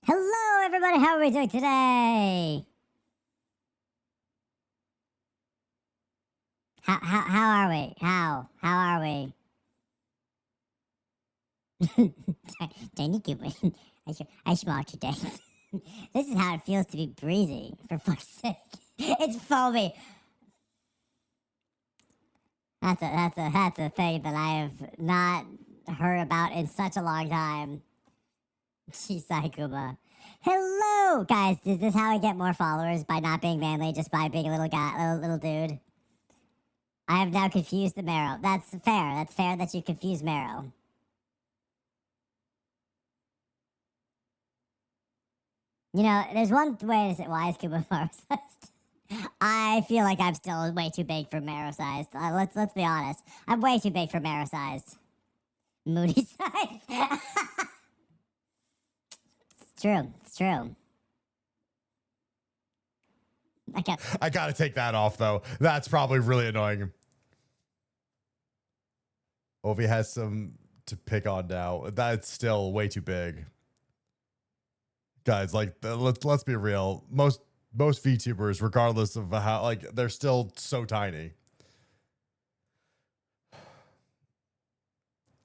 Hello, everybody. How are we doing today? How are we? How are we? Tiny Cooper. I smell today. This is how it feels to be breezy. For fuck's sake, it's foamy. That's a thing that I have not heard about in such a long time. Jeez, Kuma. Hello, guys. Is this how I get more followers? By not being manly, just by being a little guy, little dude? I have now confused the marrow. That's fair. That's fair that you confuse marrow. You know, there's one way to say why is Kuma marrow sized. I feel like I'm still way too big for marrow sized. Let's be honest. I'm way too big for marrow sized. Moody sized. It's true. It's true. I gotta take that off though. That's probably really annoying. Ovi has some to pick on now. That's still way too big. Guys, like let's be real. Most VTubers, regardless of how, like, they're still so tiny.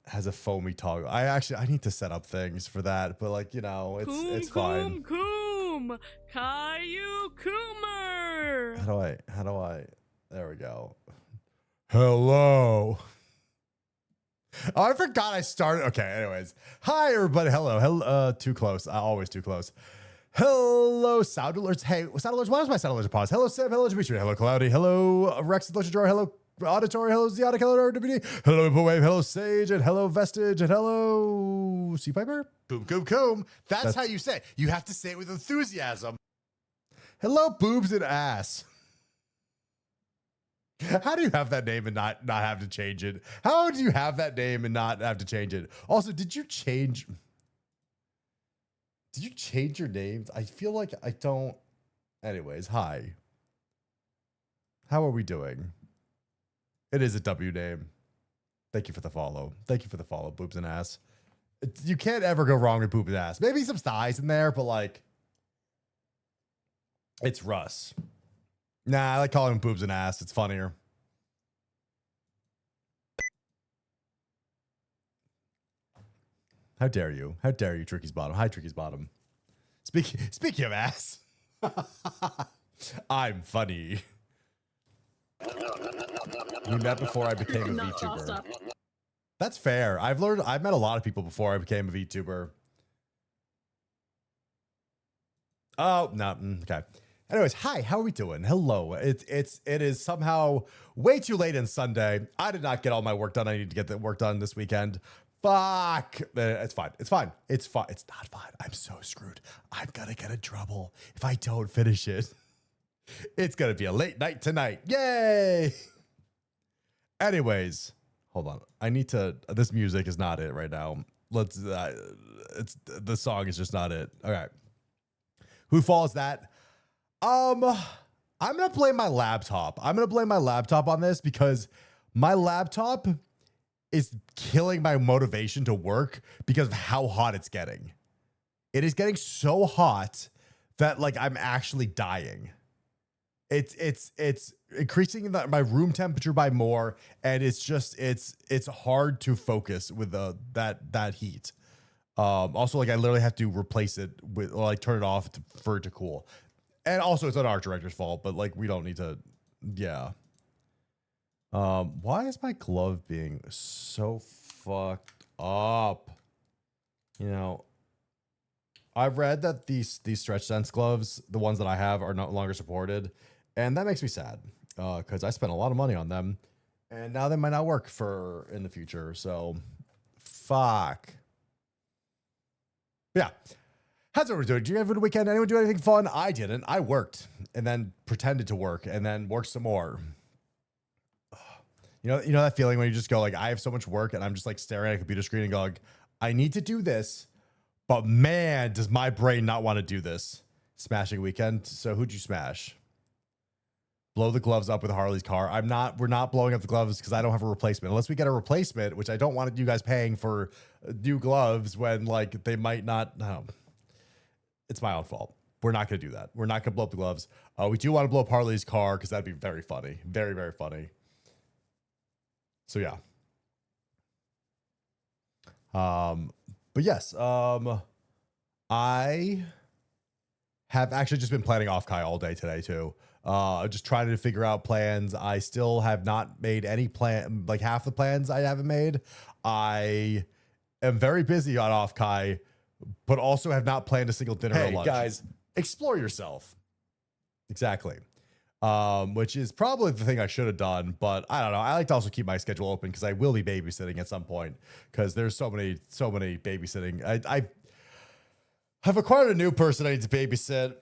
Has a foamy toggle. I need to set up things for that, but like, you know, it's fine. Caillou Coomer. How do I there we go. Hello. Oh, I forgot I started. Okay, anyways. Hi, everybody. Hello. Too close. Always too close. Hello, sound alerts. Hey, sound alerts. Why is my sound alerts pause? Hello, Sam. Hello, Dimitri. Hello, Cloudy. Hello, Rex. Hello, Auditory. Hello, Ziotic. Hello, WD. Hello, Wave. Hello, Sage. And hello, Vestige. And hello, Sea Piper. Boom, coom, coom. That's how you say it. You have to say it with enthusiasm. Hello, boobs and ass. How do you have that name and not have to change it? How do you have that name and not have to change it? Also, did you change your names? I feel like I don't. Anyways, hi. How are we doing? It is a W name. Thank you for the follow. Thank you for the follow, boobs and ass. You can't ever go wrong with boobs and ass. Maybe some thighs in there, but like, it's Russ. Nah, I like calling him boobs and ass. It's funnier. How dare you? How dare you, Tricky's Bottom? Hi, Tricky's Bottom. Speaking of ass, I'm funny. We met before I became a VTuber. That's fair. I've met a lot of people before I became a VTuber. Oh, no. Okay. Anyways, hi, how are we doing? Hello. It is somehow way too late on Sunday. I did not get all my work done. I need to get the work done this weekend. Fuck. It's fine. It's fine. It's fine. It's not fine. I'm so screwed. I'm gonna get in trouble if I don't finish it. It's gonna be a late night tonight. Yay! Anyways, hold on. I need to. This music is not it right now. Let's. The song is just not it. Okay. Who follows that? I'm gonna blame my laptop. I'm gonna blame my laptop on this because my laptop is killing my motivation to work because of how hot it's getting. It is getting so hot that like I'm actually dying. It's increasing my room temperature by more, and it's hard to focus with that heat. Also, like I literally have to replace it with, or like turn it off for it to cool. And also, it's not our director's fault, but like we don't need to. Yeah. Why is my glove being so fucked up? You know, I've read that these Stretch Sense gloves, the ones that I have, are no longer supported, and that makes me sad because I spent a lot of money on them, and now they might not work in the future. So, fuck. Yeah. How's everyone doing? Did you have a good weekend? Anyone do anything fun? I didn't. I worked and then pretended to work and then worked some more. You know that feeling when you just go like, I have so much work and I'm just like staring at a computer screen and going, I need to do this, but man, does my brain not want to do this. Smashing weekend. So who'd you smash? Blow the gloves up with Harley's car. We're not blowing up the gloves because I don't have a replacement. Unless we get a replacement, which I don't want you guys paying for new gloves when like they might not. No. it's my own fault. We're not going to do that. We're not going to blow up the gloves. We do want to blow up Harley's car because that'd be very funny. Very, very funny. So, yeah. But yes, I have actually just been planning off Kai all day today too. Just trying to figure out plans. I still have not made any plan, like half the plans I haven't made. I am very busy on off Kai, but also have not planned a single dinner or lunch. Guys, explore yourself. Exactly. Which is probably the thing I should have done, but I don't know. I like to also keep my schedule open because I will be babysitting at some point because there's so many babysitting. I have acquired a new person I need to babysit,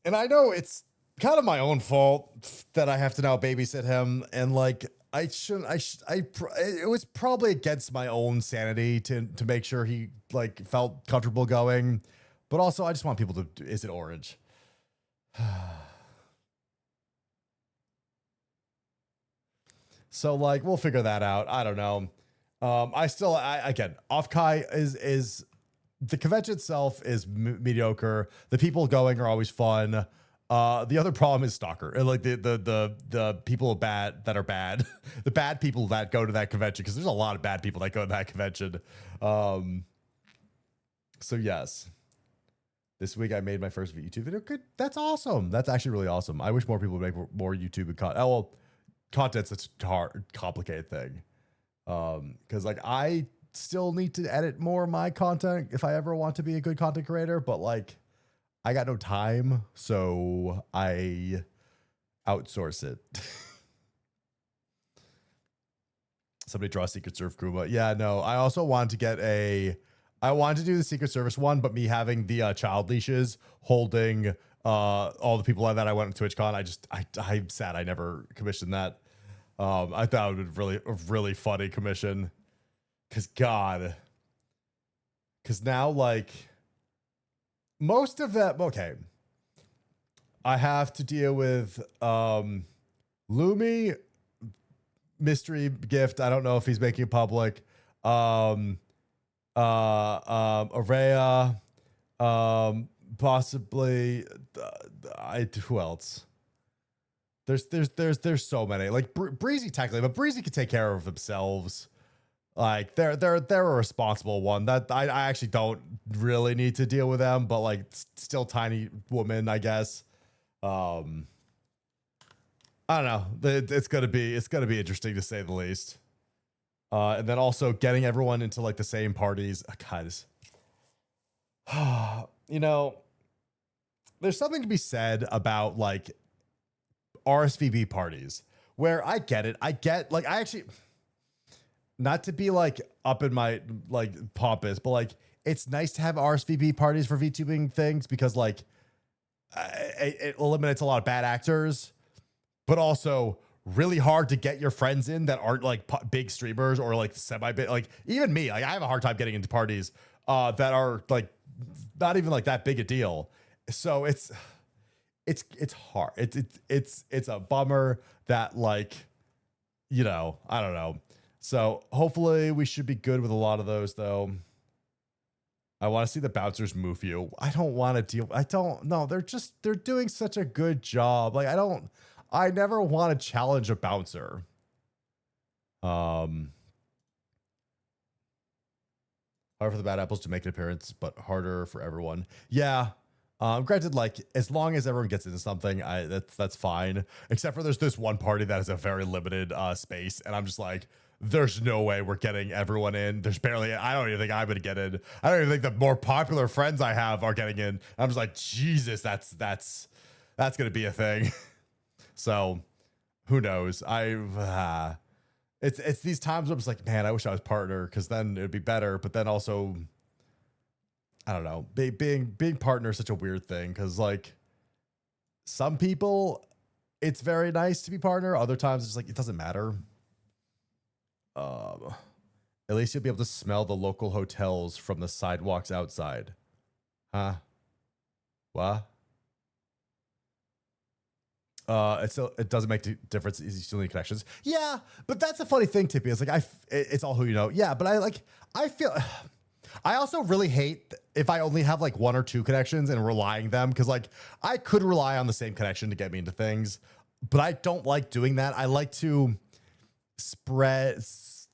and I know it's kind of my own fault that I have to now babysit him, and like it was probably against my own sanity to make sure he like felt comfortable going, but also I just want people to, is it orange? So like we'll figure that out. I don't know. Again, off Kai is the convention itself is mediocre. The people going are always fun. The other problem is stalker, and like the people that are bad, the bad people that go to that convention, because there's a lot of bad people that go to that convention. So yes, this week I made my first YouTube video. Good, that's awesome. That's actually really awesome. I wish more people would make more YouTube and content. Oh well, content's such a hard, complicated thing. Because like I still need to edit more of my content if I ever want to be a good content creator, but like I got no time, so I outsource it. Somebody draw Secret Service Kuma. Yeah, no, I also wanted to do the Secret Service one, but me having the child leashes holding all the people that I went to TwitchCon, I'm sad I never commissioned that. I thought it would be a really funny commission. Because now like most of that, okay, I have to deal with Lumi, mystery gift. I don't know if he's making it public. Araya, possibly. Who else? There's so many. Like Breezy technically, but Breezy can take care of themselves. Like they're a responsible one that I actually don't really need to deal with them, but like still tiny woman, I guess. I don't know. It's gonna be interesting to say the least. And then also getting everyone into like the same parties. God, you know, there's something to be said about like RSVP parties where I get it. I actually, not to be like up in my like pompous, but like it's nice to have RSVP parties for VTubing things because like it eliminates a lot of bad actors, but also really hard to get your friends in that aren't like big streamers or like semi-big. Like even me, like I have a hard time getting into parties that are like not even like that big a deal. So it's hard. It's a bummer that like, you know, I don't know. So hopefully we should be good with a lot of those though. I want to see the bouncers move you. I don't want to deal. I don't know. They're doing such a good job. Like I never want to challenge a bouncer. Hard for the bad apples to make an appearance, but harder for everyone. Yeah. Granted, like as long as everyone gets into something, that's fine. Except for there's this one party that has a very limited space, and I'm just like, there's no way we're getting everyone in. There's barely. I don't even think I'm gonna get in. I don't even think the more popular friends I have are getting in. I'm just like, Jesus, that's gonna be a thing. So, who knows? It's these times where I'm just like, man, I wish I was partner because then it'd be better. But then also, I don't know, being partner is such a weird thing because like some people, it's very nice to be partner. Other times it's like it doesn't matter. At least you'll be able to smell the local hotels from the sidewalks outside. Huh? What? It doesn't make a difference. You still need connections. Yeah, but that's a funny thing, Tippy. It's like it's all who you know. Yeah, but I feel I also really hate if I only have like 1 or 2 connections and relying them, because like I could rely on the same connection to get me into things, but I don't like doing that. I like to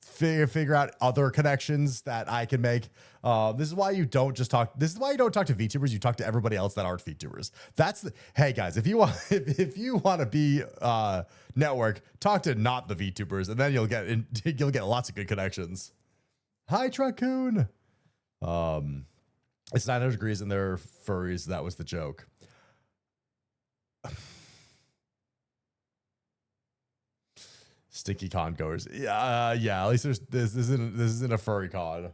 figure out other connections that I can make. This is why you don't just talk. This is why you don't talk to VTubers. You talk to everybody else that aren't VTubers. Hey guys, if you want, if you want to be network, talk to not the VTubers, and then you'll get lots of good connections. Hi, Truckoon. It's 900 degrees and they're furries. That was the joke. Stinky con goers. Yeah. At least this isn't a furry con.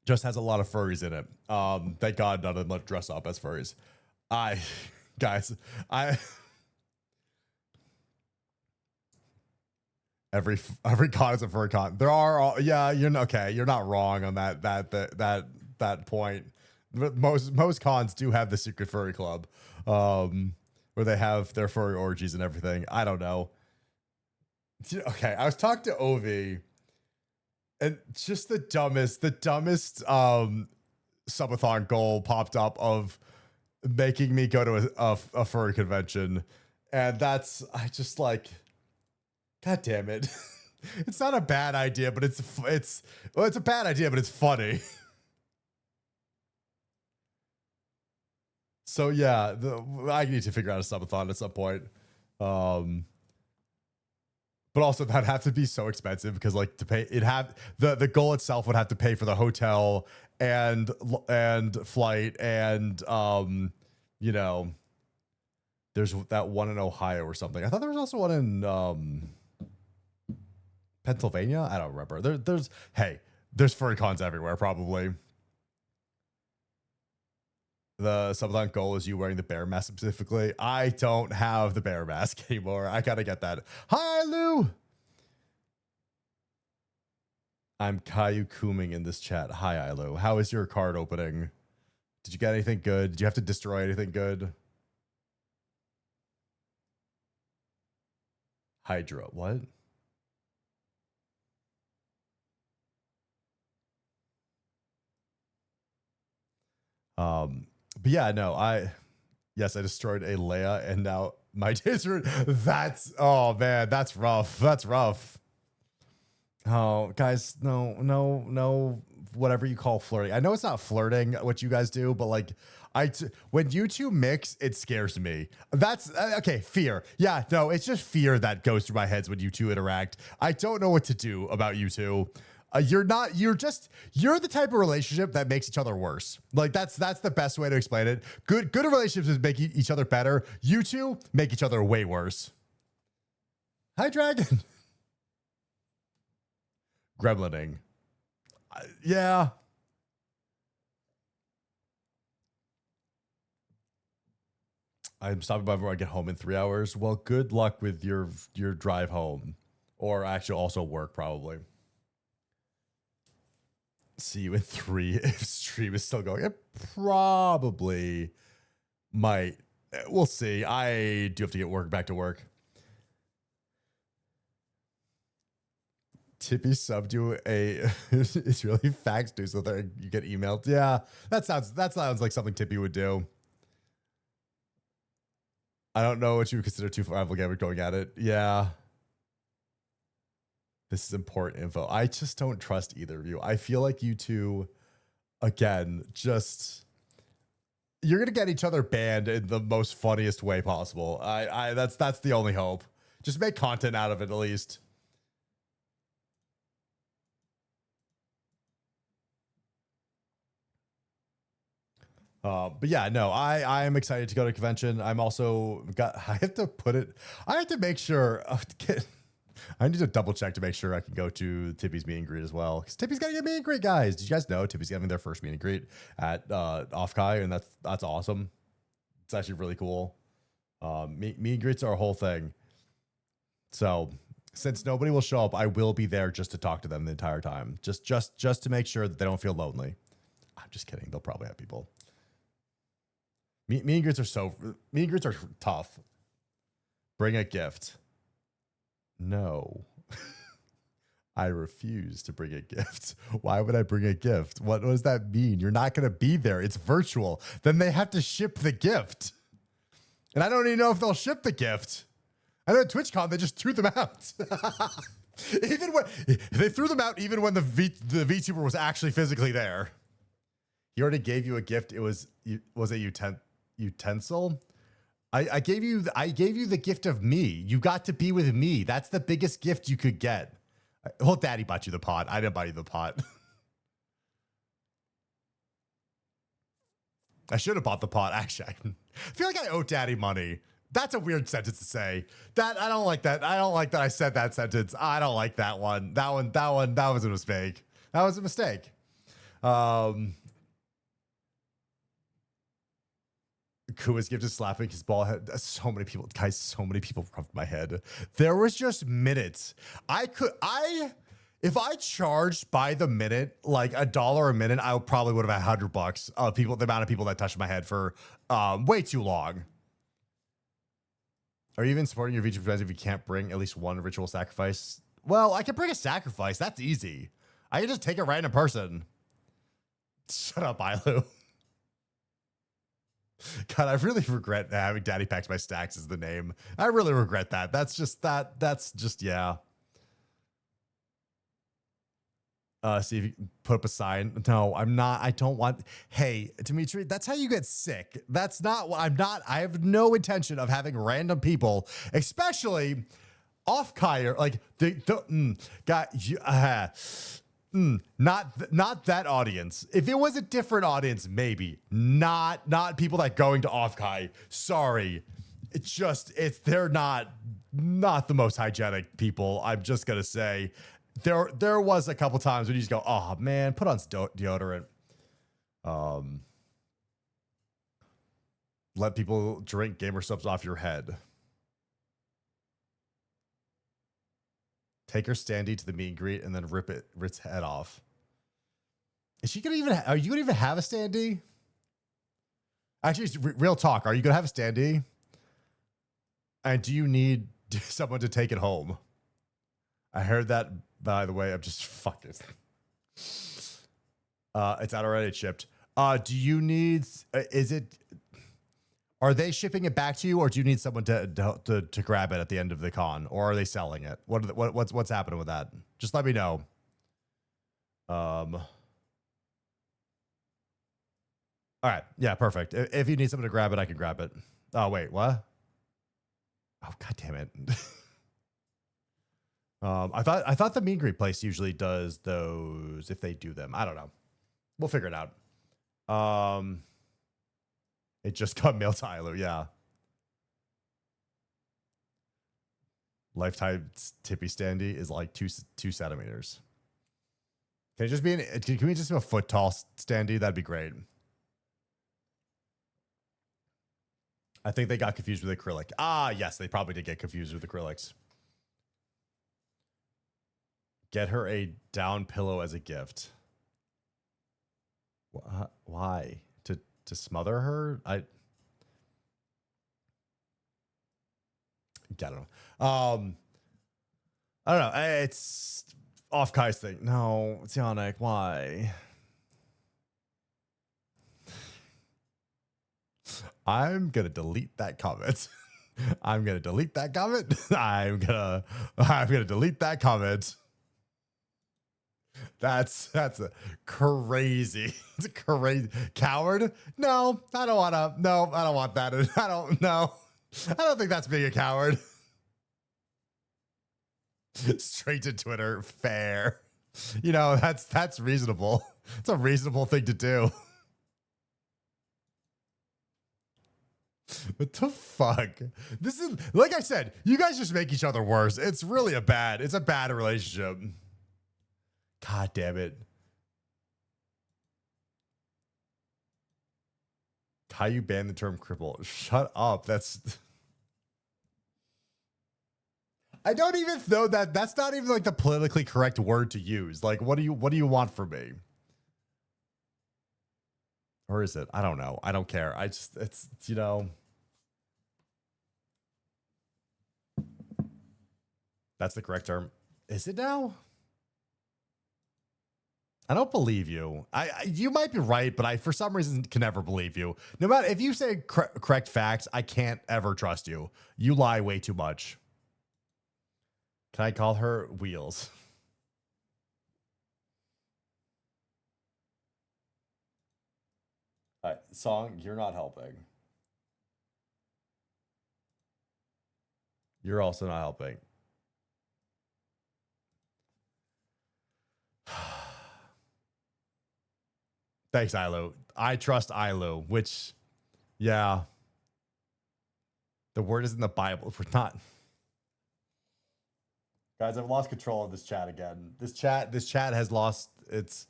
Just has a lot of furries in it. Thank God none of them dress up as furries. Every con is a furry con. There are you're okay. You're not wrong on that point. But most cons do have the secret furry club, where they have their furry orgies and everything. I don't know. Okay, I was talking to Ovi, and just the dumbest subathon goal popped up of making me go to a furry convention, and I just like, God damn it. It's not a bad idea, but it's a bad idea, but it's funny. So yeah, I need to figure out a subathon at some point. But also that'd have to be so expensive, because like to pay the goal itself would have to pay for the hotel and flight and you know, there's that one in Ohio or something. I thought there was also one in Pennsylvania. I don't remember. There's furry cons everywhere probably. The subathon goal is you wearing the bear mask specifically. I don't have the bear mask anymore. I gotta get that. Hi, Lou. I'm Caillou Cooming in this chat. Hi, Ilu. How is your card opening? Did you get anything good? Did you have to destroy anything good? Hydra. What? But yeah, no, I destroyed a Leia, and now my days are, oh man, that's rough. That's rough. Oh, guys, no, whatever you call flirting. I know it's not flirting what you guys do, but like, when you two mix, it scares me. That's okay. Fear. Yeah, no, it's just fear that goes through my head when you two interact. I don't know what to do about you two. You're the type of relationship that makes each other worse. Like that's the best way to explain it. Good relationships make each other better. You two make each other way worse. Hi, Dragon. Gremlining. Yeah. I'm stopping by before I get home in 3 hours. Well, good luck with your drive home, or actually also work probably. See you in 3 if stream is still going. It probably might. We'll see. I do have to get back to work. Tippy subbed you a Israeli fax news so that you get emailed. Yeah, that sounds like something Tippy would do. I don't know what you would consider too far going at it. Yeah. This is important info. I just don't trust either of you. I feel like you two, again, you're gonna get each other banned in the most funniest way possible. That's the only hope. Just make content out of it at least. But yeah, no, I am excited to go to convention. I have to make sure. I need to double check to make sure I can go to Tippy's meet and greet as well. Because Tippy's got to get meet and greet, guys. Did you guys know Tippy's having their first meet and greet at Offkai, and that's awesome. It's actually really cool. Meet and greets are a whole thing. So since nobody will show up, I will be there just to talk to them the entire time, just to make sure that they don't feel lonely. I'm just kidding. They'll probably have people. Meet and greets are tough. Bring a gift. No. I refuse to bring a gift. Why would I bring a gift? What does that mean? You're not going to be there. It's virtual. Then they have to ship the gift. And I don't even know if they'll ship the gift. I know at TwitchCon, they just threw them out. Even when they threw them out, even when the VTuber was actually physically there. He already gave you a gift. It was a utensil. I gave you the gift of me. You got to be with me. That's the biggest gift you could get. Well, Daddy bought you the pot. I didn't buy you the pot. I should have bought the pot. Actually, I feel like I owe Daddy money. That's a weird sentence to say. That I don't like that. I don't like that I said that sentence. I don't like that one. That was a mistake. That was a mistake. Kua's gift is slapping his ball head. So many people, guys, so many people rubbed my head. There was just minutes. If I charged by the minute, like $1 a minute, I probably would have had $100 of people, the amount of people that touched my head for way too long. Are you even supporting your VTuber friends if you can't bring at least one ritual sacrifice? Well, I can bring a sacrifice. That's easy. I can just take a random person. Shut up, Ilu. God, I really regret having Daddy Packs My Stacks as the name. I really regret that. That's just, yeah. See if you can put up a sign. No, I'm not. I don't want. Hey, Dimitri, that's how you get sick. That's not what I'm not. I have no intention of having random people, especially off Kyer, like not that audience. If it was a different audience, maybe not people that going to off Kai. Sorry, they're not the most hygienic people. I'm just gonna say. There was a couple times when you just go, oh man, put on deodorant. Let people drink gamer subs off your head. Take her standee to the meet and greet and then rip its head off. Is she gonna even? Are you gonna even have a standee? Actually, real talk. Are you gonna have a standee? And do you need someone to take it home? I heard that. By the way, I'm just fucking. It's out already. It's shipped. Do you need? Are they shipping it back to you, or do you need someone to grab it at the end of the con, or are they selling it? What's happening with that? Just let me know. All right. Yeah. Perfect. If you need someone to grab it, I can grab it. Oh wait. What? Oh god damn it. I thought the meet and greet place usually does those if they do them. I don't know. We'll figure it out. It just got mailed to Ilu, yeah. Lifetime tippy standee is like two centimeters. Can it just be can we just do a foot tall standee? That'd be great. I think they got confused with acrylic. Ah, yes, they probably did get confused with acrylics. Get her a down pillow as a gift. Why? To smother her? I don't know. I don't know. It's off Kai's thing. No, it's Yannick. Why? I'm gonna delete that comment. I'm gonna delete that comment. I'm gonna delete that comment. That's a crazy. It's a crazy coward. No, I don't want to. No, I don't want that. I don't know. I don't think that's being a coward. Straight to Twitter. Fair. You know, that's reasonable. It's a reasonable thing to do. What the fuck? This is, like I said, you guys just make each other worse. It's really a bad relationship. God damn it. Caillou banned the term cripple. Shut up. I don't even know that's not even like the politically correct word to use. Like, what do you want from me? Or is it? I don't know. I don't care. It's, you know. That's the correct term. Is it now? I don't believe you. You might be right, but I for some reason can never believe you. No matter if you say correct facts, I can't ever trust you. You lie way too much. Can I call her Wheels? Song, you're not helping. You're also not helping. Thanks, Ilo. I trust Ilo, which, yeah. The word is in the Bible. If we're not. Guys, I've lost control of this chat again. This chat has lost its.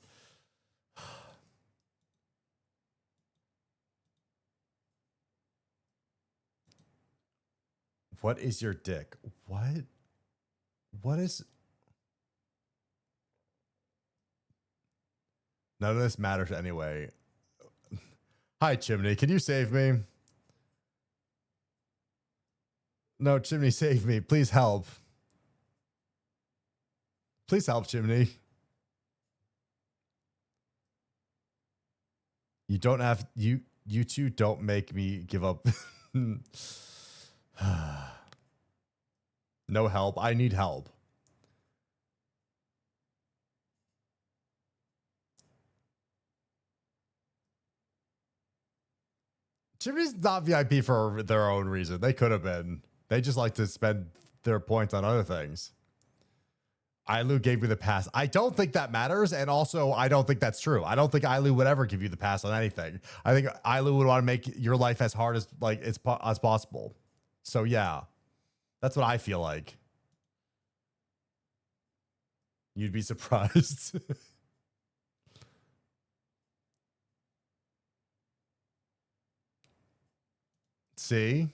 What is your dick? What? What is? None of this matters anyway. Hi, Chimney. Can you save me? No, Chimney, save me. Please help. Please help, Chimney. You don't have you two don't make me give up. No help. I need help. Chimney's not VIP for their own reason. They could have been. They just like to spend their points on other things. Ilu gave me the pass. I don't think that matters. And also, I don't think that's true. I don't think Ilu would ever give you the pass on anything. I think Ilu would want to make your life as hard as as possible. So yeah, that's what I feel like. You'd be surprised. See?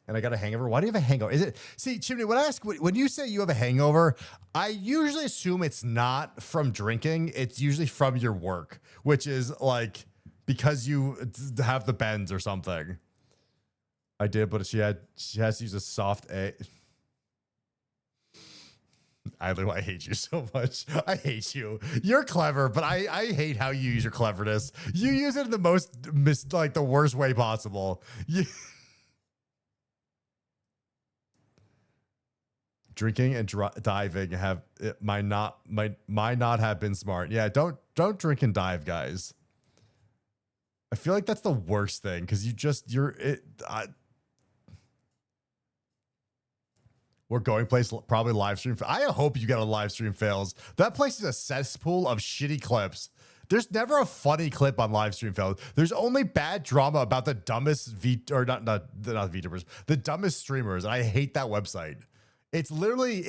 And I got a hangover. Why do you have a hangover? Is it Chimney? When you say you have a hangover, I usually assume it's not from drinking. It's usually from your work, which is like because you have the bends or something. I did, but she has to use a soft A. I hate you so much. I hate you. You're clever, but I hate how you use your cleverness. You use it in the the worst way possible. Drinking and diving might not have been smart. Yeah, don't drink and dive, guys. I feel like that's the worst thing because we're going place probably live stream. I hope you get a live stream fails. That place is a cesspool of shitty clips. There's never a funny clip on live stream fails. There's only bad drama about the dumbest not VTubers, the dumbest streamers. And I hate that website. It's literally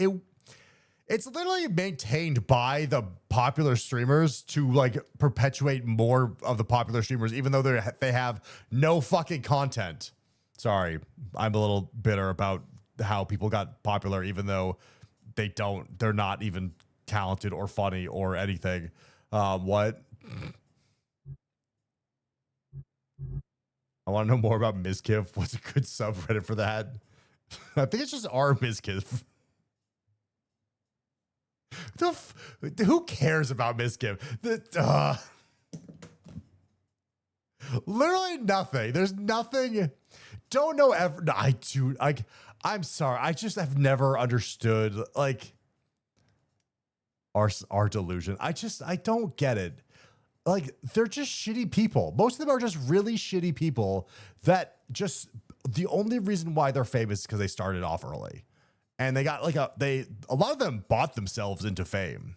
maintained by the popular streamers to like perpetuate more of the popular streamers, even though they have no fucking content. Sorry, I'm a little bitter about how people got popular, even though they're not even talented or funny or anything. What? I want to know more about Mizkiff. What's a good subreddit for that? I think it's just our Mizkiff. Who cares about Mizkiff? Literally nothing. There's nothing. Don't know ever. No, I'm sorry. I just have never understood like our delusion. I don't get it. Like they're just shitty people. Most of them are just really shitty people that just the only reason why they're famous is because they started off early. And they got like a lot of them bought themselves into fame.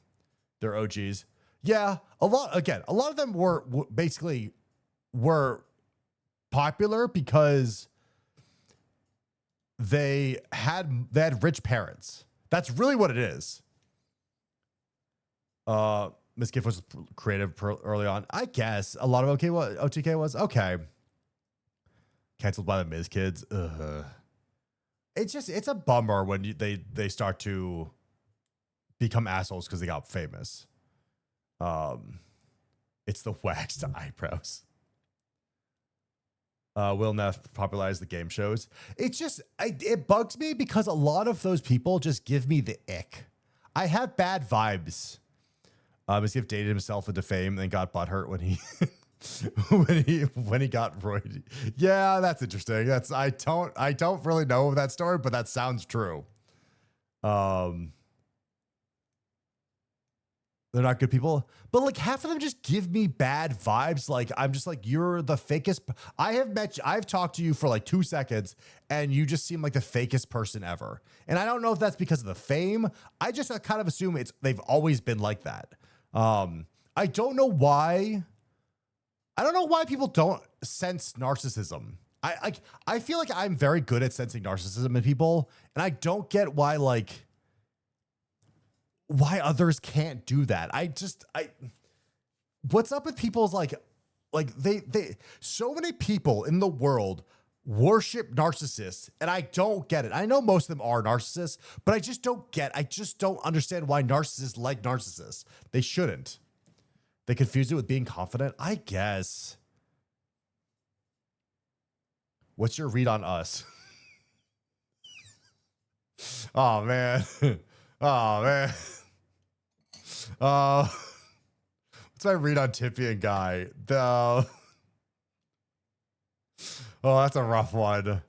They're OGs. Yeah, a lot of them were basically popular because they had rich parents. That's really what it is. Miss Giff was creative early on. I guess a lot of OTK was okay. Canceled by the Miz Kids. Ugh. It's a bummer when they start to become assholes because they got famous. It's the waxed eyebrows. Will Neff popularized the game shows. It's just, it bugs me because a lot of those people just give me the ick. I have bad vibes. As if dated himself into fame and got butthurt when he when he got roided. Yeah, that's interesting. I don't really know that story, but that sounds true. They're not good people, but like half of them just give me bad vibes. Like I'm just like, you're the fakest. I've talked to you for like 2 seconds and you just seem like the fakest person ever. And I don't know if that's because of the fame. I just kind of assume they've always been like that. I don't know why. I don't know why people don't sense narcissism. I feel like I'm very good at sensing narcissism in people, and I don't get why others can't do that. What's up with people's like they so many people in the world worship narcissists, and I don't get it. I know most of them are narcissists, but I just don't understand why narcissists like narcissists. They shouldn't. They confuse it with being confident, I guess. What's your read on us? Oh man. Oh man. What's my read on Tippy and Guy? Oh, that's a rough one.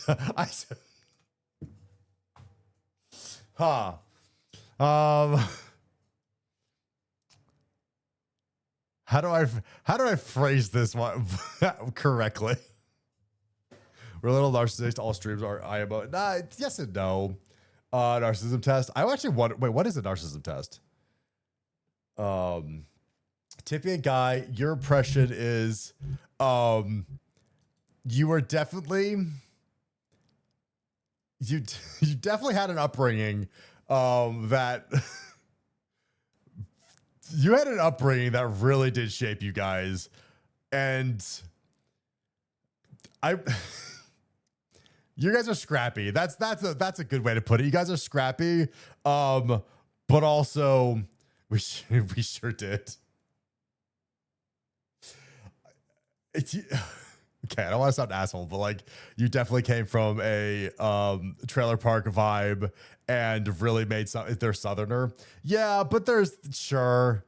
How do I phrase this one correctly? We're a little narcissist. All streams are IMO. Nah, yes and no. Narcissism test. I actually wonder. Wait, what is a narcissism test? Tippy and Guy, your impression is, you were definitely you definitely had an upbringing that you had an upbringing that really did shape you guys, and you guys are scrappy. That's a good way to put it. You guys are scrappy, but also we sure did. Okay, I don't want to sound asshole, but like you definitely came from a trailer park vibe and really made they're Southerner. Yeah, but there's sure.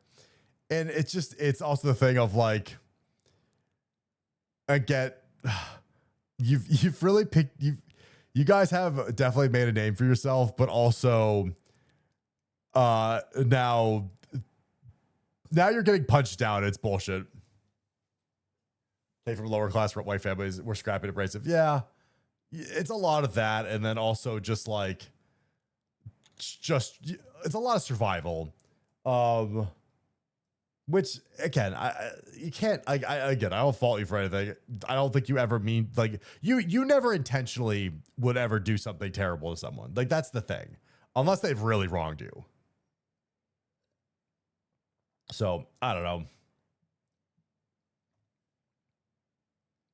And it's also the thing of like, I get you've really picked you guys have definitely made a name for yourself, but also now you're getting punched down. It's bullshit. Came from lower class white families. We're scrappy and abrasive. Yeah, it's a lot of that, and then also just it's a lot of survival. Which again, you can't. I don't fault you for anything. I don't think you ever mean like you never intentionally would ever do something terrible to someone. Like that's the thing, unless they've really wronged you. So I don't know.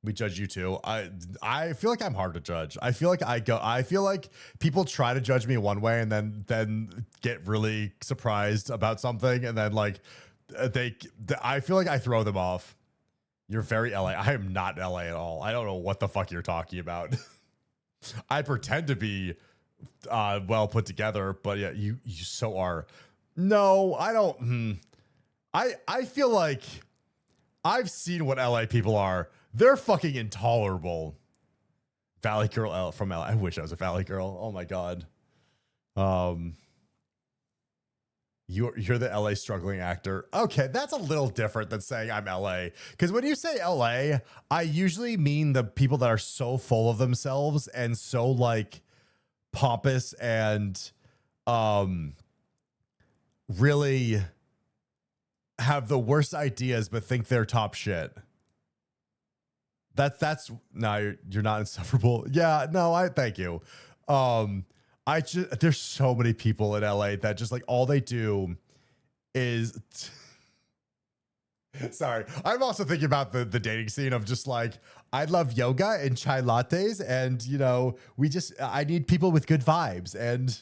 We judge you too. I feel like I'm hard to judge. I feel like people try to judge me one way and then get really surprised about something, and then like I feel like I throw them off. You're very LA. I am not LA at all. I don't know what the fuck you're talking about. I pretend to be well put together, but yeah, you so are. No, I don't. I feel like I've seen what LA people are. They're fucking intolerable. Valley Girl from LA. I wish I was a Valley Girl. Oh my god. You're the LA struggling actor. Okay, that's a little different than saying I'm LA. Because when you say LA, I usually mean the people that are so full of themselves and so like pompous and really have the worst ideas but think they're top shit. That's no, you're not insufferable. Yeah, no, I thank you. There's so many people in LA that just like all they do is sorry. I'm also thinking about the dating scene of just like, I love yoga and chai lattes, and you know, I need people with good vibes and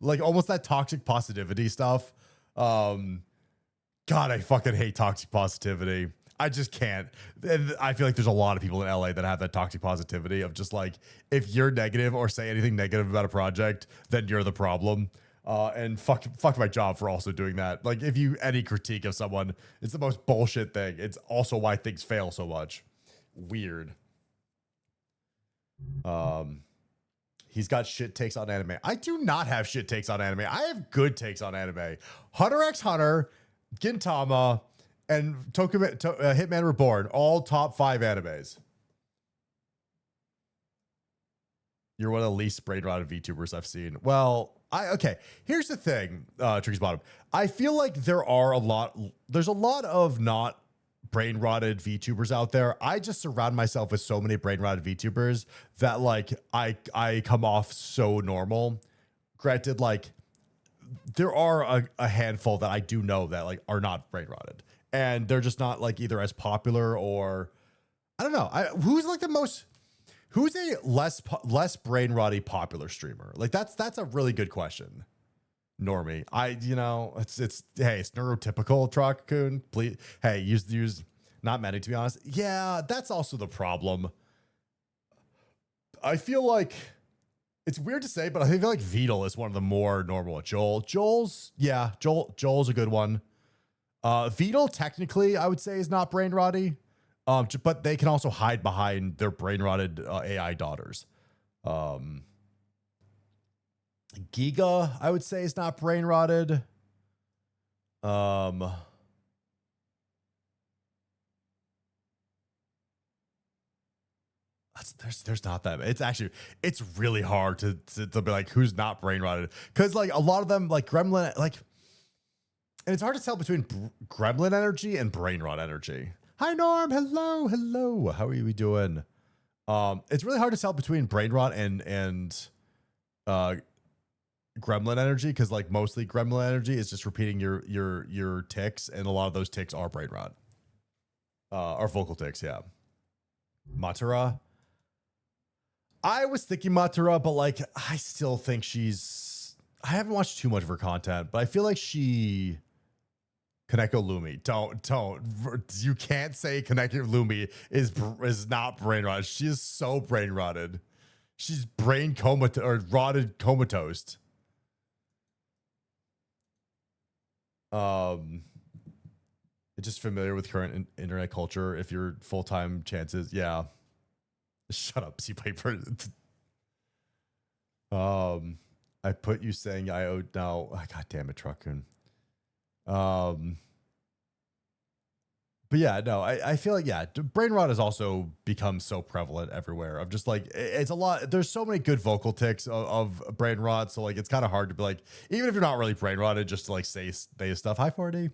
like almost that toxic positivity stuff. God, I fucking hate toxic positivity. I just can't. And I feel like there's a lot of people in LA that have that toxic positivity of just like, if you're negative or say anything negative about a project, then you're the problem. And fuck my job for also doing that. Like, if you any critique of someone, it's the most bullshit thing. It's also why things fail so much. Weird. He's got shit takes on anime. I do not have shit takes on anime. I have good takes on anime. Hunter x Hunter, Gintama, and Hitman Reborn, all top 5 animes. You're one of the least brain rotted VTubers I've seen. Well, okay. Here's the thing, Tricky's Bottom. I feel like there's a lot of not brain rotted VTubers out there. I just surround myself with so many brain rotted VTubers that like I come off so normal. Granted, like there are a handful that I do know that like are not brain rotted, and they're just not like either as popular or I don't know. Who's a less brain rotty popular streamer? Like that's a really good question. Normie, it's neurotypical Truck-kun. Please, hey, use not many to be honest. Yeah, that's also the problem. I feel like it's weird to say, but I feel like Vidal is one of the more normal. Joel's a good one. Vidal technically I would say is not brain rotty, but they can also hide behind their brain rotted AI daughters. Giga, I would say, is not brain rotted. There's not that. It's really hard to be like who's not brain rotted, because like a lot of them like Gremlin, like, and it's hard to tell between Gremlin energy and brain rot energy. Hi Norm, hello. How are we doing? It's really hard to tell between brain rot and Gremlin energy, because like mostly Gremlin energy is just repeating your tics, and a lot of those tics are brain rot, or vocal tics. Yeah, Matura. I was thinking Matura, but like I still think I haven't watched too much of her content, but I feel like Kaneko Lumi. Don't. You can't say Kaneko Lumi is not brain rotted. She is so brain rotted. She's brain comatose or rotted comatose. Just familiar with current internet culture. If your full-time chances, yeah. Shut up, Sea Piper. I put you saying I owe now. Oh, God damn it, Truck-kun. But yeah, no, I feel like, yeah, brain rot has also become so prevalent everywhere. Of just like, it's a lot. There's so many good vocal tics of brain rot. So like, it's kind of hard to be like, even if you're not really brain rotted, just to like say stuff. Hi, 40.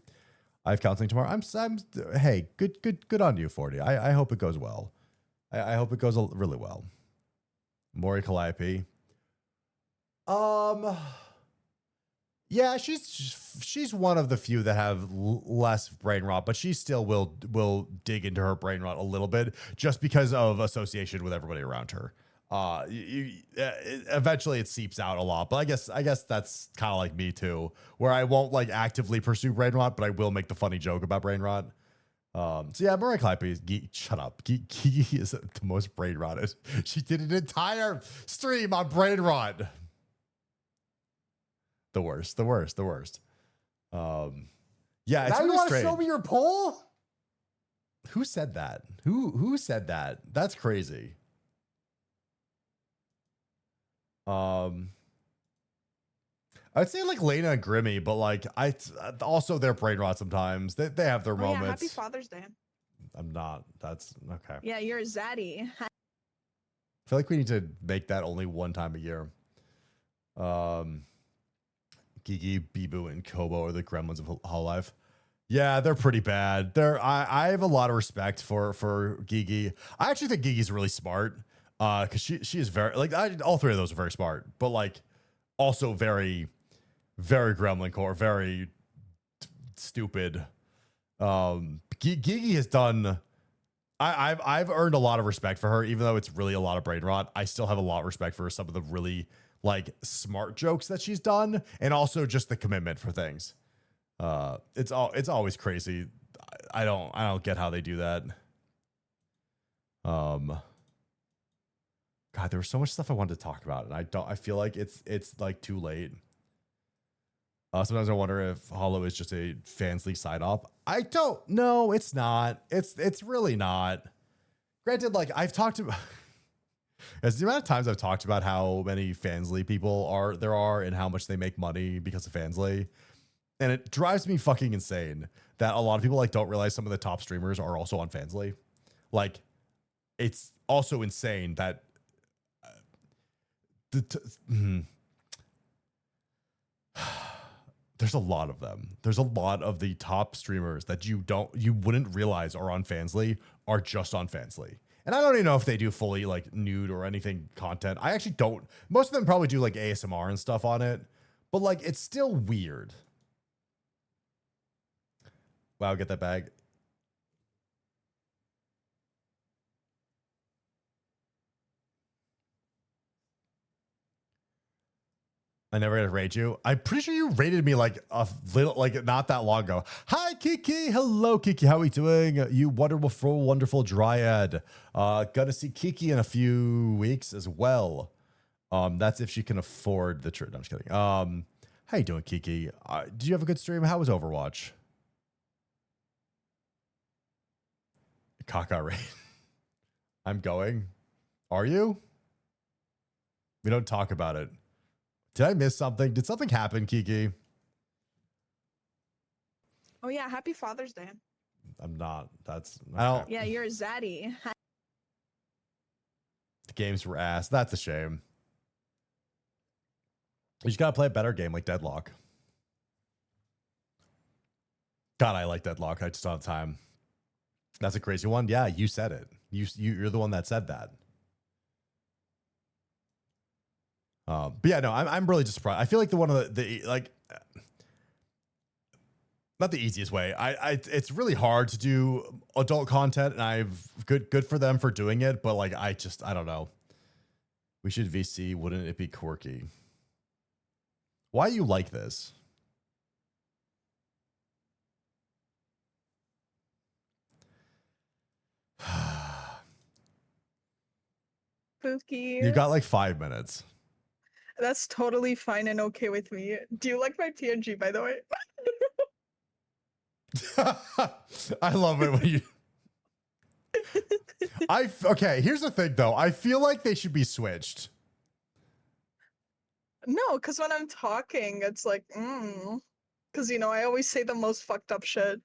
I have counseling tomorrow. Hey, good on you, 40. I hope it goes well. I hope it goes really well. Mori Calliope. Yeah, she's one of the few that have less brain rot, but she still will dig into her brain rot a little bit just because of association with everybody around her. Eventually it seeps out a lot, but I guess that's kind of like me too, where I won't like actively pursue brain rot, but I will make the funny joke about brain rot. So yeah, Mariah Calliope, shut up. Kiki is the most brain rotted. She did an entire stream on brain rot. The worst. Yeah, it's now really you want to strange. show me your poll? Who said that? Who said that? That's crazy. I'd say like Lena and Grimmy, but like I also they're brain rot sometimes. They have their moments. Yeah, happy Father's Day. I'm not. That's okay. Yeah, you're a zaddy. I feel like we need to make that only one time a year. Gigi, Bibu, and Kobo are the gremlins of Hololive. Yeah, they're pretty bad. I have a lot of respect for Gigi. I actually think Gigi's really smart. Because she is very like all three of those are very smart, but like also very, very gremlin core, very stupid. Gigi has done. I've earned a lot of respect for her, even though it's really a lot of brain rot. I still have a lot of respect for some of the really like smart jokes that she's done, and also just the commitment for things. It's always crazy. I don't get how they do that. God, there was so much stuff I wanted to talk about, and I feel like it's like too late. Sometimes I wonder if Hollow is just a fans league side op. I don't know. It's not. It's really not. Granted, like I've talked about as the amount of times I've talked about how many Fansly people there are and how much they make money because of Fansly. And it drives me fucking insane that a lot of people like don't realize some of the top streamers are also on Fansly. Like, it's also insane that there's a lot of them. There's a lot of the top streamers that you wouldn't realize are on Fansly are just on Fansly. And I don't even know if they do fully like nude or anything content. I actually don't. Most of them probably do like ASMR and stuff on it, but like it's still weird. Wow, get that bag. I never gonna rate you. I'm pretty sure you rated me like a little, like not that long ago. Hi, Kiki. Hello, Kiki. How are we doing? You wonderful, wonderful dryad. Gonna see Kiki in a few weeks as well. That's if she can afford the trip. No, I'm just kidding. How you doing, Kiki? Did you have a good stream? How was Overwatch? Kaka raid. I'm going. Are you? We don't talk about it. Did I miss something? Did something happen, Kiki? Oh yeah, happy Father's Day. I'm not. I don't. Yeah, you're a zaddy. The games were ass. That's a shame. You just gotta play a better game like Deadlock. God, I like Deadlock. I just don't have time. That's a crazy one. Yeah, you said it. You're the one that said that. But yeah, no, I'm really just surprised. I feel like one of the like, not the easiest way. It's really hard to do adult content, and I've good for them for doing it. But like, I don't know. We should VC. Wouldn't it be quirky? Why you like this? Spooky. You got like 5 minutes. That's totally fine and okay with me. Do you like my PNG, by the way? I love it when you. Okay, here's the thing though. I feel like they should be switched. No, because when I'm talking, it's like, because you know, I always say the most fucked up shit.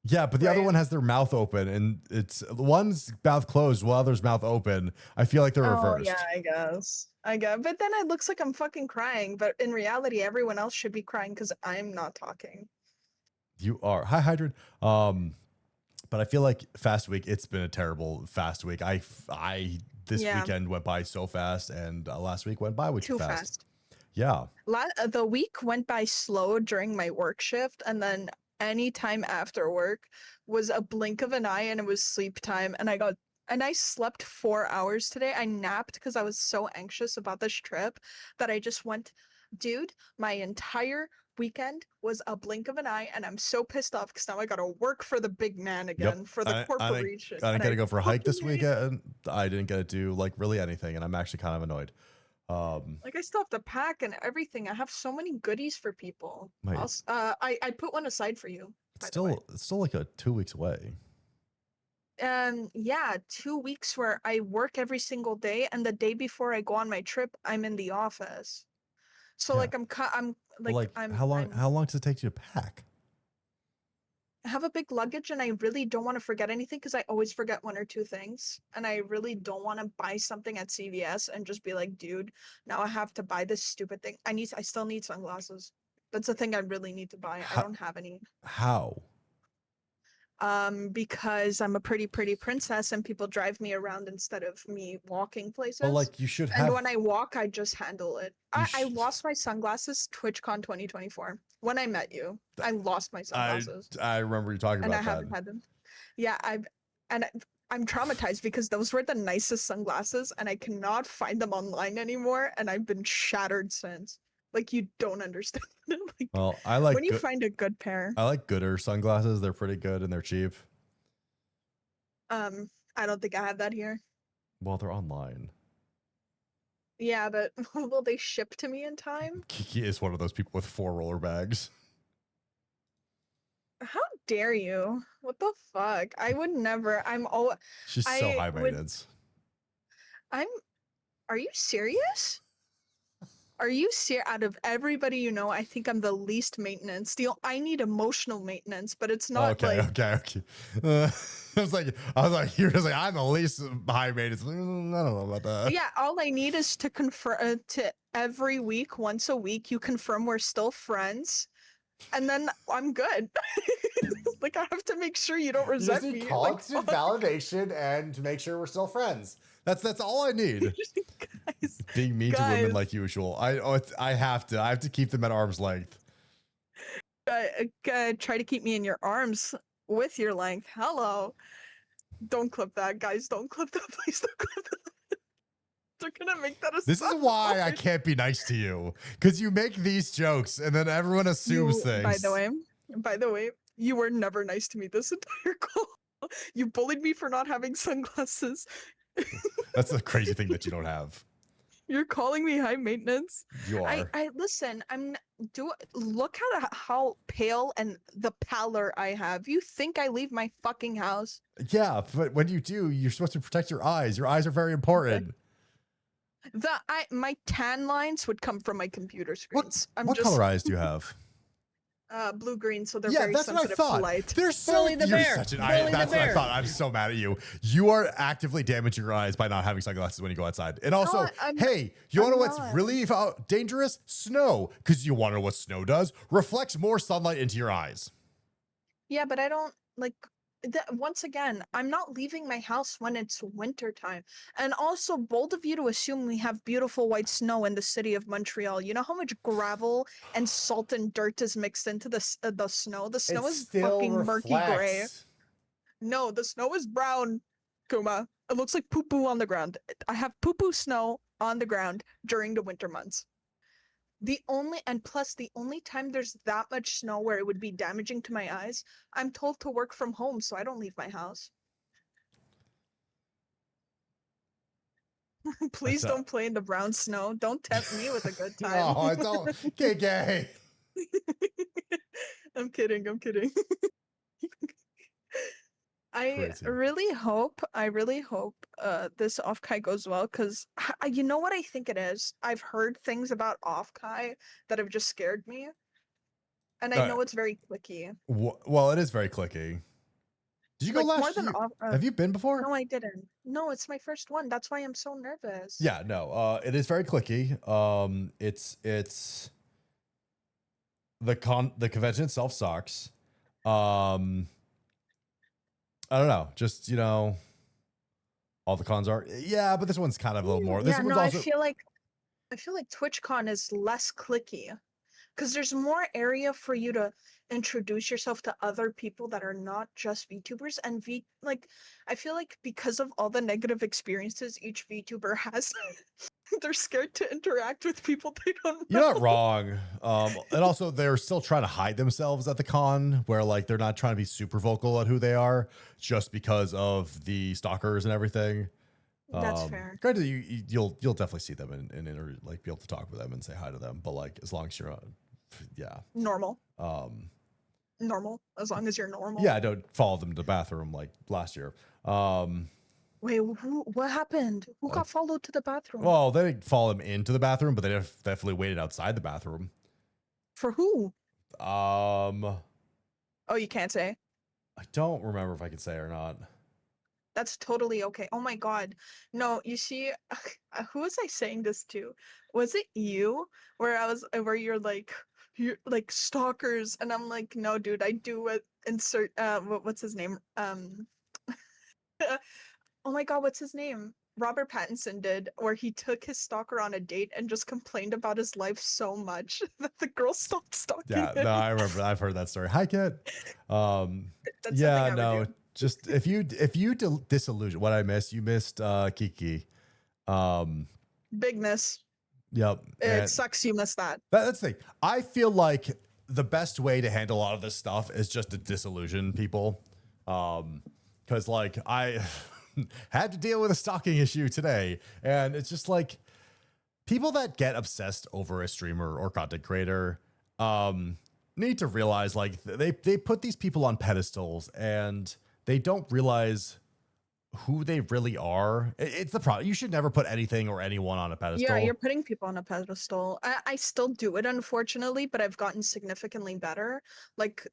Yeah, but the other Right. one has their mouth open, and it's one's mouth closed while other's mouth open. I feel like they're reversed. Yeah, I guess. But then it looks like I'm fucking crying. But in reality, everyone else should be crying because I'm not talking. You are. Hi, Hydran. But I feel like Fast Week, it's been a terrible Fast Week. This weekend went by so fast, and last week went by too fast. Yeah. The week went by slow during my work shift, and then any time after work was a blink of an eye, and it was sleep time. And I slept 4 hours today. I napped because I was so anxious about this trip that I just went, dude, my entire weekend was a blink of an eye, and I'm so pissed off because now I gotta work for the big man again, for the corporation. I didn't get to go for a hike this weekend. I didn't get to do like really anything, and I'm actually kind of annoyed. Like I still have to pack and everything. I have so many goodies for people. I put one aside for you. It's still like 2 weeks away. Yeah, 2 weeks where I work every single day, and the day before I go on my trip, I'm in the office. So Yeah. like How long does it take you to pack? I have a big luggage, and I really don't want to forget anything because I always forget one or two things, and I really don't want to buy something at CVS and just be like, dude, now I have to buy this stupid thing. I still need sunglasses. That's the thing I really need to buy. I don't have any. How? Because I'm a pretty princess, and people drive me around instead of me walking places. But like you should have. And when I walk, I just handle it. I lost my sunglasses TwitchCon 2024 when I met you. I lost my sunglasses. I remember you talking about that. And I haven't had them. Yeah, I'm traumatized because those were the nicest sunglasses, and I cannot find them online anymore, and I've been shattered since. Like you don't understand. Like Well, I like when you find a good pair. I like Gooder sunglasses. They're pretty good and they're cheap. I don't think I have that here. Well, they're online. Yeah, but will they ship to me in time? Kiki is one of those people with 4 roller bags. How dare you? What the fuck? I would never. She's so I high would- maintenance. Are you serious? Are you serious? Out of everybody you know, I think I'm the least maintenance. I need emotional maintenance, but it's not Okay, like okay. I was like, you're just like, I'm the least high maintenance. I don't know about that. yeah. All I need is to confirm to every week, once a week, you confirm we're still friends, and then I'm good. Like I have to make sure you don't You just resent need me. Like, constant validation and to make sure we're still friends. That's all I need. guys, Being mean to women guys. like usual. I have to keep them at arm's length. Try to keep me in your arms with your length. Hello. Don't clip that, guys. Don't clip that. Please don't clip that. They're gonna make that a This is why I can't be nice to you, because you make these jokes and then everyone assumes things. By the way, you were never nice to me this entire call. You bullied me for not having sunglasses. That's the crazy thing that you don't have. You're calling me high maintenance. You are. I listen. Look at how pale and the pallor I have. You think I leave my fucking house? Yeah, but when you do, you're supposed to protect your eyes. Your eyes are very important. My tan lines would come from my computer screens. What color eyes do you have? Blue green, so they're Yeah, very that's what I sensitive to thought. light. They're so Bully the you're bear. such an Bully the that's what I bear. thought. I'm so mad at you. You are actively damaging your eyes by not having sunglasses when you go outside. And also, hey, you want to know what's not. really dangerous? Snow, because you want to know what snow does? Reflects more sunlight into your eyes. Yeah, but I don't like once again, I'm not leaving my house when it's winter time. And also bold of you to assume we have beautiful white snow in the city of Montreal. You know how much gravel and salt and dirt is mixed into the snow? The snow is fucking murky gray. No, the snow is brown, Kuma. It looks like poo-poo on the ground. I have poo-poo snow on the ground during the winter months. The only time there's that much snow where it would be damaging to my eyes, I'm told to work from home, so I don't leave my house. Please don't play in the brown snow. Don't tempt me with a good time. No, I don't. Get gay. I'm kidding. I Crazy. really hope this off-kai goes well, because you know what I think it is? I've heard things about off-kai that have just scared me. And I know it's very clicky. Well, it is very clicky. Did you go last year? Have you been before? No, I didn't. No, it's my first one. That's why I'm so nervous. Yeah, no. It is very clicky. It's the convention itself sucks. I don't know. Just, all the cons are. Yeah, but this one's kind of a little more. This one's also I feel like TwitchCon is less clicky because there's more area for you to introduce yourself to other people that are not just VTubers. And I feel like because of all the negative experiences each VTuber has, they're scared to interact with people they don't know. You're not wrong. And also they're still trying to hide themselves at the con, where like they're not trying to be super vocal at who they are just because of the stalkers and everything. That's fair. Granted, you'll definitely see them and like be able to talk with them and say hi to them, but like as long as you're Normal. Normal. As long as you're normal. Yeah, don't follow them to the bathroom like last year. Wait, what happened? Who got followed to the bathroom? Well, they didn't follow him into the bathroom, but they definitely waited outside the bathroom. For who? Oh, you can't say. I don't remember if I can say or not. That's totally okay. Oh my god. No, you see, who was I saying this to? Was it you? Where you're like stalkers, and I'm like, no, dude, I do what what's his name? Oh my god, what's his name? Robert Pattinson did, where he took his stalker on a date and just complained about his life so much that the girl stopped stalking him. No, I remember. I've heard that story. Hi, Kit. That's yeah, no, just if you disillusion what I missed, you missed Kiki. Bigness. Yep. It sucks you missed that. That's the thing. I feel like the best way to handle a lot of this stuff is just to disillusion people. Because like I had to deal with a stalking issue today, and it's just like people that get obsessed over a streamer or content creator need to realize like they put these people on pedestals and they don't realize who they really are. It's the problem. You should never put anything or anyone on a pedestal. Yeah, you're putting people on a pedestal. I still do it, unfortunately, but I've gotten significantly better. Like,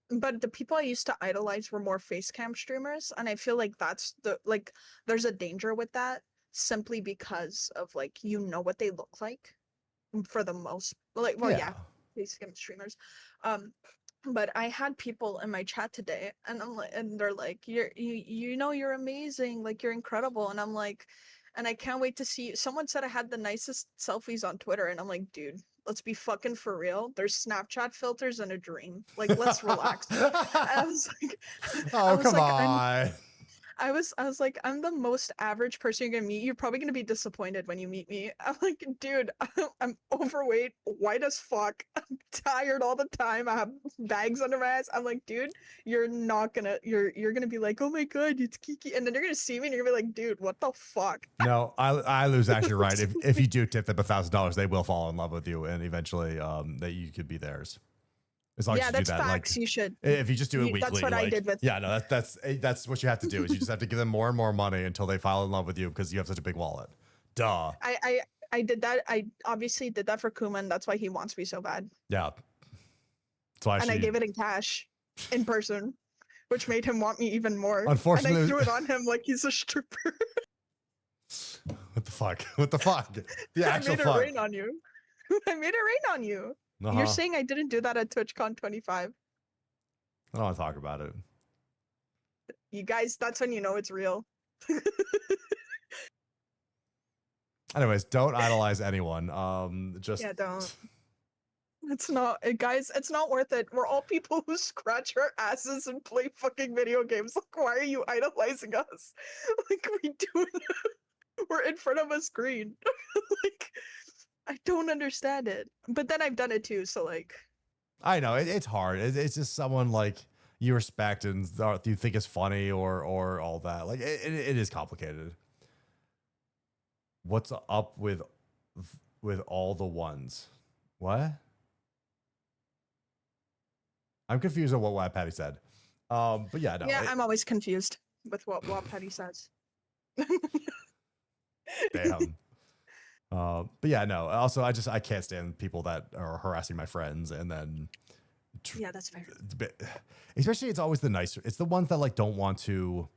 but the people I used to idolize were more face cam streamers, and I feel like that's there's a danger with that simply because of like what they look like for the most yeah, face cam streamers. But I had people in my chat today, and they're like, you're amazing, like you're incredible, and I'm like, and I can't wait to see you. Someone said I had the nicest selfies on Twitter, and I'm like, dude, let's be fucking for real. There's Snapchat filters and a dream. Like, let's relax. I was like, oh, come on. I was like, I'm the most average person you're gonna meet. You're probably gonna be disappointed when you meet me. I'm like, dude, I'm overweight, white as fuck. I'm tired all the time. I have bags under my eyes. I'm like, dude, you're gonna be like, oh my god, it's Kiki, and then you're gonna see me and you're gonna be like, dude, what the fuck? No, I lose actually right. If you do tip them $1,000, they will fall in love with you, and eventually that you could be theirs. As long as you do that, facts. You should. If you just do it weekly, that's what I did with. Yeah, no, that's what you have to do. Is you just have to give them more and more money until they fall in love with you because you have such a big wallet. Duh. I did that. I obviously did that for Kuman. That's why he wants me so bad. Yeah. That's why. And I gave it in cash, in person, which made him want me even more. Unfortunately, and I threw it on him like he's a stripper. What the fuck? What the fuck? The actual fuck. I made it rain on you. I made it rain on you. You're saying I didn't do that at TwitchCon 25. I don't want to talk about it. You guys, that's when you know it's real. Anyways, don't idolize anyone. Yeah, don't. It's not, guys. It's not worth it. We're all people who scratch our asses and play fucking video games. Like, why are you idolizing us? Like, we do it. We're in front of a screen. Like, I don't understand it. But then I've done it too, so like. I know it's hard. It's just someone like you respect and you think is funny or all that. Like it is complicated. What's up with all the ones? What? I'm confused on what Patty said. But yeah, no. Yeah, I'm always confused with what Patty says. Damn. But yeah, no. Also, I can't stand people that are harassing my friends and then. Yeah, that's fair. Especially, it's always the nicer. It's the ones that like don't want to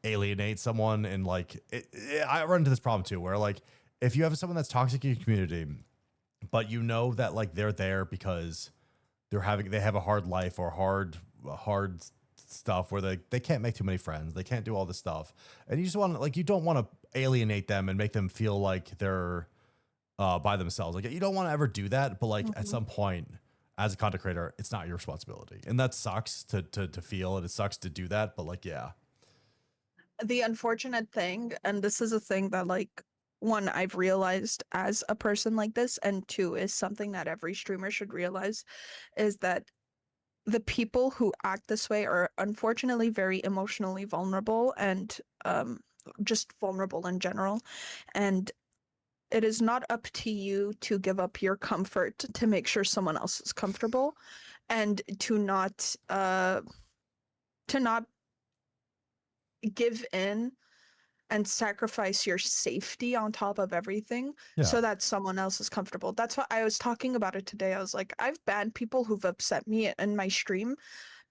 alienate someone, and like I run into this problem too, where like if you have someone that's toxic in your community, but you know that like they're there because they have a hard life or hard stuff where they can't make too many friends, they can't do all this stuff, and you just want to like you don't want to alienate them and make them feel like they're by themselves. Like you don't want to ever do that, but like at some point as a content creator, it's not your responsibility, and that sucks to feel, and it sucks to do that. But like, yeah, the unfortunate thing, and this is a thing that like one I've realized as a person like this, and two is something that every streamer should realize, is that the people who act this way are unfortunately very emotionally vulnerable and just vulnerable in general, and it is not up to you to give up your comfort to make sure someone else is comfortable, and to not give in and sacrifice your safety on top of everything so that someone else is comfortable. That's what I was talking about it today. I was like, I've banned people who've upset me in my stream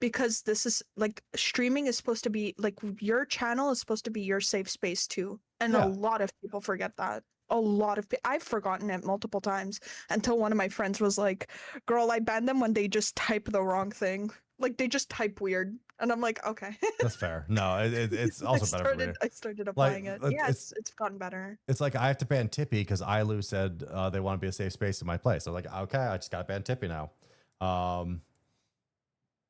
because this is like, streaming is supposed to be like, your channel is supposed to be your safe space too. And a lot of people forget that. A lot of I've forgotten it multiple times until one of my friends was like, girl, I banned them when they just type the wrong thing. Like they just type weird. And I'm like, okay. That's fair. No, it's also better for me. I started applying it. Yeah, it's gotten better. It's like I have to ban Tippy because Ilu said they want to be a safe space in my place. So like, okay, I just got to ban Tippy now.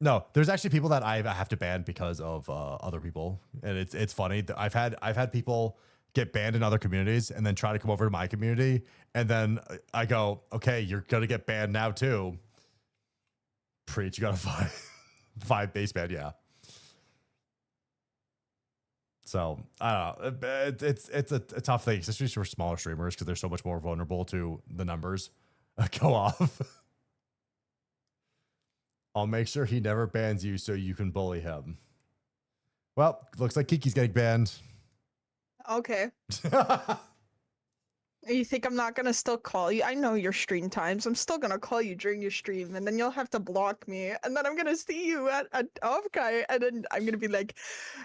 No, there's actually people that I have to ban because of other people, and it's funny. I've had people get banned in other communities and then try to come over to my community. And then I go, okay, you're going to get banned now too. Preach, you got to five base ban. Yeah. So I don't know. It's a tough thing, especially for smaller streamers because they're so much more vulnerable to the numbers go off. I'll make sure he never bans you so you can bully him. Well, looks like Kiki's getting banned. Okay. You think I'm not gonna still call you? I know your stream times. I'm still gonna call you during your stream, and then you'll have to block me, and then I'm gonna see you at Offkai, and then I'm gonna be like,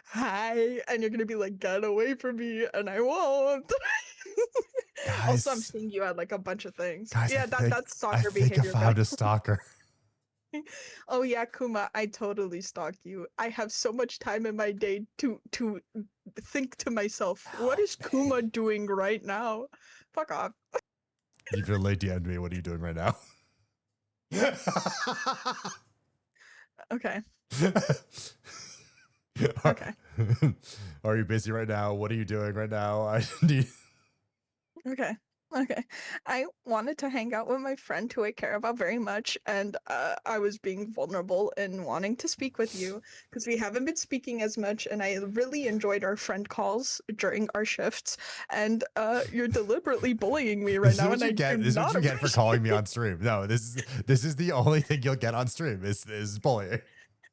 "Hi," and you're gonna be like, "Get away from me," and I won't. Also, I'm seeing you at like a bunch of things. Guys, Yeah, that's stalker I behavior. think I found a stalker. Oh yeah, Kuma, I totally stalk you. I have so much time in my day to think to myself, what is Kuma doing right now? Fuck off. You've really DM'd me. What are you doing right now? Okay. Are, Okay. are you busy right now? What are you doing right now? I need. Okay. Okay. I wanted to hang out with my friend who I care about very much, and I was being vulnerable in wanting to speak with you because we haven't been speaking as much, and I really enjoyed our friend calls during our shifts. And you're deliberately bullying me right now, and I do This is not what you get for calling me on stream. No, this is the only thing you'll get on stream is bullying.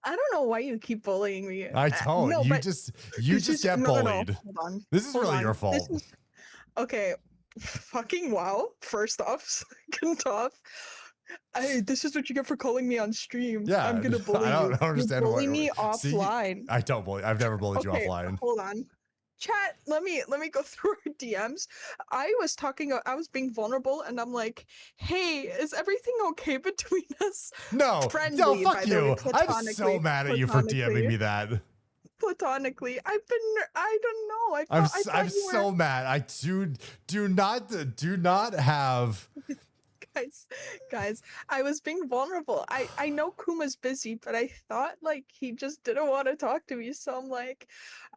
I don't know why you keep bullying me. I don't. No, you but just it's get no, no, no. bullied. Hold on. This is Hold really on. your This fault. is okay. Fucking wow. First off, second off, this is what you get for calling me on stream. Yeah, I'm gonna bully I don't you. understand You bully why. me See, offline. I don't bully. I've never bullied you Okay, offline. hold on. Chat, let me go through our DMs. I was being vulnerable, and I'm like, hey, is everything okay between us? No, Friendly, fuck by the way, you. I'm so platonically, mad at you for DMing me that. platonically. I don't know. I I'm thought you were... so mad. I do not have. Guys, I was being vulnerable. I know Kuma's busy, but I thought like he just didn't want to talk to me. So I'm like,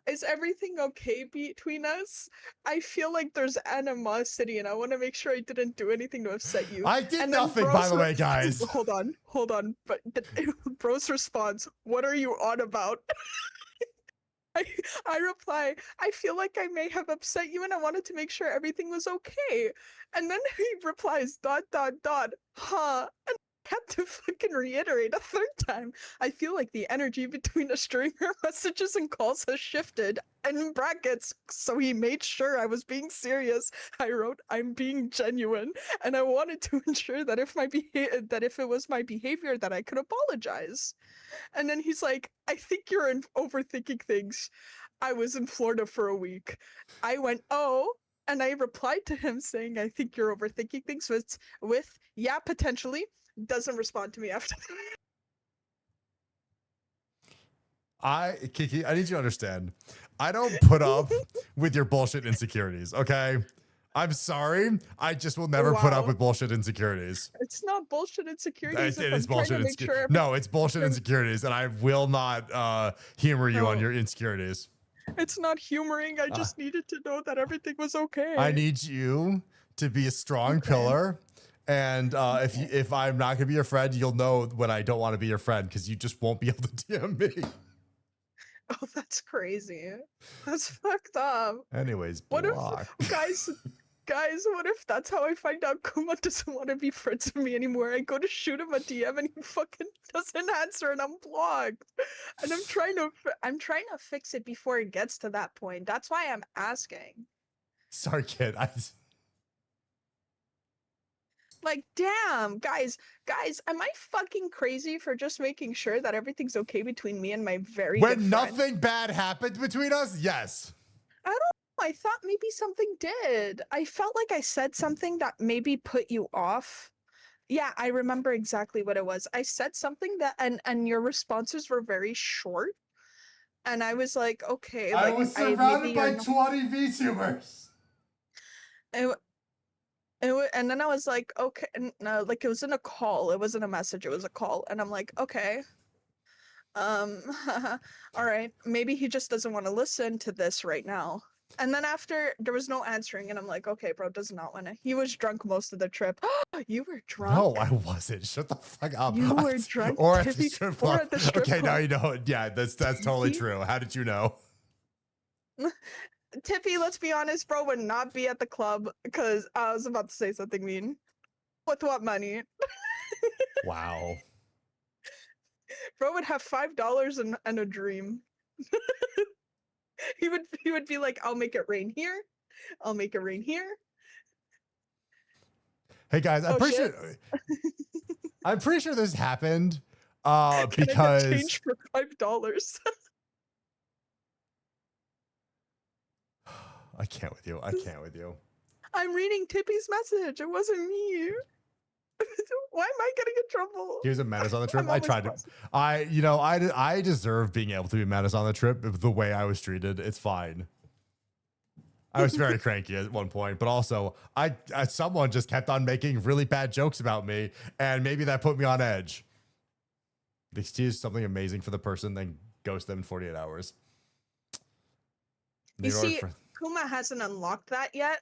is everything okay between us? I feel like there's animosity, and I want to make sure I didn't do anything to upset you. I did And then nothing, by bro's the way, guys. Hold on. But bro's response, what are you on about? I reply, I feel like I may have upset you, and I wanted to make sure everything was okay. And then he replies, ... huh? And I had to fucking reiterate a third time. I feel like the energy between the streamer messages and calls has shifted. And in brackets, so he made sure I was being serious. I wrote, I'm being genuine, and I wanted to ensure that if it was my behavior, that I could apologize. And then he's like, I think you're overthinking things. I was in Florida for a week. I went, oh, and I replied to him saying, I think you're overthinking things with yeah, potentially. Doesn't respond to me after that. Kiki, I need you to understand. I don't put up with your bullshit insecurities, okay? I'm sorry. I just will never put up with bullshit insecurities. It's not bullshit insecurities. It is bullshit insecurities. No, it's bullshit insecurities, and I will not humor you on your insecurities. It's not humoring. I just needed to know that everything was okay. I need you to be a strong pillar. And if I'm not gonna be your friend, you'll know when I don't want to be your friend because you just won't be able to DM me. Oh, that's crazy. That's fucked up. Anyways, what block. If guys, what if that's how I find out Kuma doesn't want to be friends with me anymore? I go to shoot him a DM and he fucking doesn't answer, and I'm blocked. And I'm trying to fix it before it gets to that point. That's why I'm asking. Sorry, kid. Like, damn, guys, am I fucking crazy for just making sure that everything's okay between me and my very good friend? Nothing bad happened between us? Yes. I don't know. I thought maybe something did. I felt like I said something that maybe put you off. Yeah, I remember exactly what it was. I said something that, and your responses were very short. And I was like, okay. I was surrounded by 20 VTubers. And then I was like, okay, no, like it was in a call. It wasn't a message. It was a call. And I'm like, okay. All right. Maybe he just doesn't want to listen to this right now. And then after there was no answering, and I'm like, okay, bro, does not want to. He was drunk most of the trip. You were drunk? No, I wasn't. Shut the fuck up. You were drunk, or at the Tiffy, strip or club. at the strip Okay, now club. you know. Yeah, that's totally See? true. How did you know? Tiffy, let's be honest, bro, would not be at the club because I was about to say something mean. With what money? Wow. Bro would have $5 and a dream. He would be like, I'll make it rain here. I'll make it rain here. Hey guys, Oh, shit. I'm pretty sure this happened Can I get because change for $5? I can't with you. I can't with you. I'm reading Tippy's message. It wasn't me. Why am I getting in trouble? He was a menace on the trip. I'm I always tried to. crossing. I deserve being able to be a menace on the trip. The way I was treated, it's fine. I was very cranky at one point, but also someone just kept on making really bad jokes about me, and maybe that put me on edge. They choose something amazing for the person, then ghost them in 48 hours. You see, Kuma hasn't unlocked that yet.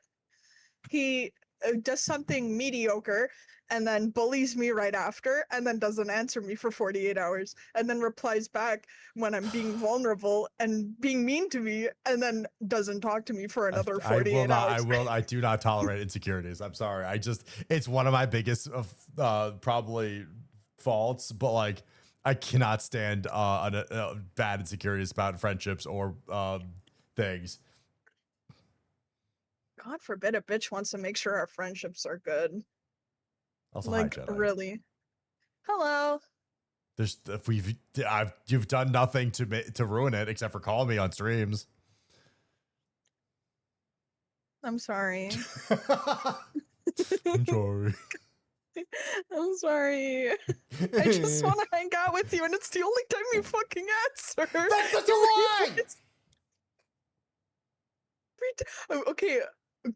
He does something mediocre and then bullies me right after and then doesn't answer me for 48 hours and then replies back when I'm being vulnerable and being mean to me and then doesn't talk to me for another 48 hours. I do not tolerate insecurities. I'm sorry. It's one of my biggest probably faults, but like I cannot stand bad insecurities about friendships or things. God forbid a bitch wants to make sure our friendships are good. Also, Like, hi, Jedi. really. Hello. You've done nothing to ruin it except for calling me on streams. I'm sorry. I'm sorry. I'm sorry. I just want to hang out with you, and it's the only time you fucking answer. That's such a lie! Okay,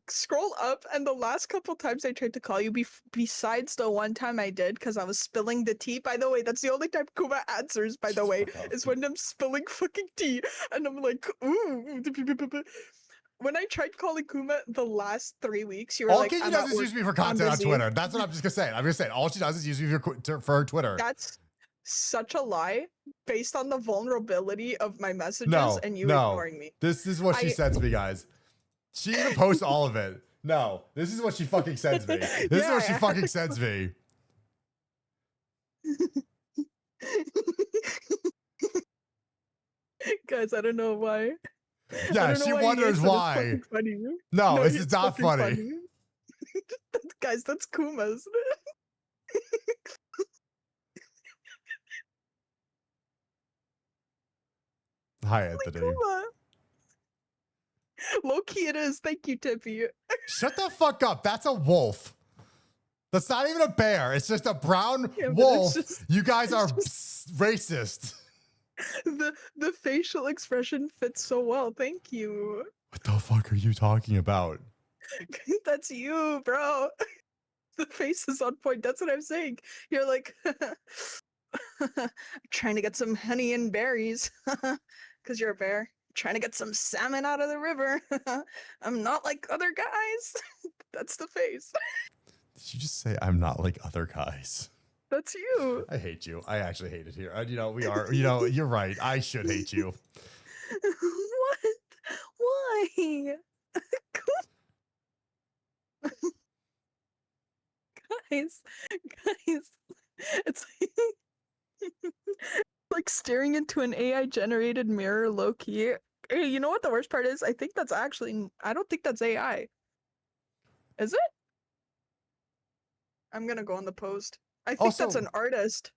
scroll up, and the last couple times I tried to call you, besides the one time I did, because I was spilling the tea. By the way, that's the only time Kuma answers, by the way, is when I'm spilling fucking tea. And I'm like, ooh. When I tried calling Kuma the last 3 weeks, you were all like, she does is use me for content on Twitter. That's what I'm just gonna say. I'm gonna say all she does is use me for her Twitter. That's such a lie based on the vulnerability of my messages and you ignoring me. This is what she sends me, guys. She even posts all of it. No, this is what she fucking sends me. This is what she fucking sends me. Guys, I don't know why. Yeah, she wonders why. Funny. No, it's not funny. Guys, that's Kuma's. Hi, Anthony. Low key it is. Thank you, Tippy. Shut the fuck up. That's a wolf. That's not even a bear. It's just a brown wolf. You guys are racist. The facial expression fits so well. Thank you. What the fuck are you talking about? That's you, bro. The face is on point. That's what I'm saying. You're like trying to get some honey and berries because you're a bear. Trying to get some salmon out of the river. I'm not like other guys. That's the face. Did you just say I'm not like other guys? That's you. I hate you. I actually hate it here. We are. You're right. I should hate you. What? Why? guys, it's like staring into an AI generated mirror, low key. Hey, you know what the worst part is? I think that's actually, I don't think that's AI. Is it? I'm gonna go on the post. I think that's an artist,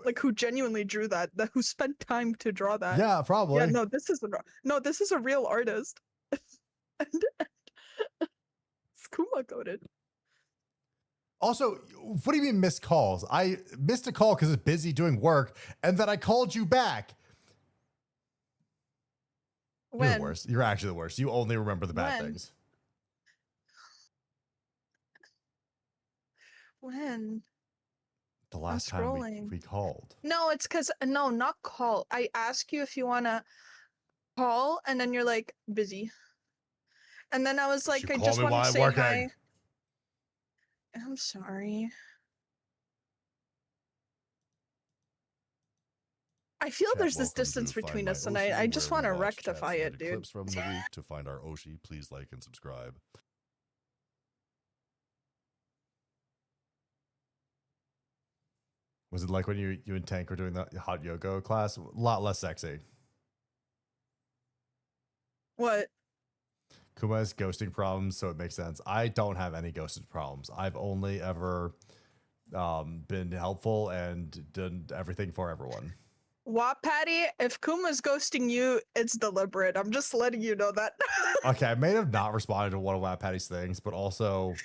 like who genuinely drew that, who spent time to draw that. Yeah, probably. Yeah, no, this is a real artist. and it's Kuma coded. Also, what do you mean missed calls? I missed a call because it's busy doing work, and then I called you back. You're the worst. You're actually the worst. You only remember the bad things. When? The last time we called. No, it's because, no, not call. I ask you if you want to call, and then you're like, busy. And then I was like, You I call just me want while to I'm say working. hi. I'm sorry. I feel there's this distance between us, and I just want to rectify it, dude. Clips from the week to find our Oshi. Please like and subscribe. Was it like when you and Tank were doing that hot yoga class? A lot less sexy. What? Kuma has ghosting problems, so it makes sense. I don't have any ghosting problems. I've only ever been helpful and done everything for everyone. Patty, if Kuma's ghosting you, it's deliberate. I'm just letting you know that. Okay, I may have not responded to one of Patty's things, but also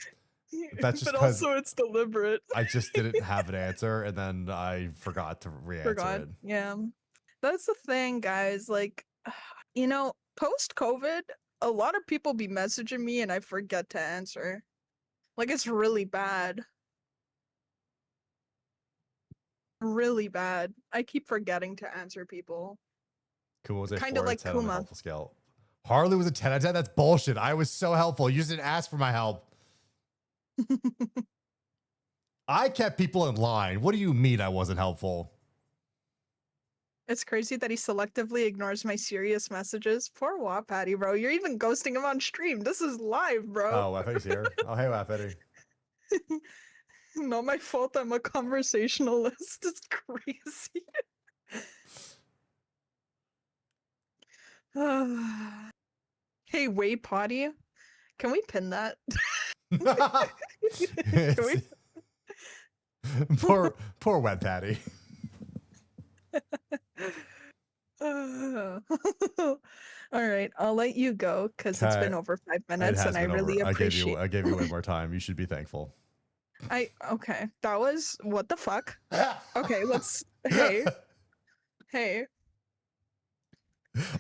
that's just but because also it's deliberate. I just didn't have an answer, and then I forgot to re-answer Forgot. it. Yeah. That's the thing, guys. Like, you know, post-COVID, a lot of people be messaging me and I forget to answer. Like, it's really bad. Really bad. I keep forgetting to answer people. Kuma was a Kinda 4 out of like 10 on the Kuma. helpful scale. Harley was a 10 out of 10. That's bullshit. I was so helpful. You just didn't ask for my help. I kept people in line. What do you mean I wasn't helpful? It's crazy that he selectively ignores my serious messages. Poor Patty, bro. You're even ghosting him on stream. This is live, bro. Oh, Wapetti's here. Oh, hey, Wapetty. Not my fault. I'm a conversationalist. It's crazy. Hey, Way Potty. Can we pin that? Can we? poor Wet Patty. All right, I'll let you go because it's been over 5 minutes, and I really appreciate. I gave you way more time. You should be thankful. Okay. That was what the fuck. Okay, let's. Hey.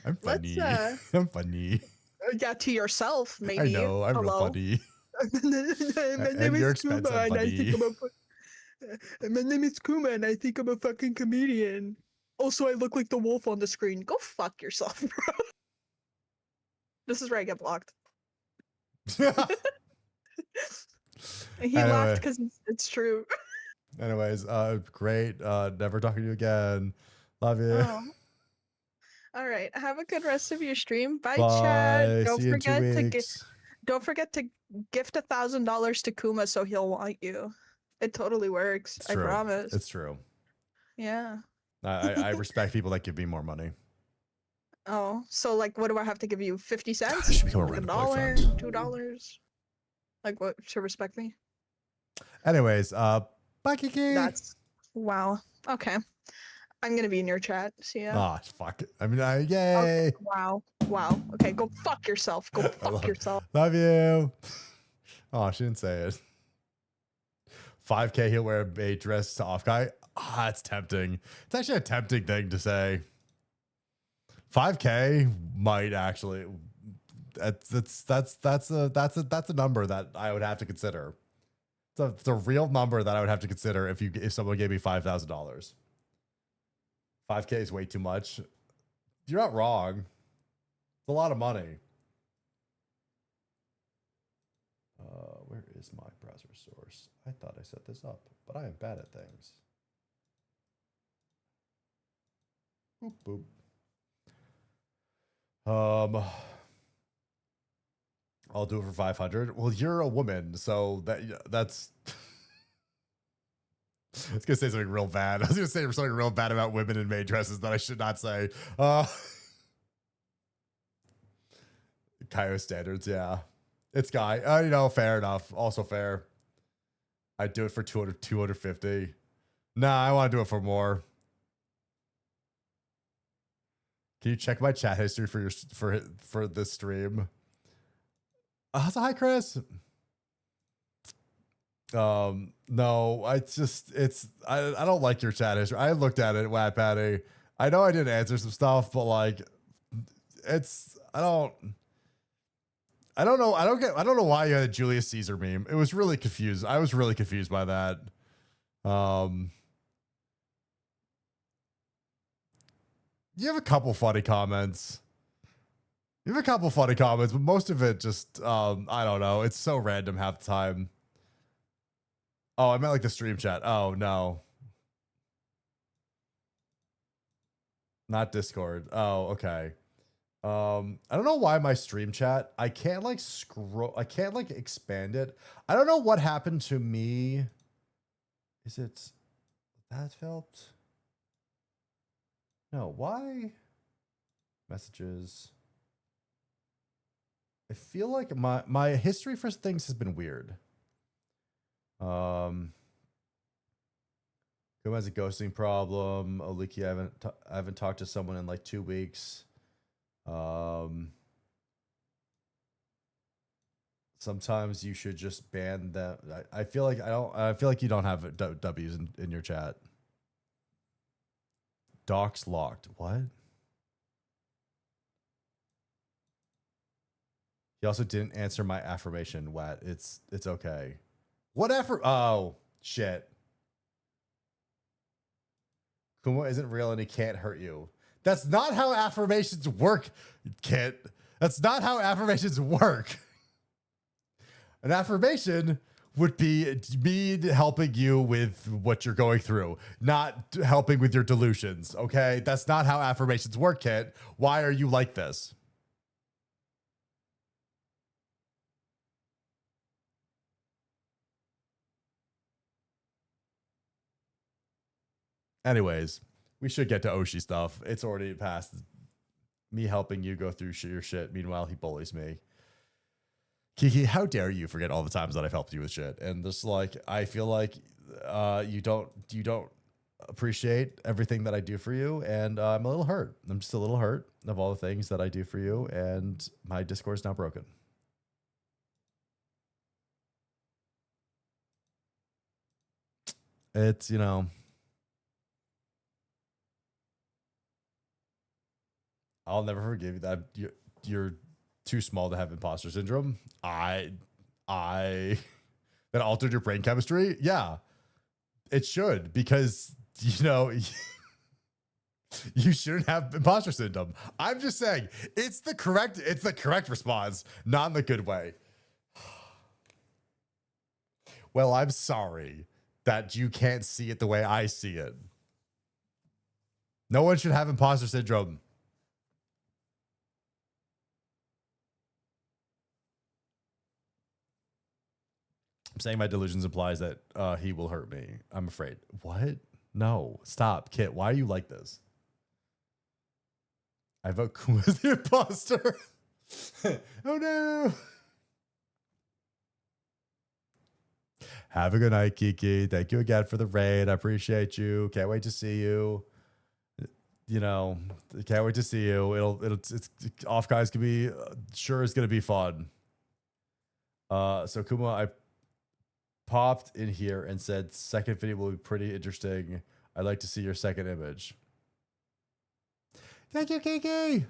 I'm funny. Let's, I'm funny. Yeah, to yourself, maybe. I know. I'm real Hello. funny. My And name you're is Kuma, expensive, and I buddy. think my name is Kuma, and I think I'm a fucking comedian. Also, I look like the wolf on the screen. Go fuck yourself, bro. This is where I get blocked. He laughed because it's true. Anyways, great. Never talking to you again. Love you. Oh. All right. Have a good rest of your stream. Bye, Bye. Chad. See you in 2 weeks. Don't forget to gift $1,000 to Kuma so he'll want you. It totally works. It's I true. promise. It's true. Yeah. I respect people that give me more money. Oh, so like, what do I have to give you? 50 I cents? should become a Like random $1, boyfriend. $2? Like what to respect me? Anyways, bye, Kiki. That's wow. Okay. I'm gonna be in your chat. See ya. Ah, fuck. I mean, yay. Okay. Wow. Okay, go fuck yourself. Go fuck yourself. Love you. Oh, she didn't say it. 5K, he'll wear a dress to off guy. Ah, it's tempting. It's actually a tempting thing to say. 5K might actually. That's a number that I would have to consider. It's a real number that I would have to consider if someone gave me $5,000. 5K is way too much. You're not wrong. It's a lot of money. Where is my browser source? I thought I set this up, but I am bad at things. Boop, boop. I'll do it for 500. Well, you're a woman, so that's. I was gonna say something real bad. I was gonna say something real bad about women in maid dresses that I should not say. Kaio standards, yeah. It's guy. Fair enough. Also fair. I'd do it for 250. Nah, I want to do it for more. Can you check my chat history for this stream? So hi, Chris. No, I don't like your chat history. I looked at it, Wap Patty. I know I didn't answer some stuff, but like, I don't know. I don't know why you had a Julius Caesar meme. It was really confused. I was really confused by that. You have a couple funny comments. You have a couple funny comments, but most of it just, I don't know. It's so random half the time. Oh, I meant like the stream chat. Oh, no. Not Discord. Oh, okay. I don't know why my stream chat, I can't like scroll, I can't like expand it. I don't know what happened to me. Is it that felt? No, why? Messages. I feel like my history for things has been weird. Who has a ghosting problem? Oliki, I haven't talked to someone in like 2 weeks. Sometimes you should just ban them. I feel like I feel like you don't have W's in your chat. Docs locked. What? He also didn't answer my affirmation. What? It's okay. What effort? Oh shit. Kumo isn't real and he can't hurt you. That's not how affirmations work, Kit. That's not how affirmations work. An affirmation would be me helping you with what you're going through, not helping with your delusions, okay? That's not how affirmations work, Kit. Why are you like this? Anyways, we should get to Oshi stuff. It's already past me helping you go through your shit. Meanwhile, he bullies me. Kiki, how dare you forget all the times that I've helped you with shit? And just like, I feel like you don't appreciate everything that I do for you. And I'm a little hurt. I'm just a little hurt of all the things that I do for you. And my Discord is now broken. It's, you know, I'll never forgive you that you're too small to have imposter syndrome. That altered your brain chemistry. Yeah, it should, because, you know, you shouldn't have imposter syndrome. I'm just saying it's the correct response, not in the good way. Well, I'm sorry that you can't see it the way I see it. No one should have imposter syndrome. I'm saying my delusions implies that he will hurt me. I'm afraid. What? No. Stop. Kit, why are you like this? I vote Kuma as the imposter. Oh no. Have a good night, Kiki. Thank you again for the raid. I appreciate you. Can't wait to see you. You know, can't wait to see you. It's off guys can be sure is gonna be fun. So Kuma, I popped in here and said second video will be pretty interesting. I'd like to see your second image. Thank you, Kiki.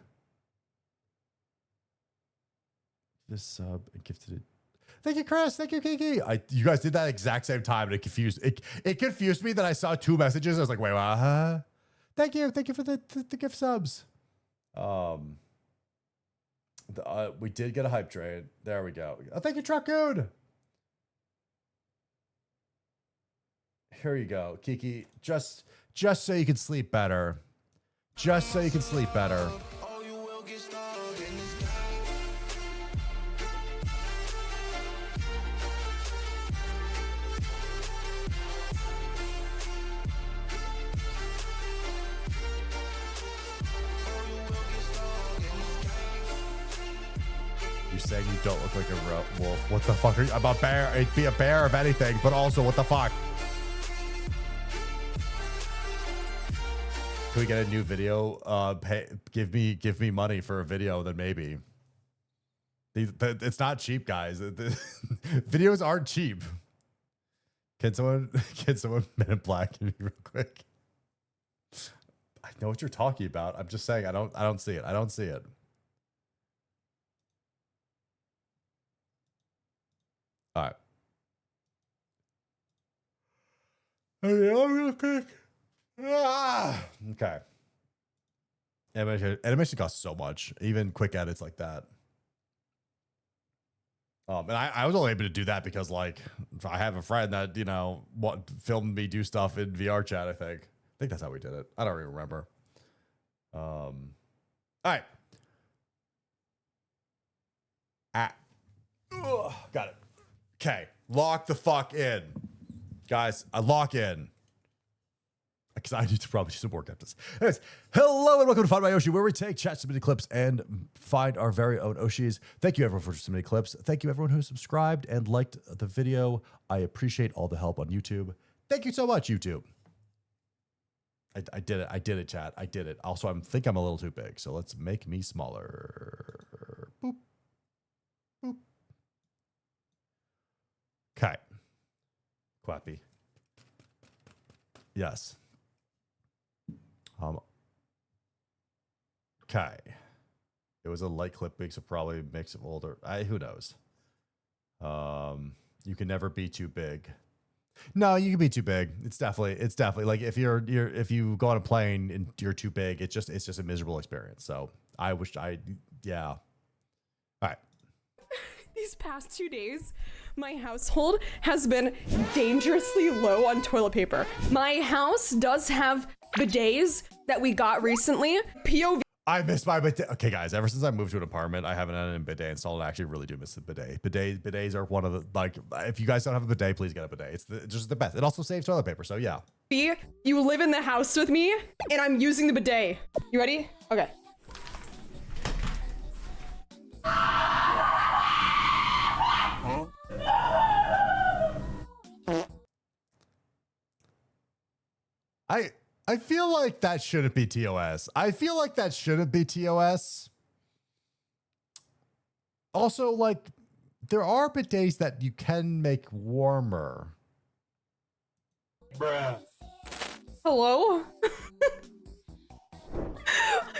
This sub and gifted it. Thank you, Chris. Thank you, Kiki. You guys did that exact same time, and it confused me that I saw 2 messages. I was like, wait, what? Thank you for the gift subs. We did get a hype train. There we go. Oh, thank you, Truckoon. Here you go, Kiki. Just so you can sleep better. Just so you can sleep better. You're saying you don't look like a wolf. What the fuck are you? I'm a bear. It'd be a bear if anything, but also what the fuck? Can we get a new video? Give me money for a video, then maybe. It's not cheap, guys. Videos aren't cheap. Can someone Men in Black me real quick? I know what you're talking about. I'm just saying I don't see it. I don't see it. All right. Okay, real quick. Okay. Animation costs so much, even quick edits like that. And I was only able to do that because like I have a friend that, you know, filmed me do stuff in VR chat, I think that's how we did it. I don't even remember. All right. Got it. Okay. Lock the fuck in. Guys, I lock in. Because I need to probably do some work after this. Anyways, hello and welcome to Find My Oshi, where we take chat submitted clips and find our very own Oshis. Thank you everyone for submitting clips. Thank you everyone who subscribed and liked the video. I appreciate all the help on YouTube. Thank you so much, YouTube. I did it. I did it, chat. I did it. Also, I think I'm a little too big, so let's make me smaller. Boop. Boop. Okay. Clappy. Yes. Okay. It was a light clip big, so probably makes it older. Who knows? You can never be too big. No, you can be too big. It's definitely like if you go on a plane and you're too big, it's just a miserable experience. So yeah. All right. These past 2 days, my household has been dangerously low on toilet paper. My house does have bidets that we got recently. POV. I miss my bidet. Okay, guys, ever since I moved to an apartment, I haven't had a bidet installed. I actually really do miss the bidet. Bidets are one of the, like, if you guys don't have a bidet, please get a bidet. It's just the best. It also saves toilet paper, so yeah. You live in the house with me, and I'm using the bidet. You ready? Okay. I feel like that shouldn't be TOS. Also, like, there are bidets that you can make warmer. Bruh. Hello?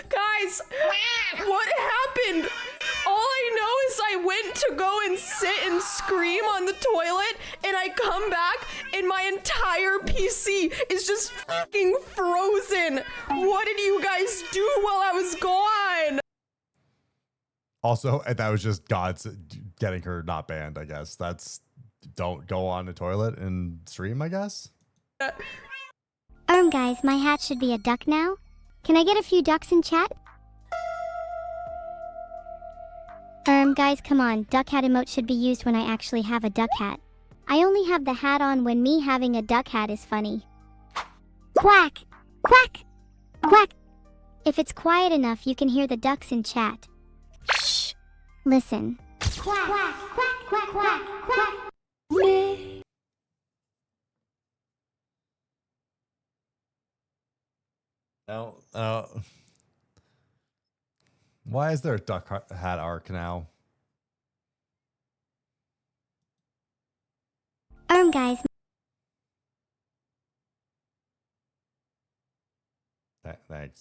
Guys, what happened? All I know is I went to go and sit and scream on the toilet, and I come back, and my entire PC is just fucking frozen. What did you guys do while I was gone? Also, and that was just God's getting her not banned, I guess. Don't go on the toilet and stream, I guess. Guys, my hat should be a duck now. Can I get a few ducks in chat? Guys, come on. Duck hat emote should be used when I actually have a duck hat. I only have the hat on when me having a duck hat is funny. Quack! Quack! Quack! If it's quiet enough, you can hear the ducks in chat. Shh! Listen. Quack! Quack! Quack! Quack! Quack! Quack! Meh. No. Why is there a duck hat arc now? Guys.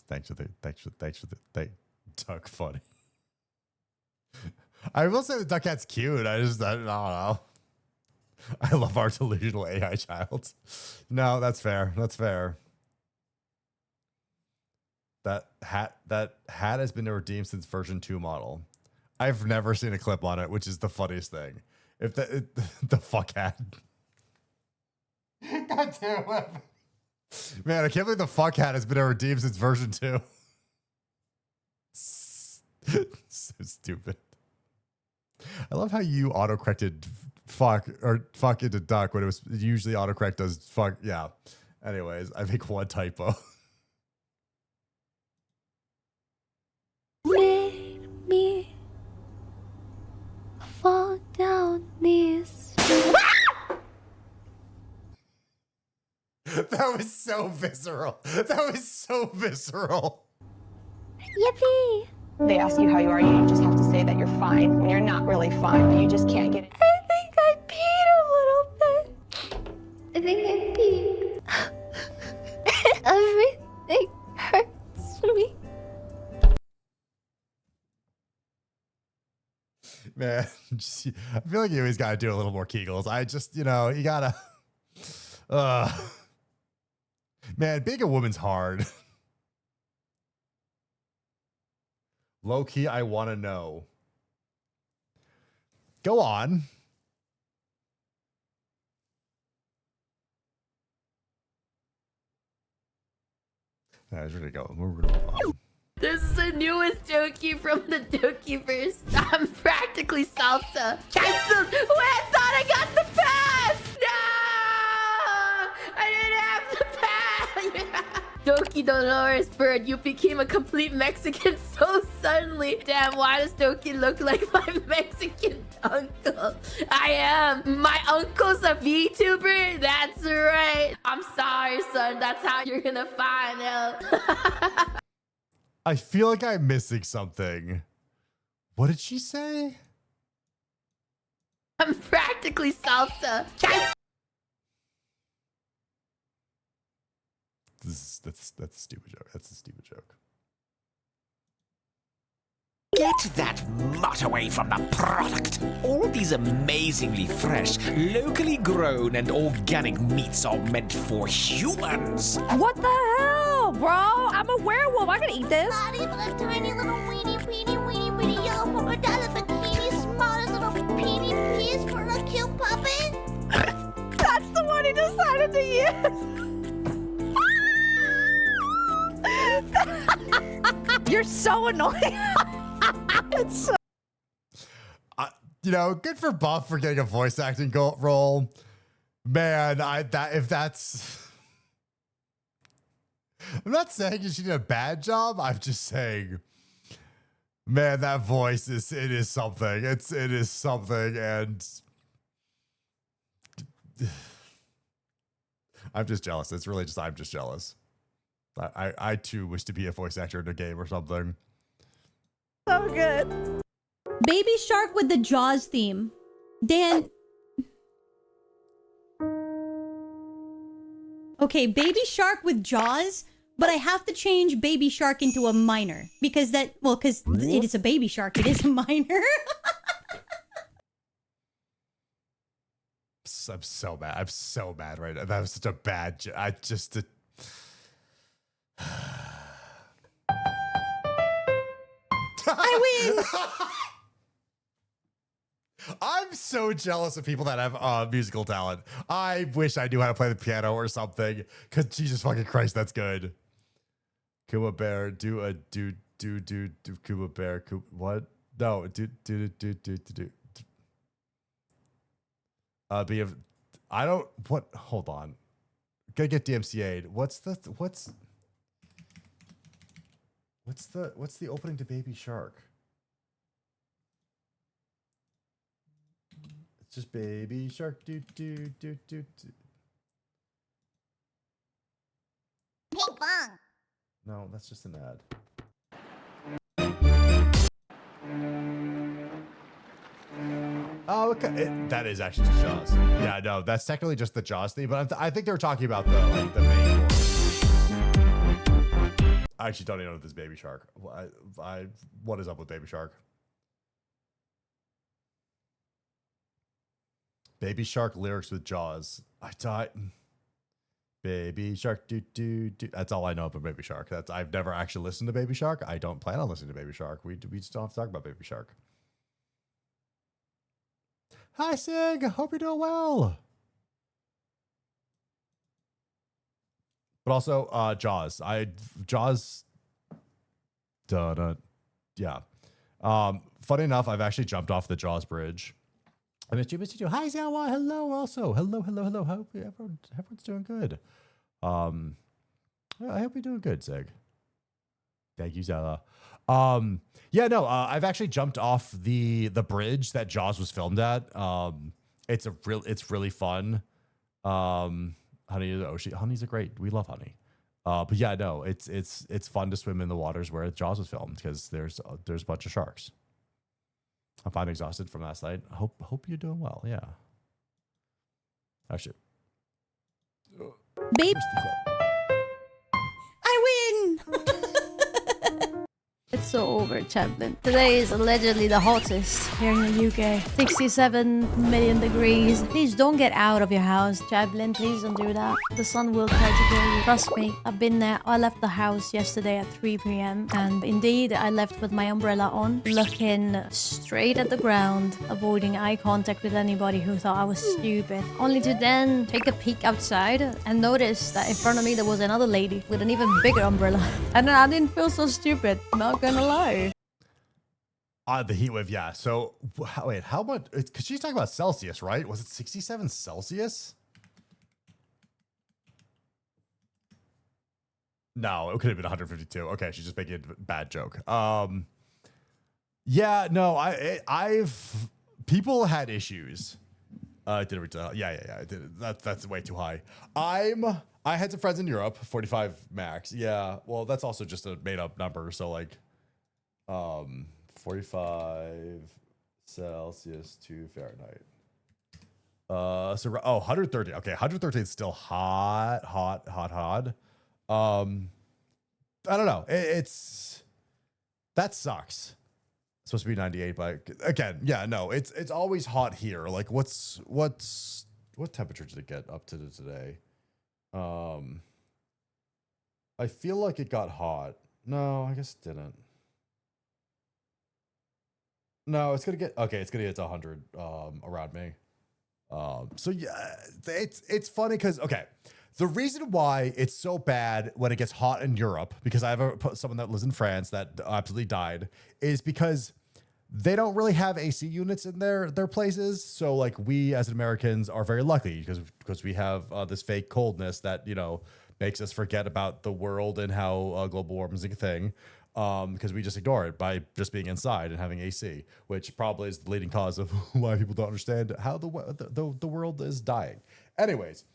Thanks for the duck funny. I will say the duck hat's cute. I don't know. I love our delusional AI child. No, that's fair. That's fair. That hat has been redeemed since version 2 model. I've never seen a clip on it, which is the funniest thing. If the fuck hat. God damn it. Man, I can't believe the fuck hat has been redeemed since version 2. So stupid. I love how you autocorrected fuck into duck when it was usually autocorrect does fuck. Yeah. Anyways, I make one typo. Made me fall down this. That was so visceral. Yippee! They ask you how you are, you just have to say that you're fine when you're not really fine, but you just can't get it. I think I peed a little bit. I think I peed. Everything hurts me. Man, I feel like you always got to do a little more Kegels. I just, you gotta. Man, being a woman's hard. Low key, I want to know. Go on. I was ready to go. We're gonna move on. This is the newest Doki from the Dokiverse. I'm practically salsa. Cancelled. Wait, I thought I got the pass. No, I didn't have the pass. Doki Dolores Bird, you became a complete Mexican so suddenly. Damn, why does Doki look like my Mexican uncle? I am. My uncle's a VTuber? That's right. I'm sorry, son. That's how you're gonna find out. I feel like I'm missing something. What did she say? I'm practically salsa. That's a stupid joke. That's a stupid joke. Get that mutt away from the product. All these amazingly fresh, locally grown and organic meats are meant for humans. What the hell, bro? I'm a werewolf. I can eat this. Not even a tiny little weeny yellow polka dotted bikini, smallest little peeny piece for a cute puppet. That's the one he decided to use. You're so annoying. It's so You know, good for Buff for getting a voice acting role. Man, if that's, I'm not saying she did a bad job. I'm just saying, man, that voice it is something. It is something, and I'm just jealous. It's really just I'm just jealous. I too wish to be a voice actor in a game or something. so good. Baby Shark with the Jaws theme. Dan. Okay, Baby Shark with Jaws, but I have to change Baby Shark into a minor. Because because it is a baby shark, it is a minor. I'm so mad. I'm so mad right now. That was such a bad I just... I win! I'm so jealous of people that have musical talent. I wish I knew how to play the piano or something. Cause Jesus fucking Christ, that's good. Kuma Bear, do Kuma Bear, what? No, do. I don't, what, hold on. Gotta get DMCA'd. What's the opening to Baby Shark? It's just Baby Shark, do. Ping pong. No, that's just an ad. Oh, okay. That is actually just Jaws. Yeah, no, that's technically just the Jaws theme, but I think they were talking about the main chorus. I actually don't even know this Baby Shark. What is up with Baby Shark? Baby Shark lyrics with Jaws. I died. Baby Shark, do. That's all I know about Baby Shark. I've never actually listened to Baby Shark. I don't plan on listening to Baby Shark. We just don't have to talk about Baby Shark. Hi, Sig. Hope you're doing well. But also, Jaws. Jaws. Yeah. Funny enough, I've actually jumped off the Jaws bridge. I missed you. Hi, Zawa. Hello. Also, hello. Hope everyone's doing good. I hope you're doing good, Sig. Thank you, Zawa. Yeah, no, I've actually jumped off the bridge that Jaws was filmed at. It's really fun. Honey is Oshi. Honey's a great. We love Honey. But yeah, no, it's fun to swim in the waters where Jaws was filmed because there's a bunch of sharks. I'm fine, exhausted from last night. Hope you're doing well. Yeah. Actually, Babe, I win. so over it, Chaplin. Today is allegedly the hottest here in the UK. 67 million degrees. Please don't get out of your house, Chaplin. Please don't do that. The sun will try to kill you. Trust me, I've been there. I left the house yesterday at 3 p.m. and indeed I left with my umbrella on, looking straight at the ground, avoiding eye contact with anybody who thought I was stupid. Only to then take a peek outside and notice that in front of me there was another lady with an even bigger umbrella. And I didn't feel so stupid, not gonna lie. The heat wave, yeah. So, wait, how much? Because she's talking about Celsius, right? Was it 67 Celsius? No, it could have been 152. Okay, she's just making a bad joke. Yeah, no, I've people had issues. I did it. Yeah. I did it. That's way too high. I had some friends in Europe, 45 max. Yeah, well, that's also just a made up number. So like, 45 Celsius to Fahrenheit. So 130. Okay, 130 is still hot. I don't know. That sucks. It's supposed to be 98, but again, yeah, no, it's always hot here. Like, what temperature did it get up to today? I feel like it got hot. No, I guess it didn't. No, it's gonna get to 100 around me. So yeah, it's funny because the reason why it's so bad when it gets hot in Europe, because I have someone that lives in France that absolutely died, is because they don't really have AC units in their places. So like we as Americans are very lucky because we have this fake coldness that, you know, makes us forget about the world and how global warming is a thing. Because we just ignore it by just being inside and having AC, which probably is the leading cause of why people don't understand how the world is dying. Anyways,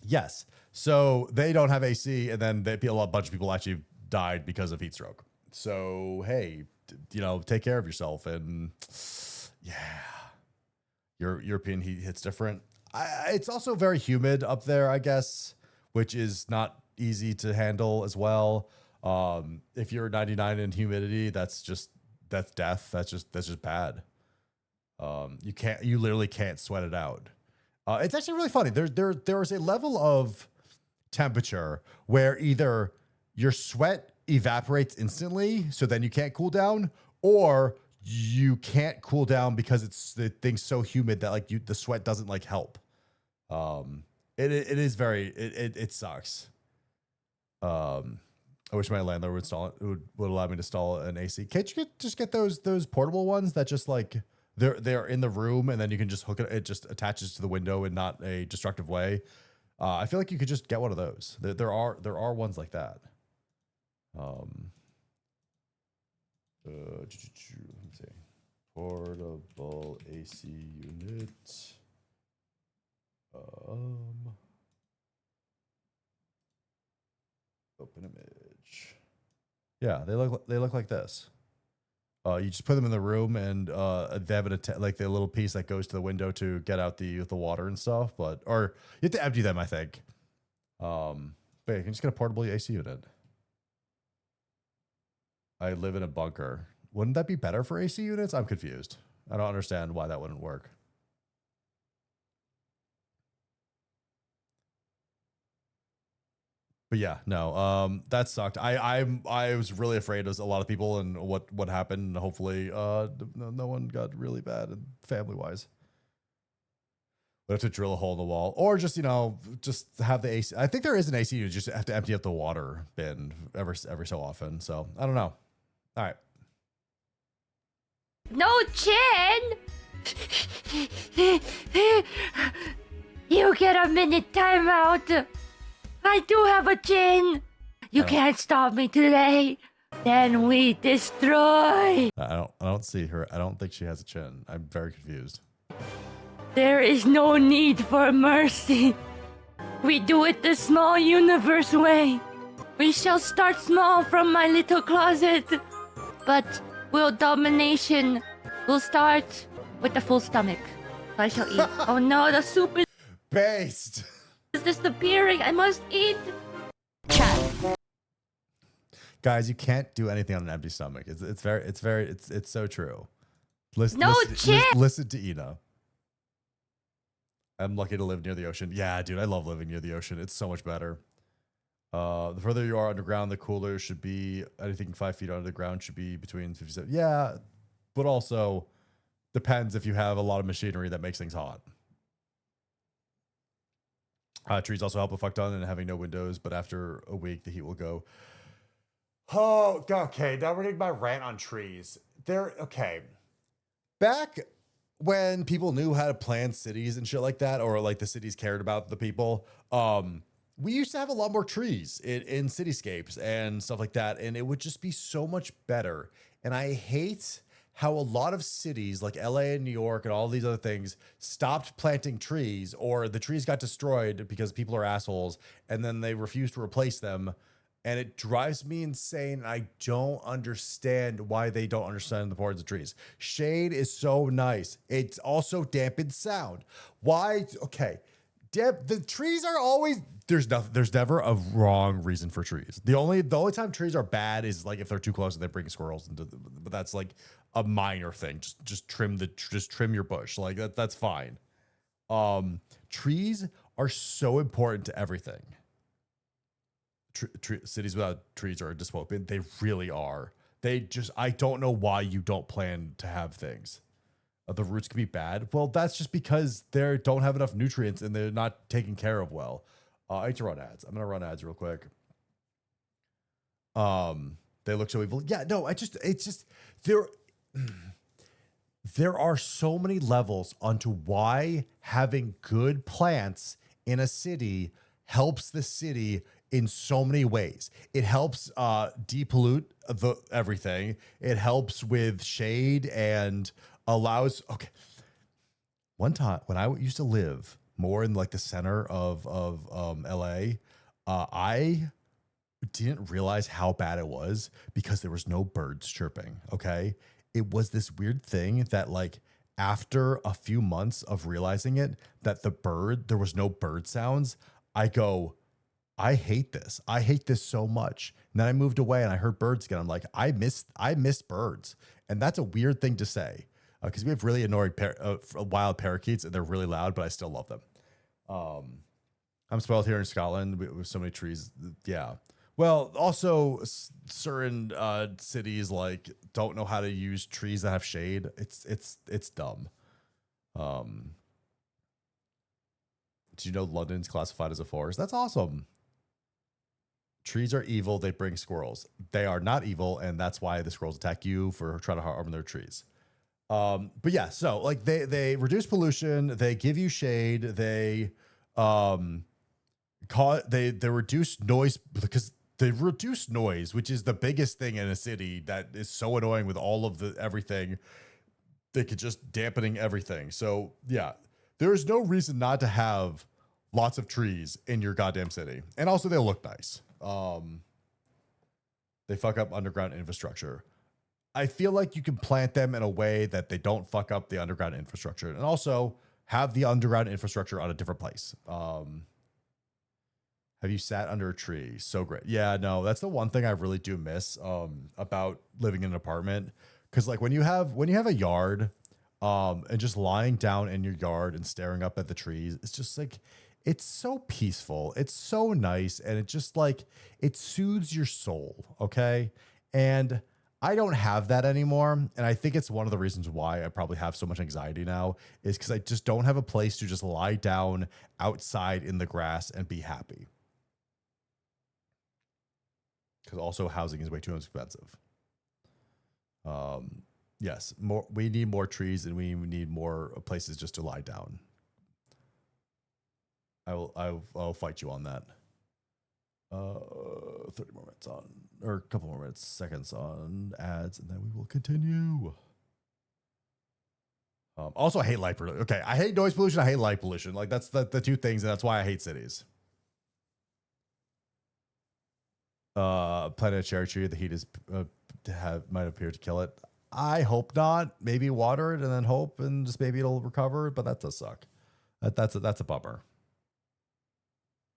yes. So they don't have AC, and then a bunch of people actually died because of heat stroke. So hey, you know, take care of yourself. And yeah, your European heat hits different. It's also very humid up there, I guess, which is not easy to handle as well. If you're 99 in humidity, that's death. That's just bad. You literally can't sweat it out. It's actually really funny. There is a level of temperature where either your sweat evaporates instantly, so then you can't cool down, or you can't cool down because the thing's so humid that like the sweat doesn't like help. It sucks. I wish my landlord would allow me to install an AC. Can't you just get those portable ones that just like they're in the room and then you can just hook it? It just attaches to the window in not a destructive way. I feel like you could just get one of those. There are ones like that. Let me see. Portable AC unit. Open image. Yeah, they look like this. You just put them in the room, and they have like the little piece that goes to the window to get out the water and stuff. Or you have to empty them, I think. But you can just get a portable AC unit. I live in a bunker. Wouldn't that be better for AC units? I'm confused. I don't understand why that wouldn't work. But yeah, no, that sucked. I was really afraid of a lot of people and what happened. And hopefully, no one got really bad and family wise. We have to drill a hole in the wall, or just just have the AC. I think there is an AC. You just have to empty out the water bin every so often. So I don't know. All right. No chin! You get a minute timeout. I do have a chin. You can't stop me today. Then we destroy. I don't see her. I don't think she has a chin. I'm very confused. There is no need for mercy. We do it the small universe way. We shall start small from my little closet. But domination will start with the full stomach. I shall eat. Oh no, the soup is based. Is disappearing. I must eat. Guys, you can't do anything on an empty stomach. It's so true. Listen to Ina. I'm lucky to live near the ocean. Yeah, dude, I love living near the ocean. It's so much better. The further you are underground, the cooler should be. Anything 5 feet under the ground should be between 57. Yeah, but also depends if you have a lot of machinery that makes things hot. Trees also help a fuck ton and having no windows, but after a week, the heat will go. Oh, okay. Now we're getting my rant on trees. They're okay. Back when people knew how to plan cities and shit like that, or like the cities cared about the people, we used to have a lot more trees in cityscapes and stuff like that, and it would just be so much better. And I hate how a lot of cities like LA and New York and all these other things stopped planting trees, or the trees got destroyed because people are assholes and then they refuse to replace them. And it drives me insane. I don't understand why they don't understand the importance of trees. Shade is so nice. It's also dampened sound. Why? Okay. The trees are always, there's never a wrong reason for trees. The only time trees are bad is like if they're too close and they bring squirrels into but that's like a minor thing. Just trim your bush. Like that's fine. Trees are so important to everything. Cities without trees are a dystopia. They really are. I don't know why you don't plan to have things. The roots can be bad. Well, that's just because they don't have enough nutrients and they're not taken care of well. I need to run ads. I'm going to run ads real quick. They look so evil. Yeah, no, it's just, there are so many levels onto why having good plants in a city helps the city in so many ways. It helps depollute everything. It helps with shade and allows. Okay, one time when I used to live more in like the center of LA, I didn't realize how bad it was because there was no birds chirping. Okay, it was this weird thing that like after a few months of realizing it, that there was no bird sounds. I go, I hate this. I hate this so much. And then I moved away and I heard birds again. I'm like, I miss birds. And that's a weird thing to say because we have really annoying wild parakeets and they're really loud, but I still love them. I'm spoiled here in Scotland with so many trees. Yeah. Well, also certain cities like don't know how to use trees that have shade. It's dumb. Did you know London's classified as a forest? That's awesome. Trees are evil. They bring squirrels. They are not evil, and that's why the squirrels attack you for trying to harm their trees. But yeah, so like they reduce pollution. They give you shade. They reduce noise because they reduce noise, which is the biggest thing in a city that is so annoying with all of everything. They could just dampening everything. So yeah, there's no reason not to have lots of trees in your goddamn city, and also they look nice. They fuck up underground infrastructure. I feel like you can plant them in a way that they don't fuck up the underground infrastructure, and also have the underground infrastructure on a different place. Have you sat under a tree? So great. Yeah, no, that's the one thing I really do miss about living in an apartment. Because like when you have a yard, and just lying down in your yard and staring up at the trees, it's just like, it's so peaceful. It's so nice. And it just like, it soothes your soul. Okay. And I don't have that anymore. And I think it's one of the reasons why I probably have so much anxiety now is because I just don't have a place to just lie down outside in the grass and be happy. Because also housing is way too expensive. Yes, we need more trees and we need more places just to lie down. I'll fight you on that. 30 more minutes on, or a couple more minutes, seconds on ads, and then we will continue. Also, I hate light pollution. Okay, I hate noise pollution. I hate light pollution. Like that's the two things, and that's why I hate cities. Planting a cherry tree, the heat is might appear to kill it. I hope not. Maybe water it and then hope, and just maybe it'll recover. But that does suck. That's a bummer.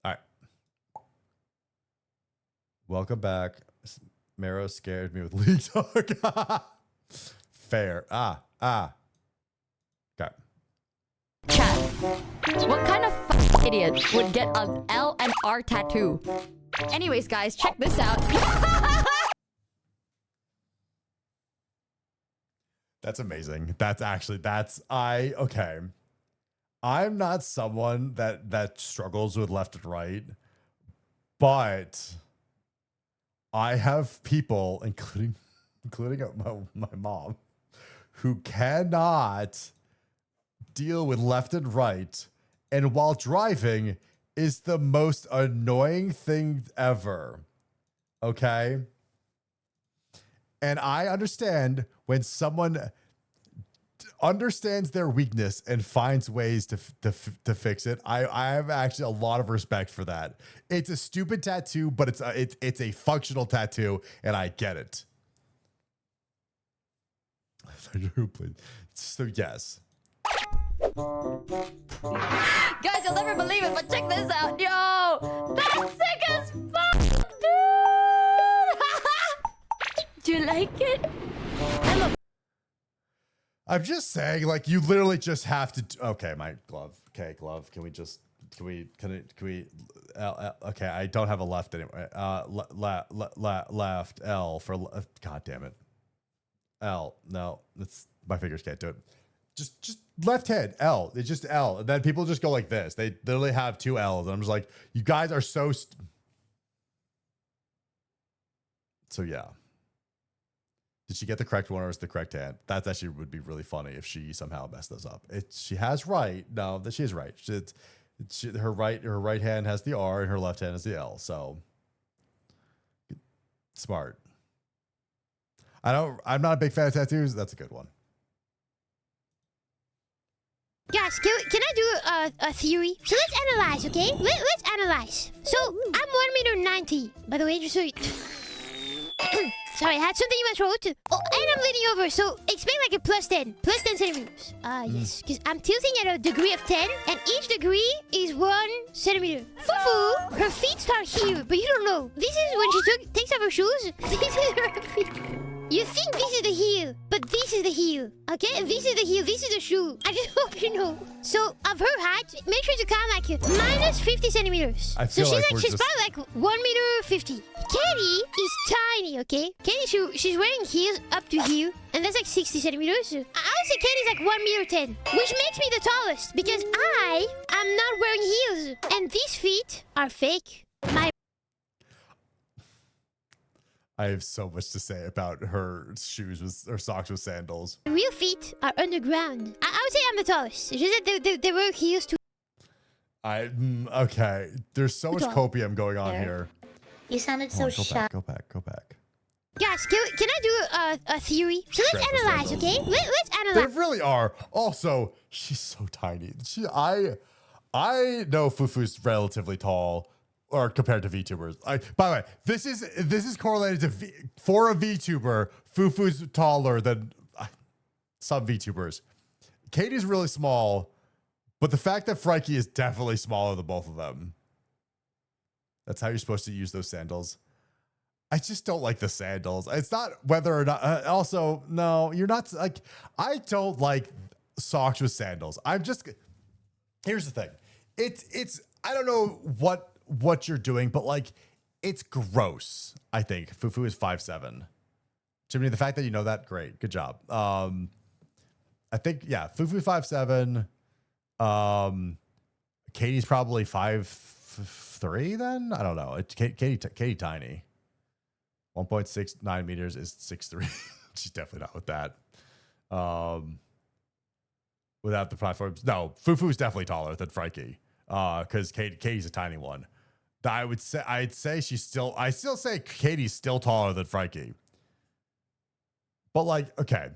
All right. Welcome back. Marrow scared me with leak talk. Fair. Okay. Chat. What kind of idiot would get an L and R tattoo? Anyways, guys, check this out. That's amazing. Okay. I'm not someone that struggles with left and right, but I have people, including my mom, who cannot deal with left and right, and while driving is the most annoying thing ever. Okay? And I understand when someone understands their weakness and finds ways to fix it. I have actually a lot of respect for that. It's a stupid tattoo, but it's a functional tattoo, and I get it. So yes. Guys, you'll never believe it, but check this out. Yo, that's sick as fuck, dude. Do you like it? I'm just saying, like, you literally just have to. Okay, my glove. Okay, glove. Can we? Okay, I don't have a left anyway. Left L for. God damn it. L. No, that's my fingers can't do it. Just left hand L. It's just L, and then people just go like this. They literally have two L's, and I'm just like, you guys are so. So yeah. Did she get the correct one, or is the correct hand? That actually would be really funny if she somehow messed those up. She has right. No, that she is right. Her right hand has the R, and her left hand has the L. So smart. I'm not a big fan of tattoos. That's a good one. Guys, can I do a theory? So let's analyze, okay? Let's analyze. So I'm 1 meter 90. By the way, just so you... Sorry, I had something in my throat. Oh, and I'm leaning over, so expect like a plus 10 centimeters. Yes, because I'm tilting at a degree of 10, and each degree is 1 centimeter. Fufu, her feet start here, but you don't know. This is when she takes off her shoes. This is her feet. You think this is the heel, but this is the heel, okay? This is the heel, this is the shoe. I just hope you know. So, of her height, make sure to count like minus 50 centimeters. I feel so like she's probably like 1 meter 50. Katie is tiny, okay? Katie, she's wearing heels up to here, and that's like 60 centimeters. I would say Katie's like 1 meter 10, which makes me the tallest because I am not wearing heels, and these feet are fake. I have so much to say about her socks with sandals. Real feet are underground. I would say I'm the tallest. It's just that they wear heels too. Okay. There's so much copium going on here. You sounded so shy. Go back. Guys, can I do a theory? So let's analyze, okay? Let's analyze. They really are. Also, she's so tiny. I know Fufu's relatively tall. Or compared to VTubers. By the way, this is correlated to for a VTuber, Fufu's taller than some VTubers. Katie's really small, but the fact that Frankie is definitely smaller than both of them. That's how you're supposed to use those sandals. I just don't like the sandals. It's not whether or not. Also, no, you're not like. I don't like socks with sandals. Here's the thing. It's. I don't know what you're doing, but like it's gross. I think Fufu is 5'7". Jimmy, the fact that you know that, great, good job. I think Fufu 5'7". Katie's probably 5'3". Then I don't know. Katie tiny. 1.69 meters is 6'3". She's definitely not with that. Without the platforms, no. Fufu is definitely taller than Frankie. Because Katie's a tiny one. I'd say I still say Katie's still taller than Frankie. But like, okay.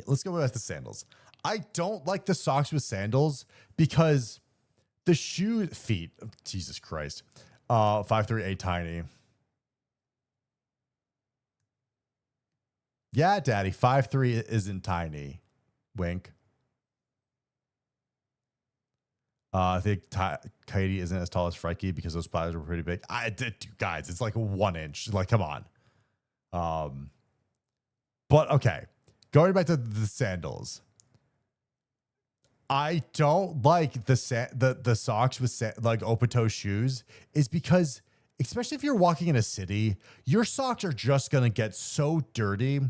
Let's go with the sandals. I don't like the socks with sandals because the feet, Jesus Christ. 5'3", tiny. Yeah, Daddy, 5'3" isn't tiny. Wink. I think Katie isn't as tall as Frankie because those platters were pretty big. Guys, it's like 1 inch. Like, come on. But okay, going back to the sandals. I don't like the socks with like open toe shoes is because, especially if you're walking in a city, your socks are just going to get so dirty,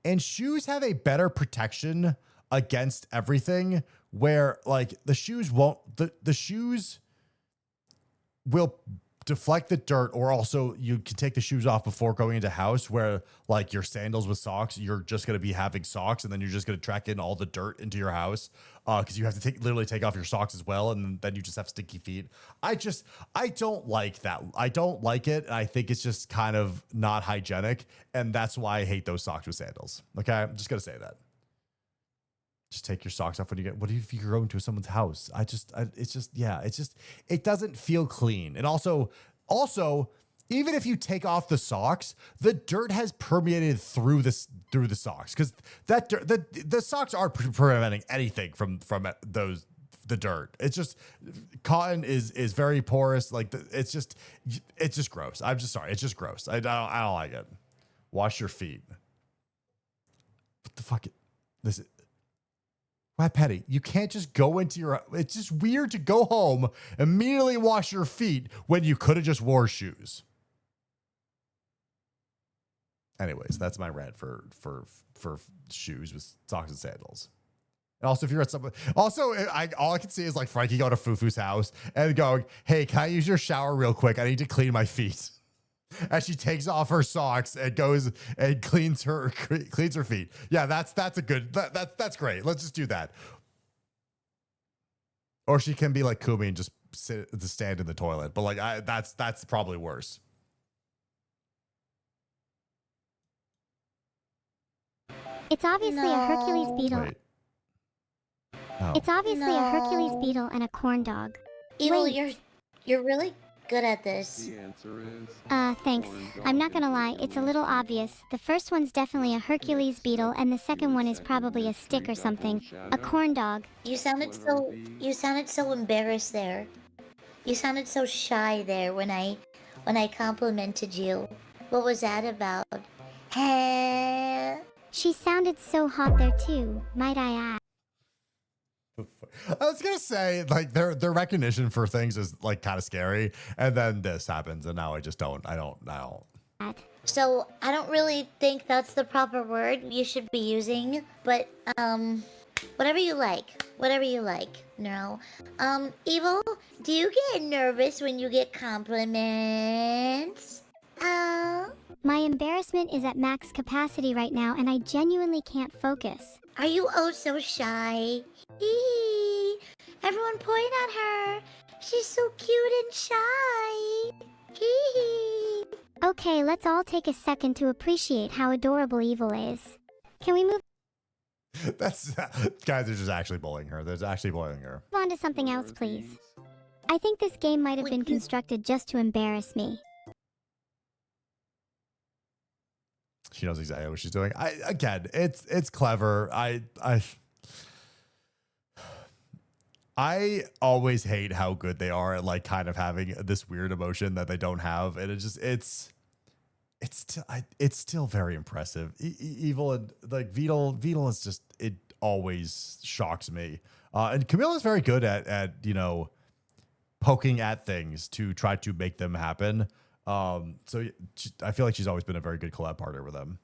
and shoes have a better protection against everything where like the shoes won't, the shoes will deflect the dirt, or also you can take the shoes off before going into house, where like your sandals with socks, you're just going to be having socks and then you're just going to track in all the dirt into your house because you have to literally take off your socks as well, and then you just have sticky feet. I don't like that. I don't like it. And I think it's just kind of not hygienic, and that's why I hate those socks with sandals. Okay, I'm just going to say that. Just take your socks off when you get, what if you're going to someone's house? It doesn't feel clean. And also, even if you take off the socks, the dirt has permeated through the socks, because that dirt, the socks are preventing anything from the dirt. It's just, cotton is very porous. Like it's just gross. I'm just sorry. It's just gross. I don't like it. Wash your feet. What the fuck? This is, why, Petty? You can't just go into your... It's just weird to go home, immediately wash your feet when you could have just wore shoes. Anyways, that's my rant for shoes with socks and sandals. And also, if you're at some... Also, all I can see is like Frankie going to Fufu's house and going, hey, can I use your shower real quick? I need to clean my feet. And she takes off her socks and goes and cleans her feet. Yeah, that's a good, that's great. Let's just do that. Or she can be like Kumi and just stand in the toilet. But like that's probably worse. It's obviously a Hercules beetle. Wait. Oh. It's obviously a Hercules beetle and a corn dog. Evil, Wait. you're really good at this. Thanks. I'm not gonna lie, it's a little obvious. The first one's definitely a Hercules beetle, and the second one is probably a stick or something. A corn dog. You sounded so embarrassed there. You sounded so shy there when I complimented you. What was that about? She sounded so hot there too, might I add. I was gonna say, like, their recognition for things is like kind of scary, and then this happens, and now I don't. So I don't really think that's the proper word you should be using, but whatever you like, no. Evil, do you get nervous when you get compliments? My embarrassment is at max capacity right now, and I genuinely can't focus. Are you oh so shy? Hee. Everyone point at her. She's so cute and shy. Hee. Okay, let's all take a second to appreciate how adorable Evil is. Can we move That's guys are just actually bullying her. There's actually bullying her. on to something else, please? I think this game might have been constructed just to embarrass me. She knows exactly what she's doing. It's clever. I always hate how good they are at like kind of having this weird emotion that they don't have, and it's still very impressive. Evil and like Vidal is just, it always shocks me. And Camilla's very good at poking at things to try to make them happen. So I feel like she's always been a very good collab partner with them.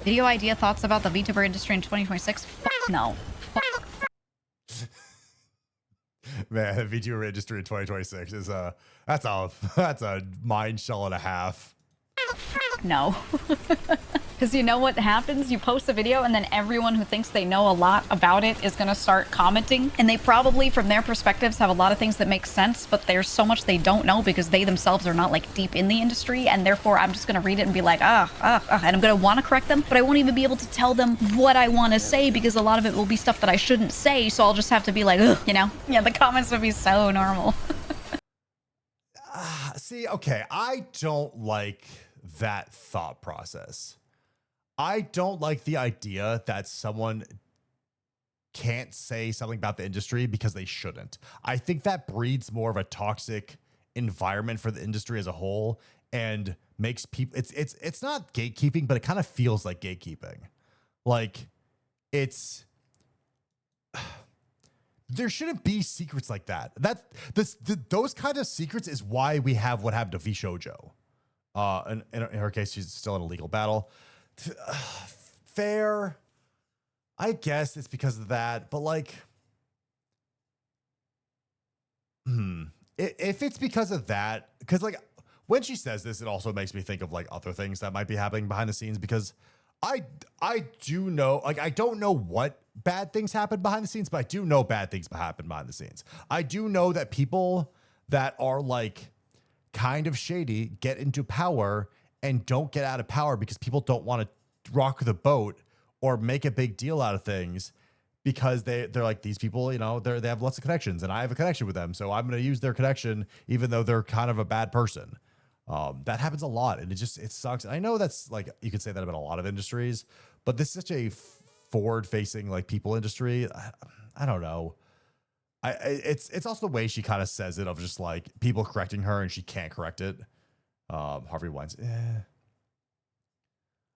Video idea thoughts about the VTuber industry in 2026? No. Man, the VTuber industry in 2026 is that's a mind shell and a half. No. Because you know what happens? You post a video and then everyone who thinks they know a lot about it is going to start commenting. And they probably, from their perspectives, have a lot of things that make sense, but there's so much they don't know because they themselves are not like deep in the industry. And therefore, I'm just going to read it and be like, and I'm going to want to correct them, but I won't even be able to tell them what I want to say because a lot of it will be stuff that I shouldn't say. So I'll just have to be like, Yeah, the comments would be so normal. See, okay, I don't like that thought process. I don't like the idea that someone can't say something about the industry because they shouldn't. I think that breeds more of a toxic environment for the industry as a whole and makes people it's not gatekeeping, but it kind of feels like gatekeeping. Like it's there shouldn't be secrets like that. Those kind of secrets is why we have what happened to V Shoujo. In her case, she's still in a legal battle. Fair. I guess it's because of that, but like, if it's because of that, because like when she says this, it also makes me think of like other things that might be happening behind the scenes, because I do know, like, I don't know what bad things happen behind the scenes, but I do know bad things happen behind the scenes. I do know that people that are like kind of shady get into power and don't get out of power because people don't want to rock the boat or make a big deal out of things, because they're like, these people, you know, they have lots of connections and I have a connection with them, so I'm going to use their connection even though they're kind of a bad person. That happens a lot, and it sucks. I know that's like, you could say that about a lot of industries, but this is such a forward-facing like people industry. I don't know. It's also the way she kind of says it, of just like people correcting her and she can't correct it. Harvey Weinstein.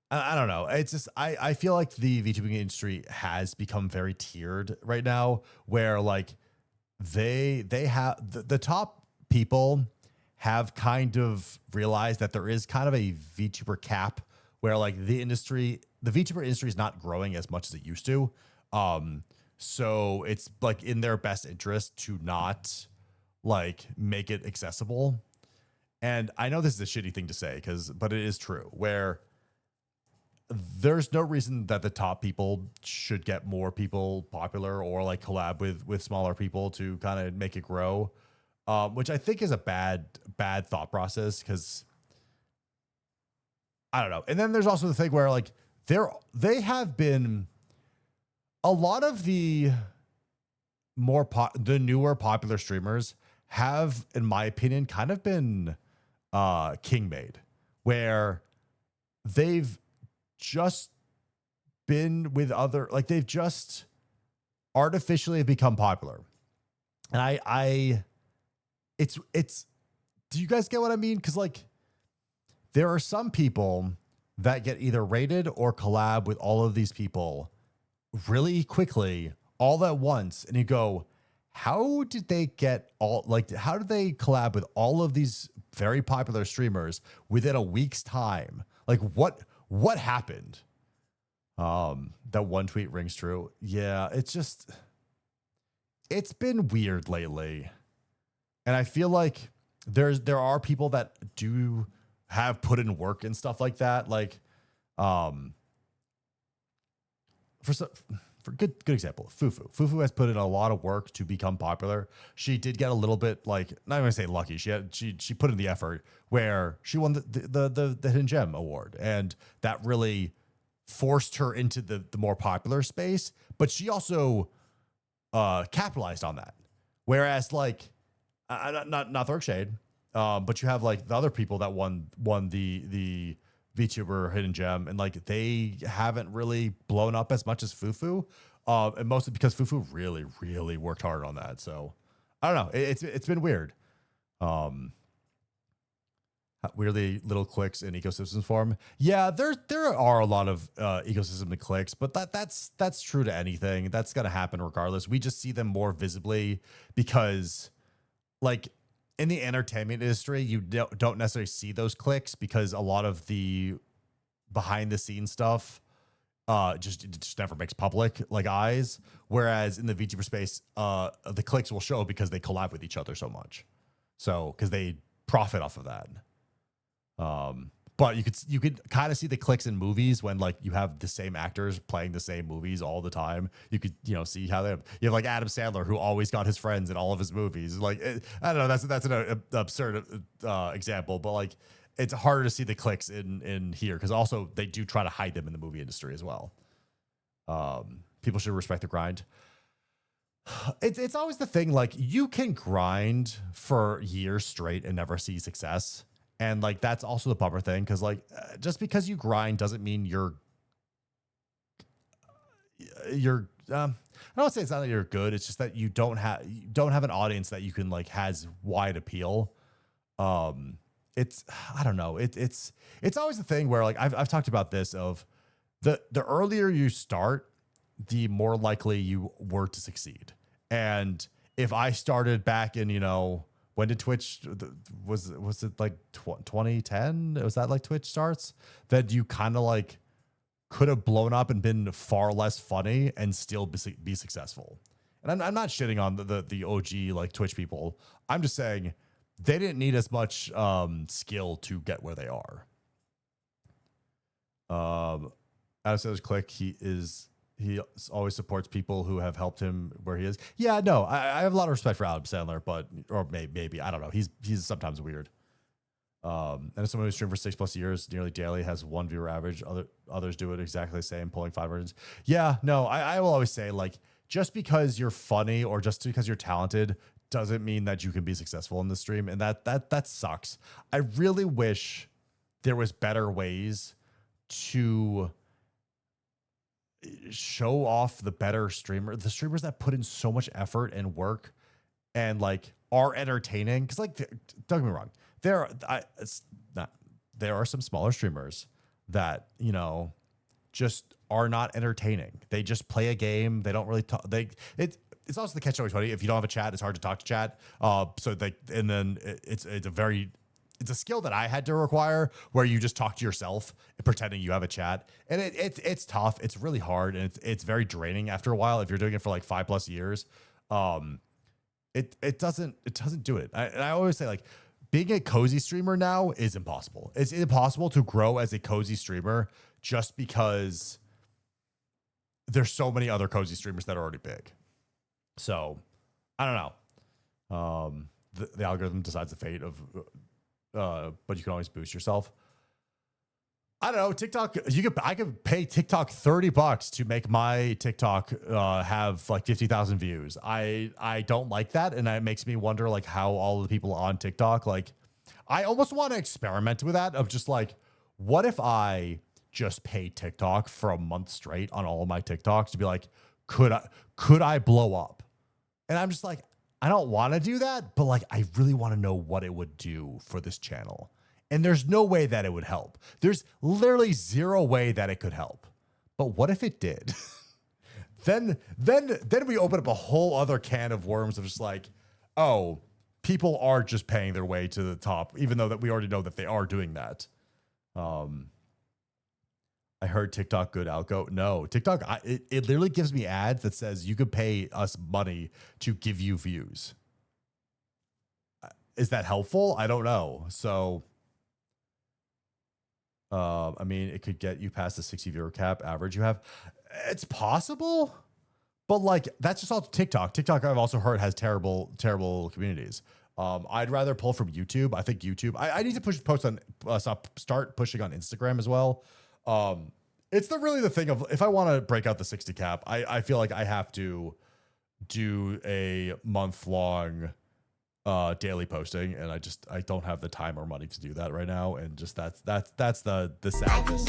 I don't know. It's just I feel like the VTubing industry has become very tiered right now, where like they have the top people have kind of realized that there is kind of a VTuber cap, where like the VTuber industry is not growing as much as it used to. So it's like in their best interest to not like make it accessible. And I know this is a shitty thing to say, but it is true, where there's no reason that the top people should get more people popular or like collab with smaller people to kind of make it grow. Which I think is a bad thought process, because I don't know. And then there's also the thing where like they have been, a lot of the newer popular streamers have, in my opinion, kind of been king made, where they've just been with other, like they've just artificially become popular. And it's do you guys get what I mean? Because like there are some people that get either rated or collab with all of these people really quickly all at once, and you go, how did they get all, like, how did they collab with all of these very popular streamers within a week's time? Like what happened? That one tweet rings true. Yeah, it's been weird lately. And I feel like there are people that do have put in work and stuff like that. Like, for good example, Fufu. Fufu has put in a lot of work to become popular. She did get a little bit, like, not going to say lucky. She put in the effort, where she won the Hidden Gem award, and that really forced her into the more popular space. But she also capitalized on that. Whereas like, not throwing shade, but you have like the other people that won the VTuber Hidden Gem, and like they haven't really blown up as much as Fufu, and mostly because Fufu really, really worked hard on that. So I don't know. It's been weird. Weirdly little clicks in ecosystems form. Yeah, there are a lot of ecosystem and clicks, but that's true to anything. That's gonna happen regardless. We just see them more visibly because, like, in the entertainment industry, you don't necessarily see those clicks because a lot of the behind the scenes stuff it just never makes public like eyes. Whereas in the VTuber space, the clicks will show because they collab with each other so much. So because they profit off of that. But you could kind of see the clicks in movies when like you have the same actors playing the same movies all the time. You could, see how you have like Adam Sandler, who always got his friends in all of his movies. Like, I don't know, that's an absurd example, but like it's harder to see the clicks in here because also they do try to hide them in the movie industry as well. People should respect the grind. It's always the thing, like you can grind for years straight and never see success. And like that's also the bummer thing, because like just because you grind doesn't mean you're I don't say it's not that you're good. It's just that you don't have an audience that you can like has wide appeal. It's I don't know. It's always the thing where like I've talked about this of the earlier you start, the more likely you were to succeed. And if I started back in, when did Twitch was it like 2010? Was that like Twitch starts? That you kind of like could have blown up and been far less funny and still be successful. And I'm not shitting on the OG like Twitch people. I'm just saying they didn't need as much skill to get where they are. Adam Sandler's Click, he always supports people who have helped him where he is. Yeah, no, I have a lot of respect for Adam Sandler, or maybe I don't know. He's sometimes weird. And as someone who's streamed for 6+ years, nearly daily, has 1 viewer average. Others do it exactly the same, pulling 500s. Yeah, no, I will always say, like, just because you're funny or just because you're talented doesn't mean that you can be successful in the stream, and that sucks. I really wish there was better ways to show off the better the streamers that put in so much effort and work and like are entertaining. Because like, don't get me wrong, there are some smaller streamers that just are not entertaining. They just play a game. They don't really talk. It's also the catch-22. If you don't have a chat, it's hard to talk to chat. It's a skill that I had to require where you just talk to yourself pretending you have a chat. And it's tough. It's really hard. And it's very draining after a while. If you're doing it for like 5+ years, it doesn't do it. I always say, like, being a cozy streamer now is impossible. It's impossible to grow as a cozy streamer just because there's so many other cozy streamers that are already big. So I don't know. The algorithm decides the fate of, but you can always boost yourself. I don't know. TikTok, I could pay TikTok $30 to make my TikTok have like 50,000 views. I don't like that, and it makes me wonder like how all the people on TikTok, like, I almost want to experiment with that of just like, what if I just pay TikTok for a month straight on all of my TikToks to be like, could I blow up? And I'm just like, I don't want to do that, but like, I really want to know what it would do for this channel. And there's no way that it would help. There's literally zero way that it could help. But what if it did? then we open up a whole other can of worms of just like, oh, people are just paying their way to the top, even though that we already know that they are doing that. I heard TikTok good algo. No, TikTok, it literally gives me ads that says you could pay us money to give you views. Is that helpful? I don't know. So, I mean, it could get you past the 60 viewer cap average you have. It's possible, but like, that's just all TikTok. TikTok, I've also heard, has terrible communities. I'd rather pull from YouTube. I think YouTube, I need to start pushing on Instagram as well. It's really the thing of, if I want to break out the 60 cap, I feel like I have to do a month-long daily posting, and I don't have the time or money to do that right now, and just that's the sadness.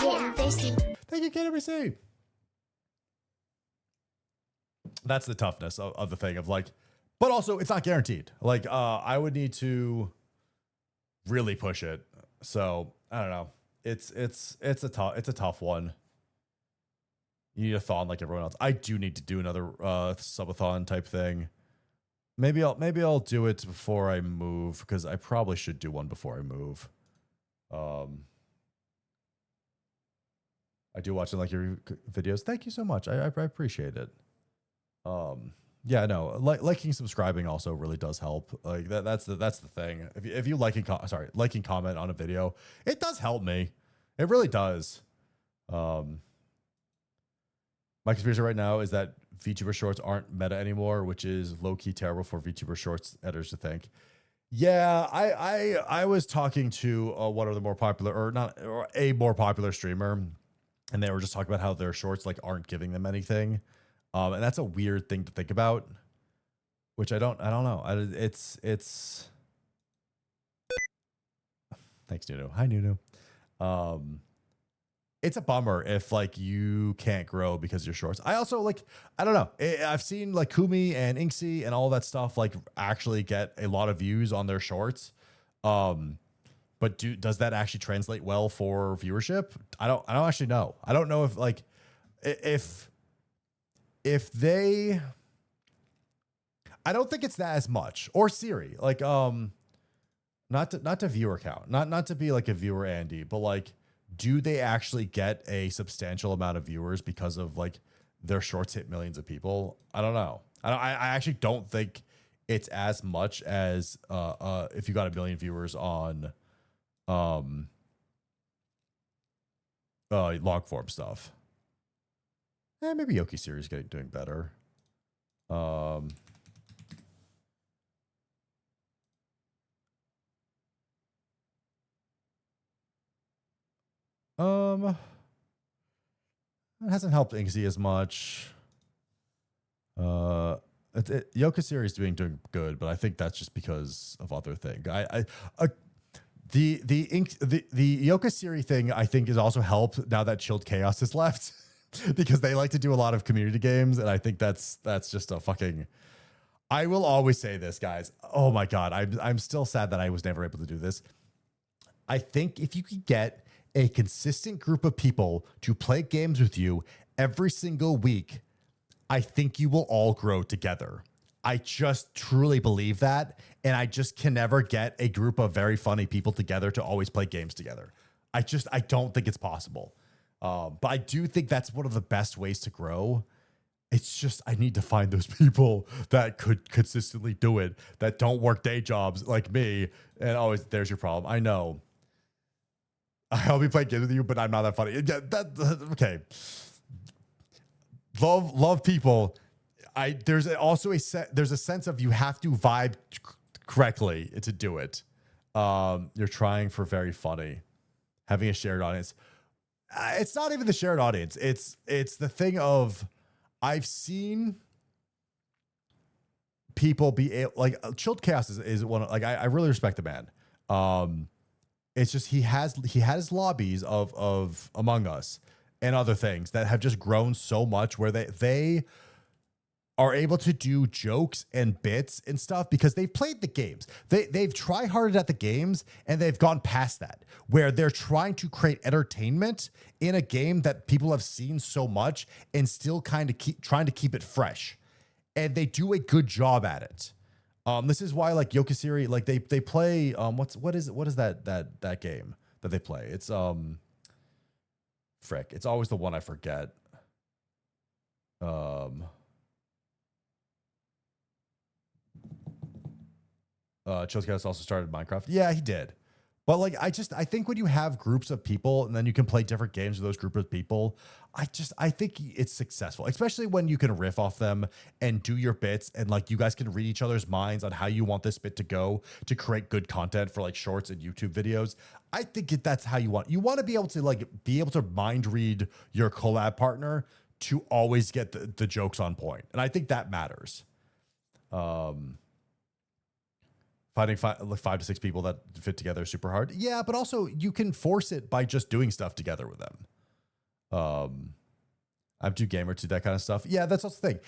Thank you, KWC. That's the toughness of the thing of like, but also it's not guaranteed. Like, I would need to really push it. So I don't know. It's a tough one. You need a thon like everyone else. I do need to do another subathon type thing. Maybe I'll do it before I move, because I probably should do one before I move. I do watch like your videos. Thank you so much. I appreciate it. Yeah, no, liking, subscribing also really does help. Like that's the thing. If you liking comment on a video, it does help me. It really does. My conspiracy right now is that VTuber Shorts aren't meta anymore, which is low-key terrible for VTuber Shorts editors to think. Yeah, I was talking to one of the more popular, or a more popular streamer, and they were just talking about how their shorts like aren't giving them anything. And that's a weird thing to think about, which I don't know. It's thanks, Nuno. Hi, Nuno. It's a bummer if like you can't grow because of your shorts. I also like, I don't know. I've seen like Kumi and Inksy and all that stuff like actually get a lot of views on their shorts. But does that actually translate well for viewership? I don't actually know. I don't know if like if they, I don't think it's that as much. Or Siri, like not to viewer count, not to be like a viewer Andy, but like, do they actually get a substantial amount of viewers because of like their shorts hit millions of people? I don't know. I actually don't think it's as much as if you got 1 million viewers on long form stuff. Maybe Yoki series doing better. It hasn't helped Inksy as much. Yoka series doing good, but I think that's just because of other things. The Yoka Siri thing I think is also helped now that Chilled Chaos is left because they like to do a lot of community games, and I think that's just a fucking. I will always say this, guys. Oh my god, I'm still sad that I was never able to do this. I think if you could get a consistent group of people to play games with you every single week, I think you will all grow together. I just truly believe that. And I just can never get a group of very funny people together to always play games together. I don't think it's possible. But I do think that's one of the best ways to grow. It's just, I need to find those people that could consistently do it, that don't work day jobs like me. And always, there's your problem. I know. I'll be playing games with you, but I'm not that funny. Yeah, okay. Love people. There's also there's a sense of you have to vibe correctly to do it. You're trying for very funny, having a shared audience. It's not even the shared audience. It's the thing of I've seen people be like Chilled Chaos is one of, like I really respect the man. It's just he has lobbies of Among Us and other things that have just grown so much where they are able to do jokes and bits and stuff because they've played the games. They've try-harded at the games and they've gone past that, where they're trying to create entertainment in a game that people have seen so much and still kind of trying to keep it fresh. And they do a good job at it. This is why like Yokasiri, like they play what is that game that they play? It's frick. It's always the one I forget. Chilled Chaos also started Minecraft. Yeah, he did. But like I think when you have groups of people and then you can play different games with those group of people, I think it's successful, especially when you can riff off them and do your bits and like you guys can read each other's minds on how you want this bit to go to create good content for like shorts and YouTube videos. I think that's how you want to be able to mind read your collab partner to always get the jokes on point. And I think that matters. Finding 5 to 6 people that fit together is super hard. Yeah, but also you can force it by just doing stuff together with them. I'm too gamer to that kind of stuff. Yeah, that's also the thing.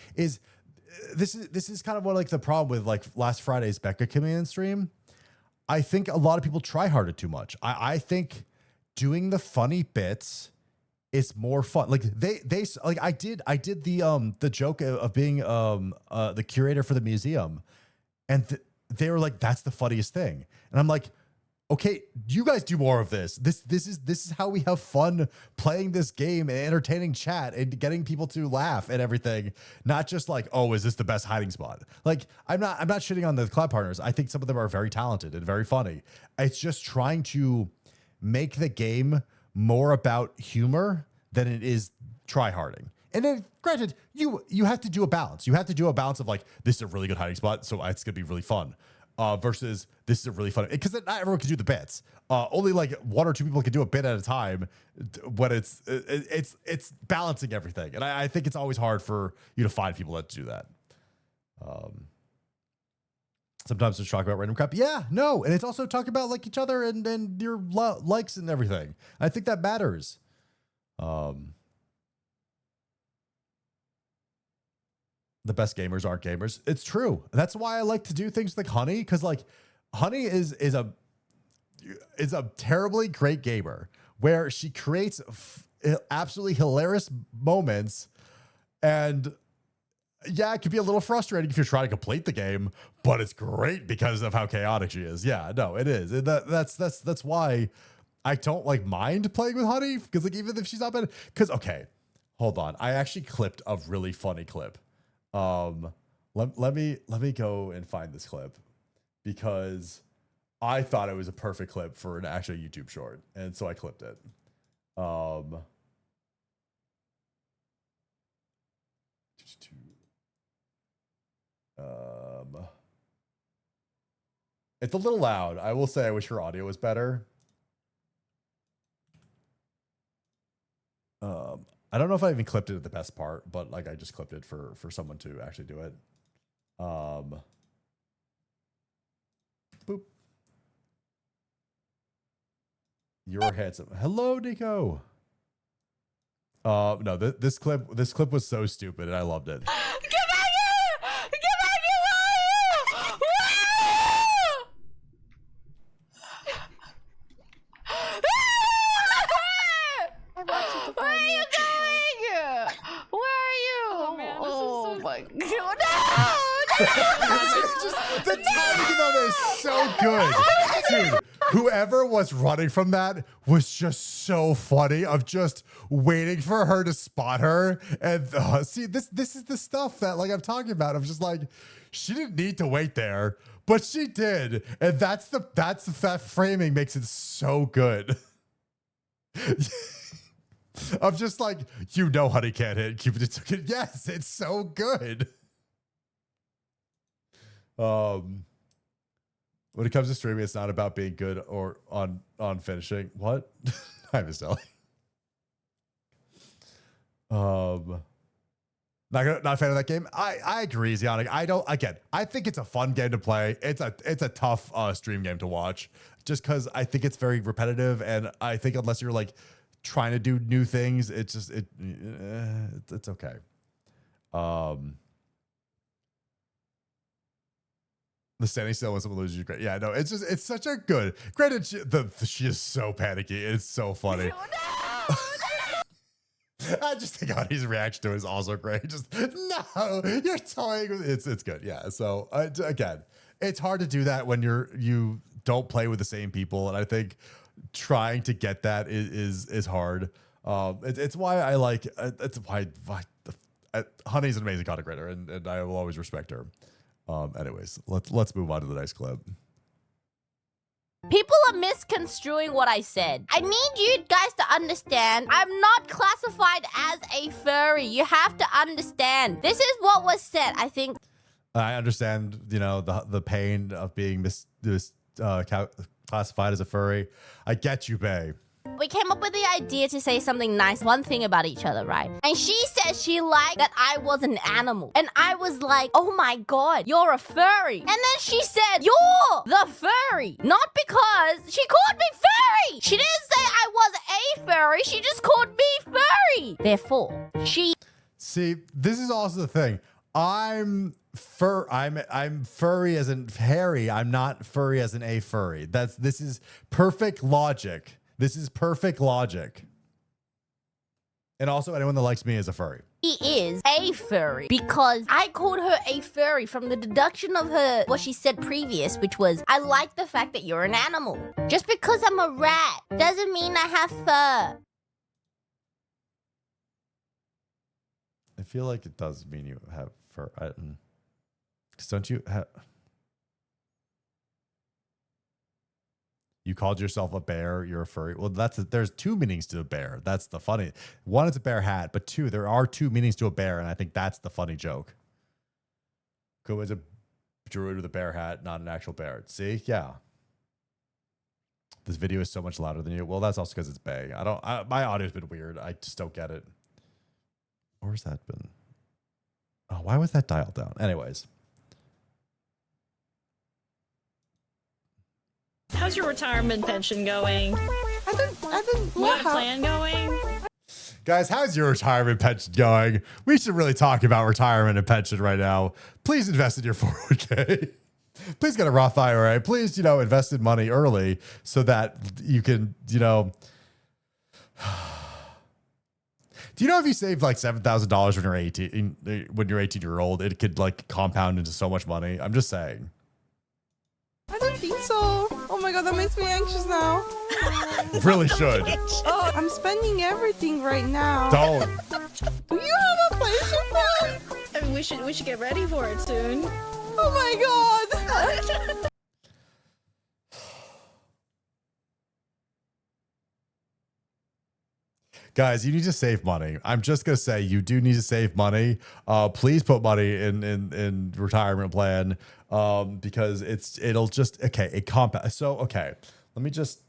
This is kind of what like the problem with like last Friday's Becca coming in stream. I think a lot of people try harder too much. I think doing the funny bits is more fun. Like they like I did the joke of being the curator for the museum, and they were like, that's the funniest thing. And I'm like, okay, you guys do more of this. This is how we have fun playing this game and entertaining chat and getting people to laugh and everything. Not just like, oh, is this the best hiding spot? Like, I'm not shitting on the collab partners. I think some of them are very talented and very funny. It's just trying to make the game more about humor than it is try-harding. And then, granted, you have to do a balance. You have to do a balance of like, this is a really good hiding spot, so it's gonna be really fun. Versus this is a really fun, because not everyone can do the bits. Only like 1 or 2 people can do a bit at a time. When it's balancing everything, and I think it's always hard for you to find people that do that. Sometimes there's talk about random crap. Yeah, no, and it's also talk about like each other and your likes and everything. I think that matters. The best gamers aren't gamers. It's true. That's why I like to do things like Honey, because like Honey is a is a terribly great gamer where she creates absolutely hilarious moments. And yeah, it can be a little frustrating if you're trying to complete the game, but it's great because of how chaotic she is. Yeah, no, it is. That's why I don't like mind playing with Honey, because like even if she's not bad, because okay, hold on, I actually clipped a really funny clip. Let me go and find this clip because I thought it was a perfect clip for an actual YouTube short, and so I clipped it. It's a little loud. I will say I wish her audio was better. I don't know if I even clipped it at the best part, but like I just clipped it for someone to actually do it. Boop. You're handsome. Hello, Nico. No, this clip was so stupid and I loved it. Where are you going? Where are you? Oh, man, oh my god. Just the timing of it is so good. Dude, whoever was running from that was just so funny of just waiting for her to spot her. And see, this is the stuff that like I'm talking about. I'm just like, she didn't need to wait there, but she did. And that framing makes it so good. I'm just like, Honey can't hit. Cupid took it. Yes, it's so good. When it comes to streaming, it's not about being good or on finishing. What? Hi, Miss Ellie. Not a fan of that game. I agree, Zionic. I think it's a fun game to play. It's a tough stream game to watch just because I think it's very repetitive, and I think unless you're like trying to do new things, it's okay. The standing still when someone loses you. Great. Yeah, no, it's such a good. Granted, she is so panicky. It's so funny. I just think Honey's reaction to it is also great. Just no, you're toying with it's good. Yeah. So again, it's hard to do that when you don't play with the same people, and I think trying to get that is hard. It's why I like. It's why Honey's an amazing content creator, and I will always respect her. Anyways, let's move on to the next clip. People are misconstruing what I said. I need you guys to understand I'm not classified as a furry. You have to understand. This is what was said. I think I understand, the pain of being classified as a furry. I get you, babe. we came up with the idea to say something nice, one thing about each other, right? And she said she liked that I was an animal. And I was like, oh my god, you're a furry. And then she said, you're the furry. Not because she called me furry. She didn't say I was a furry. She just called me furry. Therefore, she... See, this is also the thing. I'm furry as in hairy. I'm not furry as in a furry. This is perfect logic. This is perfect logic. And also, anyone that likes me is a furry. She is a furry because I called her a furry from the deduction of her what she said previous, which was I like the fact that you're an animal. Just because I'm a rat doesn't mean I have fur. I feel like it does mean you have fur. Because don't you have... You called yourself a bear, you're a furry. Well, there's two meanings to a bear. That's the funny. One, it's a bear hat, but two, there are two meanings to a bear, and I think that's the funny joke. Go as a druid with a bear hat, not an actual bear. See? Yeah. This video is so much louder than you. Well, that's also because it's Bay. My audio's been weird. I just don't get it. Where's that been? Oh, why was that dialed down? Anyways. How's your retirement pension going? I didn't You got a plan going? Guys, how's your retirement pension going? We should really talk about retirement and pension right now. Please invest in your 401k. Please get a Roth IRA. Please, invest in money early so that you can, Do you know if you save like $7,000 when you're 18-year-old, it could like compound into so much money? I'm just saying. I don't think so. Oh my god, that makes me anxious now. Really should. Oh, I'm spending everything right now. Don't. Do you have a place with that? I mean, we should get ready for it soon. Oh my god. Guys, you need to save money. I'm just gonna say you do need to save money. Please put money in retirement plan because it'll just it compound. So let me just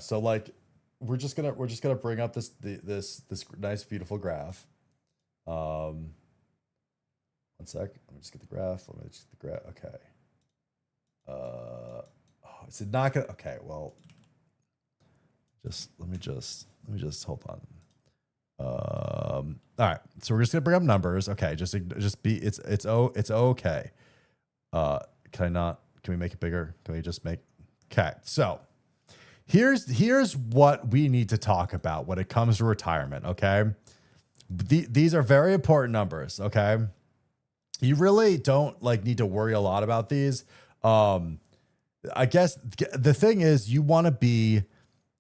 so like we're just gonna bring up this nice beautiful graph. 1 sec. Let me just get the graph. Okay. Is it not gonna? Okay, well, let me just hold on. All right, so we're just gonna bring up numbers. Okay, it's okay. Can we make it bigger? Can we just make? Okay, so here's what we need to talk about when it comes to retirement. Okay, these are very important numbers. Okay, you really don't need to worry a lot about these. I guess the thing is you want to be,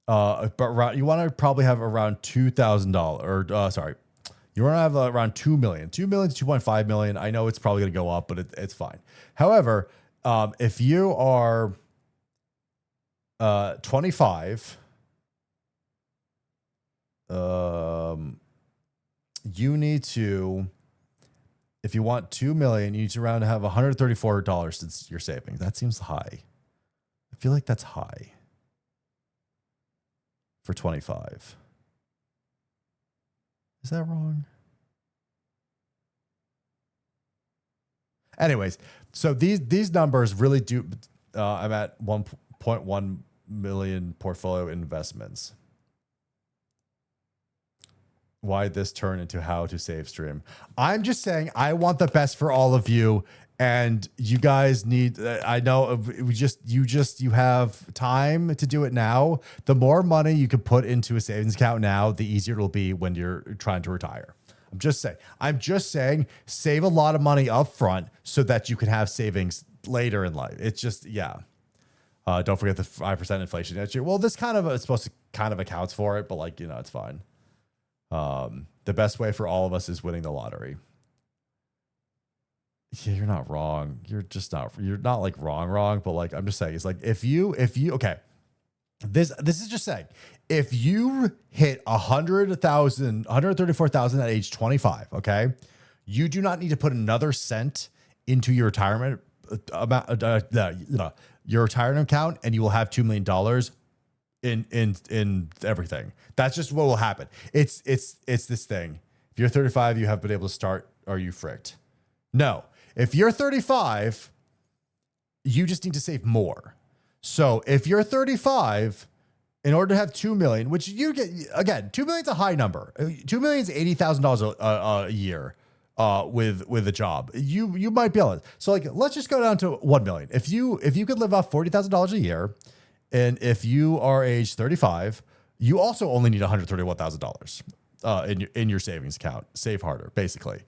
but you want to probably have around $2,000 or sorry, you want to have around 2 million, 2 million to 2.5 million. I know it's probably going to go up, but it's fine. However, if you are 25, you need to, if you want 2 million, you need to around have $134 since you're saving. That seems high. I feel like that's high for 25. Is that wrong? Anyways, so these numbers really do. I'm at 1.1 million portfolio investments. Why this turn into how to save stream? I'm just saying I want the best for all of you, and you guys need. I know you have time to do it now. The more money you can put into a savings account now, the easier it'll be when you're trying to retire. I'm just saying, save a lot of money up front so that you can have savings later in life. It's just, yeah. Don't forget the 5% inflation next year. Well, this kind of is supposed to kind of accounts for it, but it's fine. The best way for all of us is winning the lottery. Yeah, you're not wrong. You're not wrong, but I'm just saying, it's if you, okay. This is just saying, if you hit 134,000 at age 25, okay, you do not need to put another cent into your retirement your retirement account, and you will have $2 million in everything. That's just what will happen. It's this thing. If you're 35, you have been able to start. Are you fricked? No. If you're 35, you just need to save more. So if you're 35, in order to have 2 million, which you get, again, 2 million is a high number. 2 million is $80,000 a year with a job. You might be able to. So let's just go down to 1 million. If you could live off $40,000 a year, and if you are age 35, you also only need $131,000 in your savings account. Save harder, basically.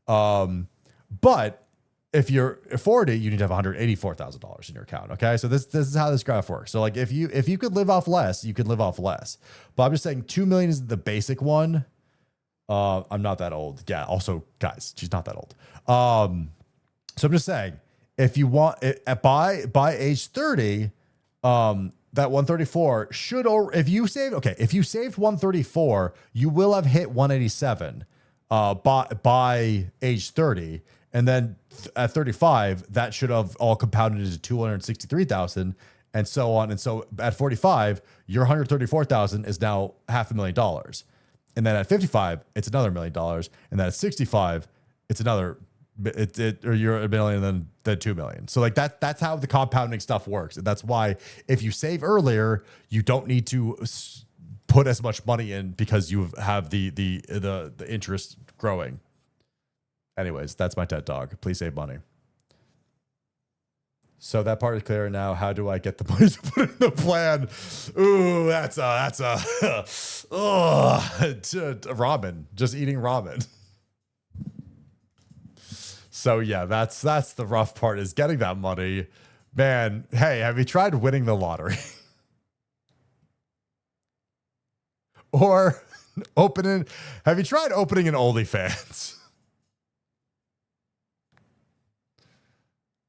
But if you're 40, you need to have $184,000 in your account. Okay, so this is how this graph works. So if you could live off less, you could live off less. But I'm just saying 2 million is the basic one. I'm not that old. Yeah. Also, guys, she's not that old. So I'm just saying, if you want it by age 30, that 134 should, or if you saved 134, you will have hit 187 by age 30. And then at 35, that should have all compounded into 263,000 and so on. And so at 45, your 134,000 is now $500,000. And then at 55, it's another $1 million. And then at 65, it's another, or you're $1 million and then 2 million. So that's how the compounding stuff works. And that's why if you save earlier, you don't need to put as much money in because you have the interest growing Anyways, that's my TED Talk. Please save money. So that part is clear now. How do I get the money to put in the plan? Ooh, that's ramen. Just eating ramen. So yeah, that's the rough part is getting that money. Man, hey, have you tried winning the lottery? Or have you tried opening an OnlyFans?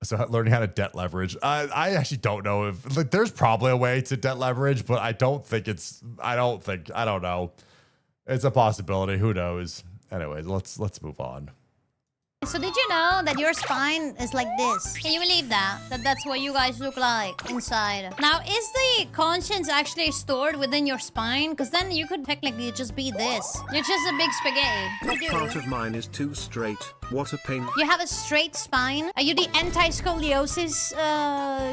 So learning how to debt leverage. I actually don't know if like there's probably a way to debt leverage, but I don't know. It's a possibility. Who knows? Anyways, let's move on. So did you know that your spine is like this? Can you believe that? That's what you guys look like inside. Now, is the conscience actually stored within your spine? Because then you could technically just be this. You're just a big spaghetti. What part of mine is too straight? What a pain. You have a straight spine? Are you the anti-scoliosis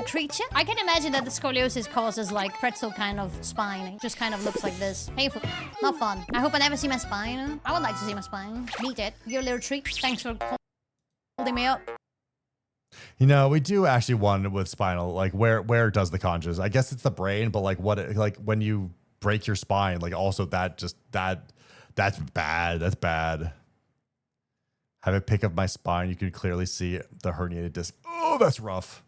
creature? I can imagine that the scoliosis causes like pretzel kind of spine. It just kind of looks like this. Painful. Not fun. I hope I never see my spine. I would like to see my spine. Meet it. Your little treat. Thanks for holding me up. You know, we do actually one with spinal, like where does the conscious? I guess it's the brain, but like like when you break your spine, like also that's bad. That's bad. Have a pic of my spine. You can clearly see the herniated disc. Oh, that's rough.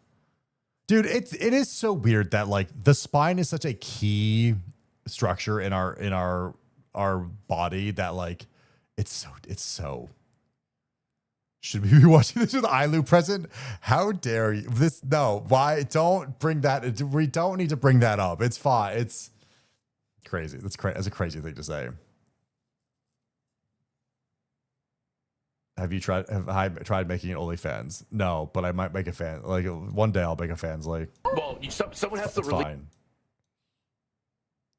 Dude, it is so weird that like the spine is such a key structure in our body that like it's so. Should we be watching this with Ailu present? How dare you? No, why? Don't bring that. We don't need to bring that up. It's fine. It's crazy. That's a crazy thing to say. Have I tried making an OnlyFans? No, but I might make a fan. Like one day I'll make a fans. Like, well, someone has to really. Fine.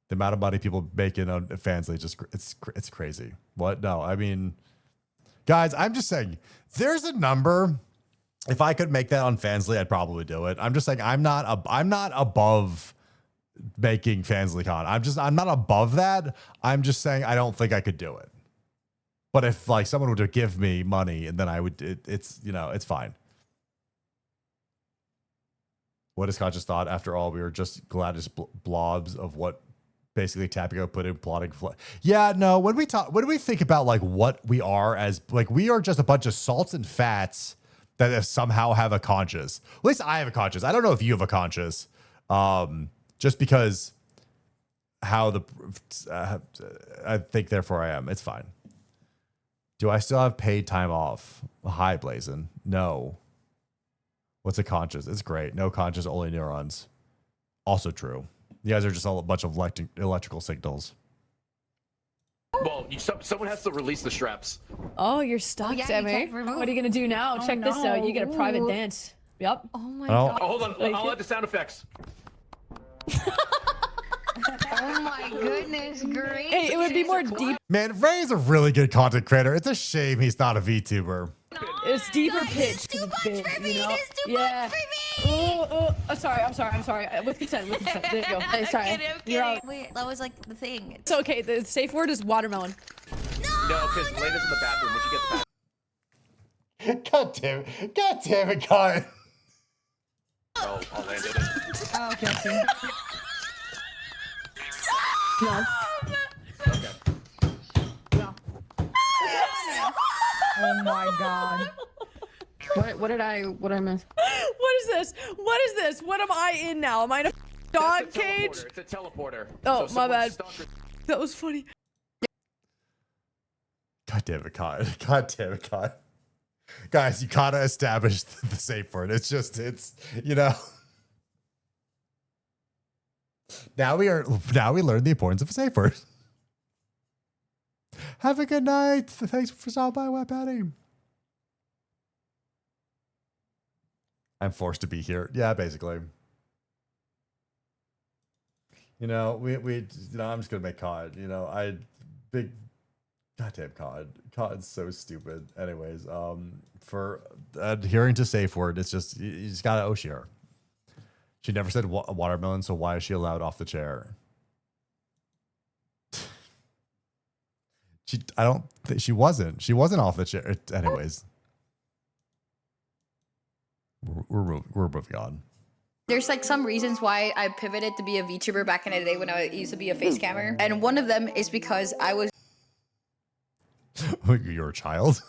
The amount of money people making on fans, it's crazy. What? No, I mean, guys, I'm just saying. There's a number. If I could make that on Fansly, I'd probably do it. I'm just saying I'm not above making Fansly con. I'm not above that. I'm just saying I don't think I could do it. But if like someone were to give me money and then I would, it's fine. What is conscious thought? After all, we were just gladys blobs of what basically Tapio put in plotting. Yeah, no, when we think about like what we are as like, we are just a bunch of salts and fats that somehow have a conscious. At least I have a conscious. I don't know if you have a conscious. Just because I think therefore I am. It's fine. Do I still have paid time off? Hi, Blazin. No. What's a conscious? It's great. No conscious, only neurons. Also true. You guys are just all a bunch of electrical signals. Well, someone has to release the straps. Oh, you're stuck, Demi. What are you gonna do now? Check this out. You get a private dance. Yep. Oh my god. Oh, hold on. I'll add the sound effects. Oh my goodness, great. Hey, it would be more deep. Man, Ray's a really good content creator. It's a shame he's not a VTuber. It's deeper pitch. It's too much for me. Yeah. Oh, I'm sorry. With consent. There you go. Hey, sorry. I'm kidding. You're out. Wait, that was like the thing. It's okay. The safe word is watermelon. No, because Lena's in the bathroom when she gets back. God damn it, God. Oh, I'll land it. Oh, okay. No. Okay. No. Oh my god. What did I miss? What is this? What am I in now? Am I in a dog cage? It's a teleporter. Oh, So my bad. stuck- That was funny. God damn it, God. Guys, you gotta establish the safe word. It's Now we learn the importance of a safe word. Have a good night. Thanks for stopping by, Wet Patty. I'm forced to be here. Yeah, basically. I'm just gonna make COD. Goddamn COD. COD's so stupid. Anyways, for adhering to safe word, it's just you just gotta Oshi her. She never said watermelon, so why is she allowed off the chair? She wasn't off the chair. Anyways, we're moving on. There's like some reasons why I pivoted to be a VTuber back in the day when I used to be a face cammer. And one of them is because I was You're a child.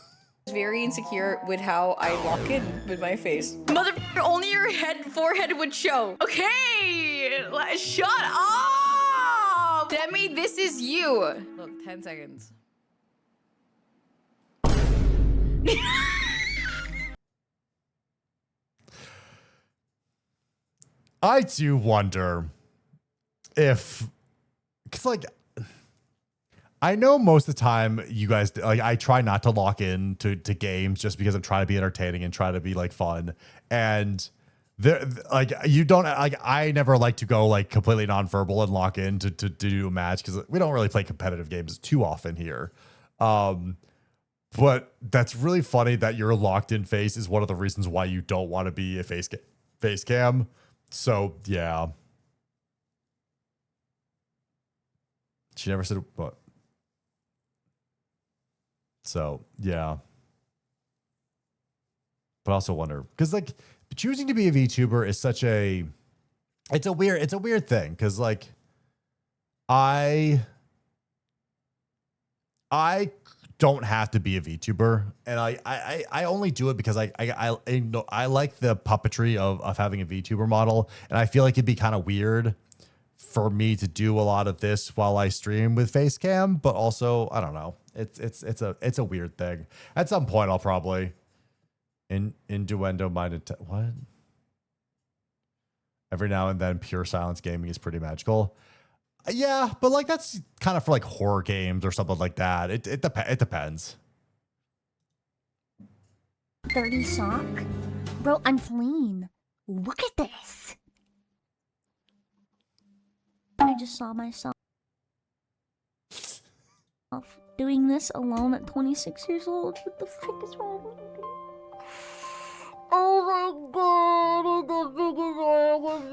very insecure with how I lock in with my face. Motherfucker, only your forehead would show. Okay, shut up. Demi, this is you. Look, 10 seconds. I do wonder if, because like, I know most of the time you guys, like, I try not to lock in to games just because I'm trying to be entertaining and try to be like fun. And there, like, you don't, like, I never like to go like completely nonverbal and lock in to do a match because we don't really play competitive games too often here. But that's really funny that your locked in face is one of the reasons why you don't want to be a face cam. So yeah. She never said what. So yeah. But I also wonder, because like choosing to be a VTuber is such a it's a weird thing, because like I don't have to be a VTuber, and I only do it because I like the puppetry of having a VTuber model, and I feel like it'd be kind of weird for me to do a lot of this while I stream with Facecam, but also I don't know, it's a weird thing. At some point I'll probably innuendo minded what? Every now and then pure silence gaming is pretty magical. Yeah, but like that's kind of for like horror games or something like that. It depends. Dirty sock? Bro, I'm clean. Look at this. I just saw myself doing this alone at 26 years old. What the frick is wrong with me? Oh my god, the biggest I was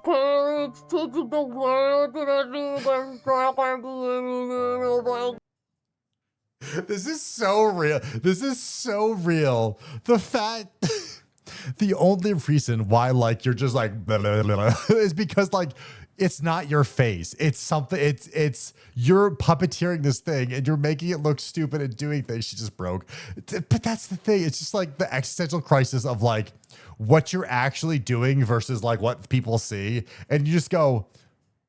parents taking the world and I knew there's not gonna be anything. Oh my. This is so real. This is so real. The fact, the only reason why like you're just like blah, blah, blah, blah, is because like it's not your face. It's something. It's you're puppeteering this thing and you're making it look stupid and doing things. She just broke. But that's the thing. It's just like the existential crisis of like what you're actually doing versus like what people see, and you just go.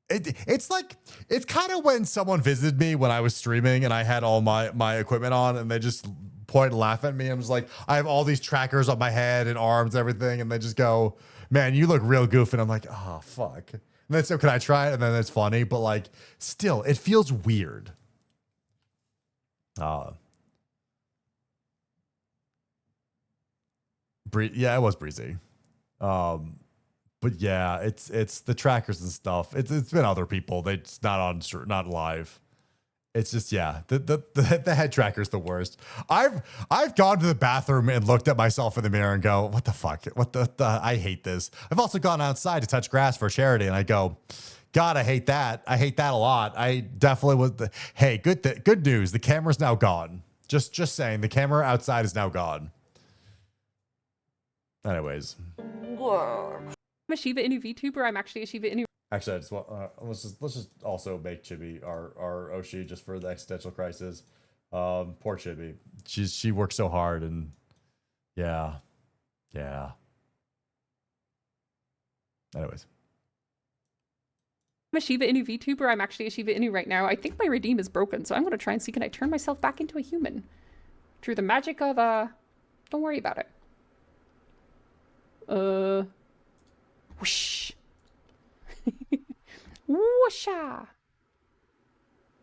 It's like, it's kind of when someone visited me when I was streaming and I had all my equipment on and they just point and laugh at me. I'm just like, I have all these trackers on my head and arms, everything. And they just go, man, you look real goofy. And I'm like, oh, fuck. And then so can I try it? And then it's funny, but like, still, it feels weird. Yeah, it was breezy. But yeah, it's the trackers and stuff. It's been other people. It's not live. It's just, yeah, the head tracker's the worst. I've gone to the bathroom and looked at myself in the mirror and go, what the fuck? What the I hate this. I've also gone outside to touch grass for charity and I go, God, I hate that. I hate that a lot. I definitely was hey, good news. The camera's now gone. Just saying, the camera outside is now gone. Anyways. I'm a Shiba Inu VTuber. I'm actually a Shiba Inu. Actually, I just want let's just also make Chibi our Oshi just for the existential crisis. Poor Chibi. She works so hard and yeah. Anyways. I'm a Shiba Inu VTuber. I'm actually a Shiba Inu right now. I think my redeem is broken, so I'm gonna try and see can I turn myself back into a human through the magic of don't worry about it. Whoosh. Whoosha.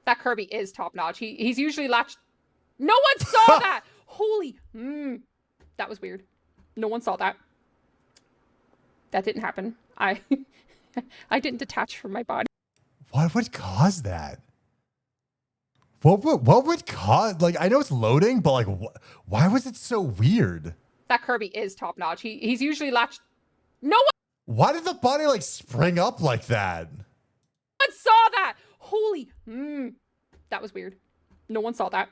That Kirby is top notch. He's usually latched. No one saw that. Holy. That was weird. No one saw that. That didn't happen. I didn't detach from my body. What would cause that? What would cause, like, I know it's loading, but like, why was it so weird? That Kirby is top notch. He's usually latched. No one. Why did the body like spring up like that? No one saw that. Holy. That was weird. No one saw that.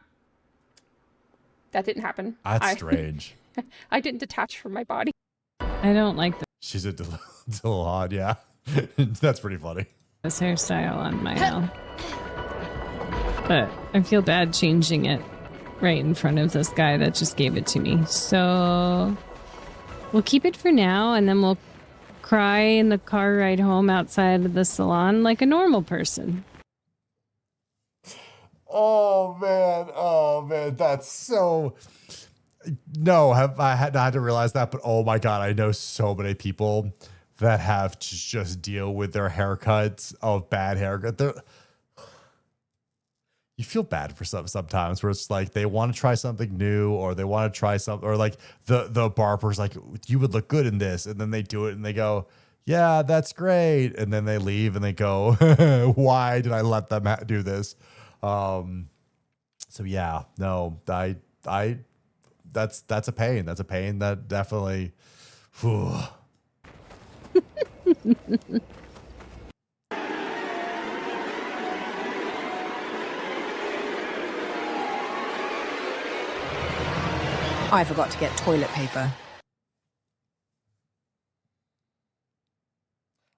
That didn't happen. That's strange. I didn't detach from my body. I don't like She's a little odd, yeah. That's pretty funny. this hairstyle on my own. But I feel bad changing it right in front of this guy that just gave it to me. So we'll keep it for now, and then we'll cry in the car ride home outside of the salon like a normal person. Oh man, that's so. No, I had to realize that, but oh my god, I know so many people that have to just deal with their haircuts of bad haircut. You feel bad for sometimes where it's like they want to try something new, or they want to try something, or like the barber's like, you would look good in this, and then they do it and they go, yeah, that's great, and then they leave and they go, why did I let them do this? So yeah, no, that's a pain. That's a pain that definitely. Whew. I forgot to get toilet paper.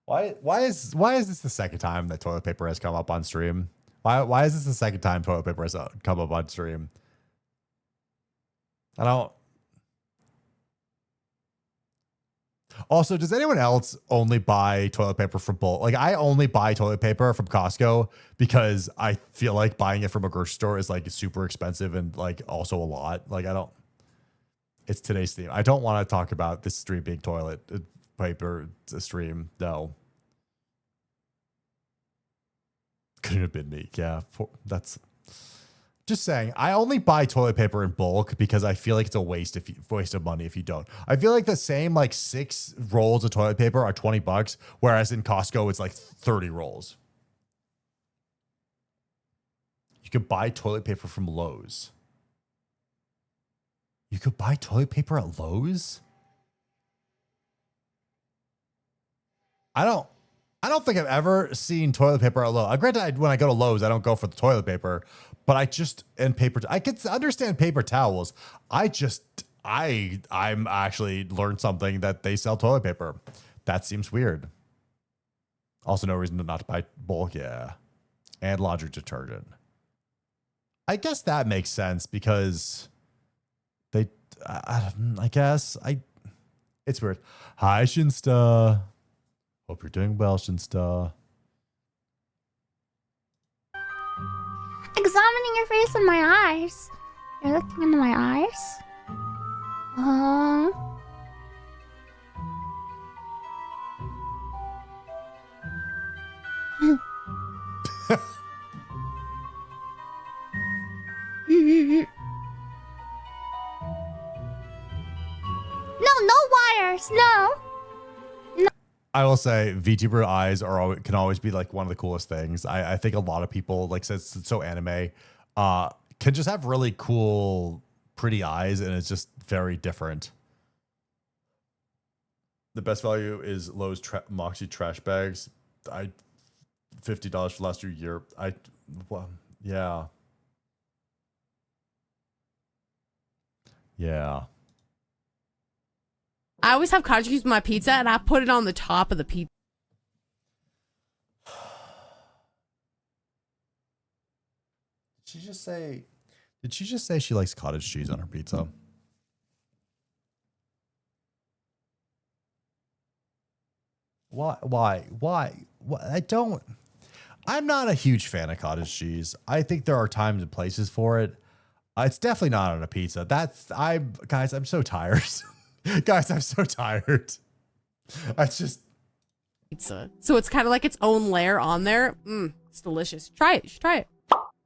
Why is this the second time that toilet paper has come up on stream? Why is this the second time toilet paper has come up on stream? I don't. Also, does anyone else only buy toilet paper from bulk? Like, I only buy toilet paper from Costco because I feel like buying it from a grocery store is like super expensive and like also a lot. Like, I don't. It's today's theme. I don't want to talk about this stream being toilet paper stream. No. Couldn't have been me. Yeah, that's. Just saying, I only buy toilet paper in bulk because I feel like it's a waste of money if you don't. I feel like the same like 6 rolls of toilet paper are $20, whereas in Costco it's like 30 rolls. You could buy toilet paper from Lowe's. You could buy toilet paper at Lowe's? I don't think I've ever seen toilet paper at Lowe's. Granted, when I go to Lowe's, I don't go for the toilet paper, but I could understand paper towels. I'm actually learned something that they sell toilet paper. That seems weird. Also, no reason not to buy bulk, yeah. And laundry detergent. I guess that makes sense because I guess it's weird. Hi, Shinsta. Hope you're doing well, Shinsta. Examining your face and my eyes. You're looking into my eyes? No wires. No. I will say VTuber eyes can always be like one of the coolest things. I think a lot of people, like, since it's so anime, can just have really cool, pretty eyes, and it's just very different. The best value is Lowe's Moxie trash bags. $50 for last year. Yeah. Yeah. I always have cottage cheese with my pizza, and I put it on the top of the pizza. Did she just say she likes cottage cheese on her pizza? Why? I'm not a huge fan of cottage cheese. I think there are times and places for it. It's definitely not on a pizza. Guys, I'm so tired. Guys, I'm so tired. Pizza. So it's kind of like its own layer on there. It's delicious. Try it. Try it.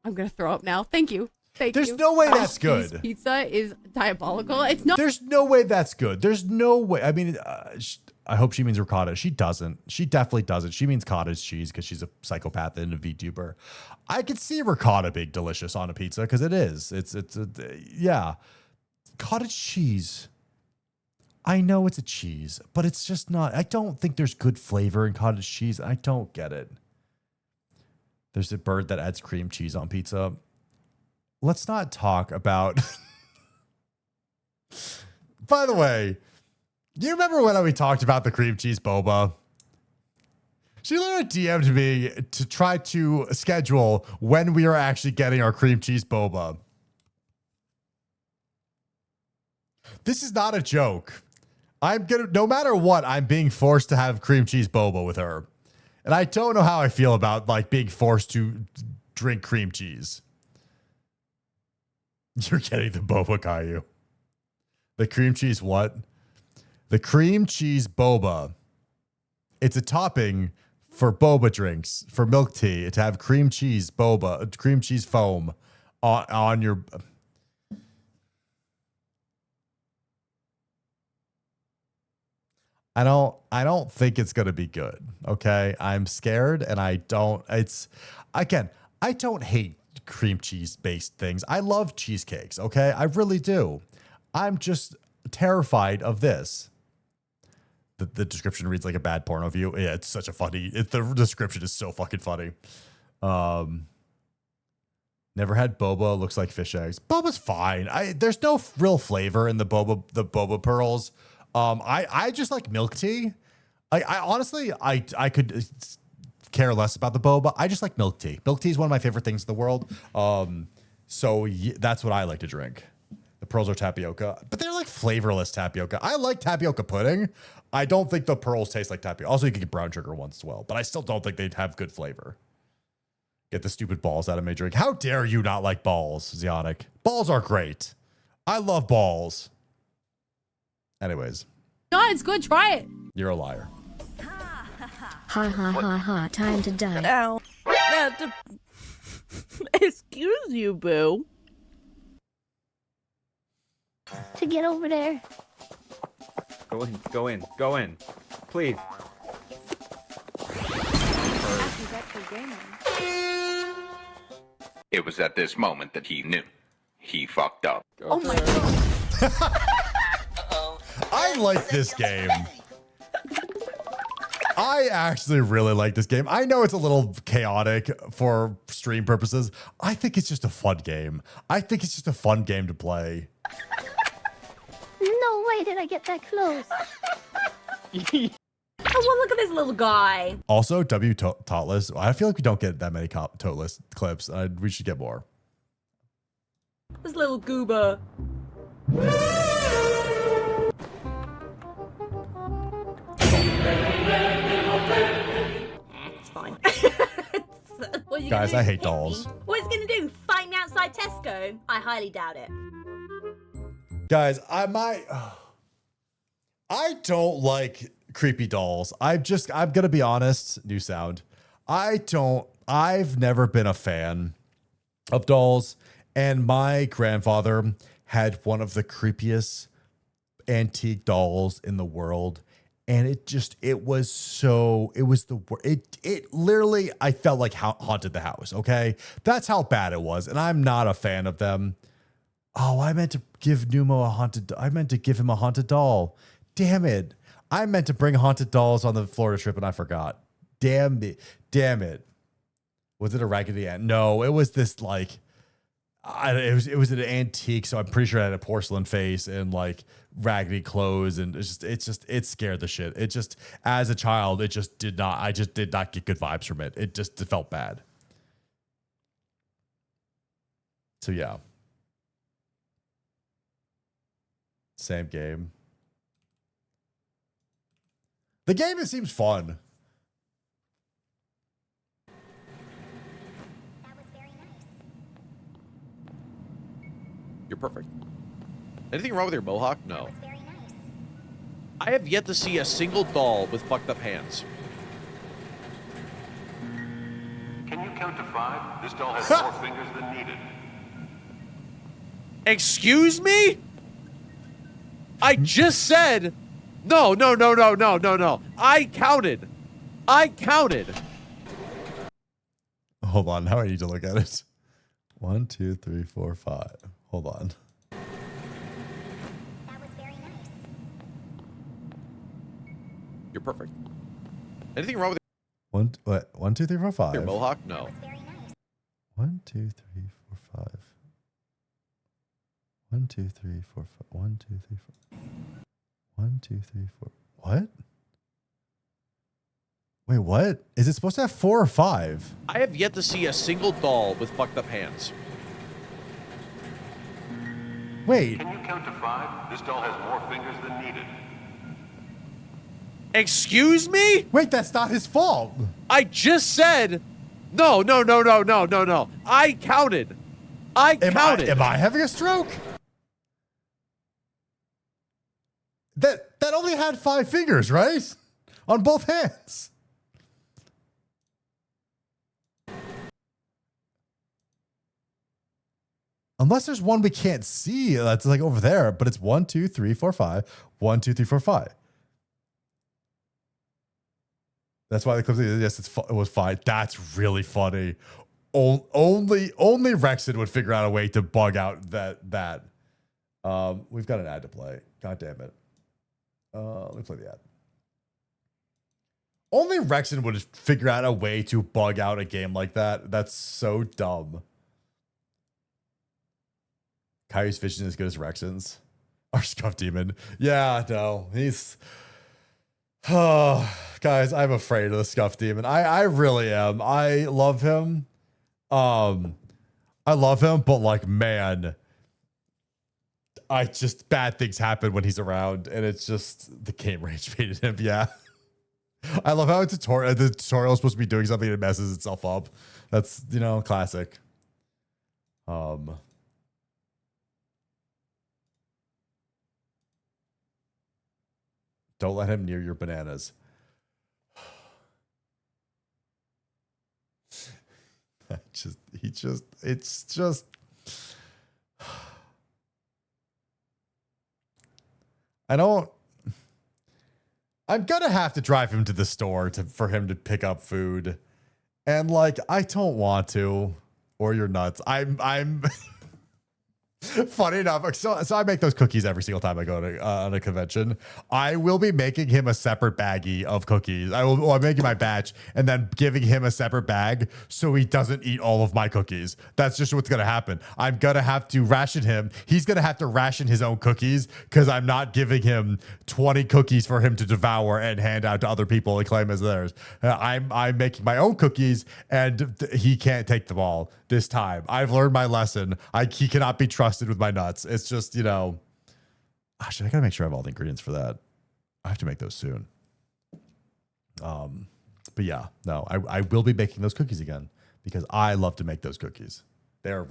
I'm gonna throw up now. Thank you. There's no way that's good. Pizza is diabolical. It's not. There's no way that's good. There's no way. I mean, I hope she means ricotta. She doesn't. She definitely doesn't. She means cottage cheese because she's a psychopath and a VTuber. I could see ricotta being delicious on a pizza because it is. Yeah. Cottage cheese. I know it's a cheese, but it's just not. I don't think there's good flavor in cottage cheese. I don't get it. There's a bird that adds cream cheese on pizza. Let's not talk about By the way, do you remember when we talked about the cream cheese boba? She literally DM'd me to try to schedule when we are actually getting our cream cheese boba. This is not a joke. No matter what, I'm being forced to have cream cheese boba with her. And I don't know how I feel about like being forced to drink cream cheese. You're getting the boba, Caillou. The cream cheese what? The cream cheese boba. It's a topping for boba drinks, for milk tea, to have cream cheese boba, cream cheese foam on your... I don't think it's going to be good. Okay. I'm scared and I don't hate cream cheese based things. I love cheesecakes. Okay. I really do. I'm just terrified of this. The description reads like a bad porno view. Yeah. It's such a funny, the description is so fucking funny. Never had boba. Looks like fish eggs. Boba's fine. There's no real flavor in the boba pearls. I just like milk tea. I honestly, I could care less about the boba. I just like milk tea. Milk tea is one of my favorite things in the world. That's what I like to drink. The pearls are tapioca, but they're like flavorless tapioca. I like tapioca pudding. I don't think the pearls taste like tapioca. Also, you can get brown sugar ones as well, but I still don't think they'd have good flavor. Get the stupid balls out of my drink. How dare you not like balls, Zionic? Balls are great. I love balls. Anyways. God, it's good. Try it. You're a liar. Ha ha ha ha. Time to die. Ow. Excuse you, boo. To get over there. Go in, go in, go in. Please. It was at this moment that he knew. He fucked up. Oh my god. I like this game. I actually really like this game. I know it's a little chaotic for stream purposes. I think it's just a fun game. I think it's just a fun game to play. No way did I get that close. Oh, well, look at this little guy. Also, Totless. I feel like we don't get that many Totless clips. We should get more. This little goober. It's fine. Guys, I hate dolls. What is it gonna do? Find me outside Tesco? I highly doubt it. Guys, I don't like creepy dolls. I'm gonna be honest, new sound. I've never been a fan of dolls, and my grandfather had one of the creepiest antique dolls in the world. And it literally, I felt like haunted the house. Okay. That's how bad it was. And I'm not a fan of them. Oh, I meant to give Numo give him a haunted doll. Damn it. I meant to bring haunted dolls on the Florida trip and I forgot. Damn it. Was it a Raggedy Ann? No, it was this like, it was an antique. So I'm pretty sure it had a porcelain face and like raggedy clothes. And it scared the shit. It just, as a child, I just did not get good vibes from it. It felt bad. So yeah. Same game. The game, it seems fun. You're perfect. Anything wrong with your mohawk? No. I have yet to see a single doll with fucked up hands. Can you count to 5? This doll has more fingers than needed. Excuse me? I just said no. I counted. Hold on. Now I need to look at it. 1, 2, 3, 4, 5. Hold on. You're perfect. Anything wrong with 1, 2, 3, 4, 5. your mohawk? No. 1, 2, 3, 4, 5. 1, 2, 3, 4, 5. 1, 2, 3, 4. 1, 2, 3, 4. What? Wait, what? Is it supposed to have 4 or 5? I have yet to see a single doll with fucked up hands. Wait. Can you count to 5? This doll has more fingers than needed. Excuse me? Wait, that's not his fault. I just said no. I counted. I counted. Am I having a stroke? That only had 5 fingers, right? On both hands. Unless there's one we can't see that's like over there, but it's 1, 2, 3, 4, 5. 1, 2, 3, 4, 5. That's why the clip. Yes, it was fine. That's really funny. Only Rexon would figure out a way to bug out that. We've got an ad to play. God damn it. Let me play the ad. Only Rexon would figure out a way to bug out a game like that. That's so dumb. Kai's vision is as good as Rexon's. Our Scuff Demon. Yeah, no. He's... Oh, guys, I'm afraid of the Scuff Demon. I really am. I love him. I love him, but like, man... bad things happen when he's around, and it's just the game rage baited him. Yeah. I love how the tutorial is supposed to be doing something and it messes itself up. That's, classic. Don't let him near your bananas. It's just. I'm gonna have to drive him to the store for him to pick up food. And like, I don't want to, or you're nuts. I'm funny enough. So I make those cookies every single time I go to on a convention. I will be making him a separate baggie of cookies. I'm making my batch and then giving him a separate bag so he doesn't eat all of my cookies. That's just what's going to happen. I'm going to have to ration him. He's going to have to ration his own cookies because I'm not giving him 20 cookies for him to devour and hand out to other people and claim as theirs. I'm making my own cookies and he can't take them all this time. I've learned my lesson. He cannot be trusted with my nuts. It's just, gosh, I gotta make sure I have all the ingredients for that. I have to make those soon. But yeah, no, I will be baking those cookies again because I love to make those cookies. They're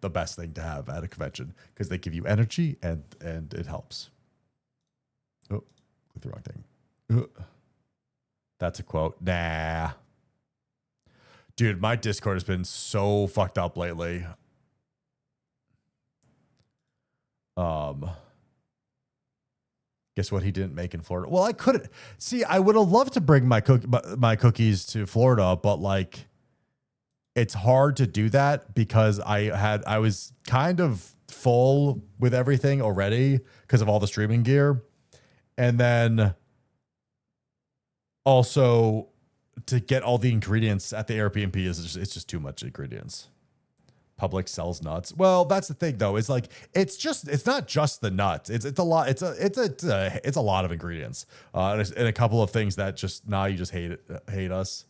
the best thing to have at a convention because they give you energy and it helps. Oh, click the wrong thing. That's a quote. Nah. Dude, my Discord has been so fucked up lately. Guess what he didn't make in Florida? Well, I couldn't. See, I would have loved to bring my cookies to Florida, but like it's hard to do that because I was kind of full with everything already because of all the streaming gear. And then also to get all the ingredients at the Airbnb it's just too much ingredients. Public sells nuts. Well, that's the thing though. It's like it's not just the nuts. It's a lot. It's a lot of ingredients. And a couple of things that you just hate us.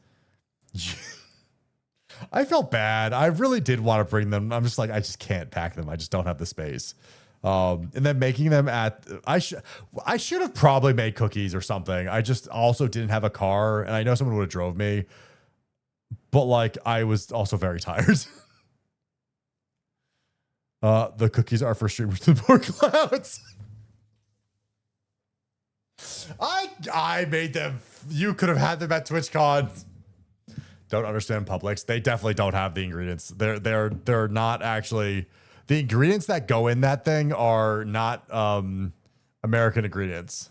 I felt bad. I really did want to bring them. I'm just like I just can't pack them. I just don't have the space. And then making them I should have probably made cookies or something. I just also didn't have a car, and I know someone would have drove me, but like I was also very tired. The cookies are for streamers with more clouds. I made them. You could have had them at TwitchCon. Don't understand Publix. They definitely don't have the ingredients. They're not actually. The ingredients that go in that thing are not American ingredients.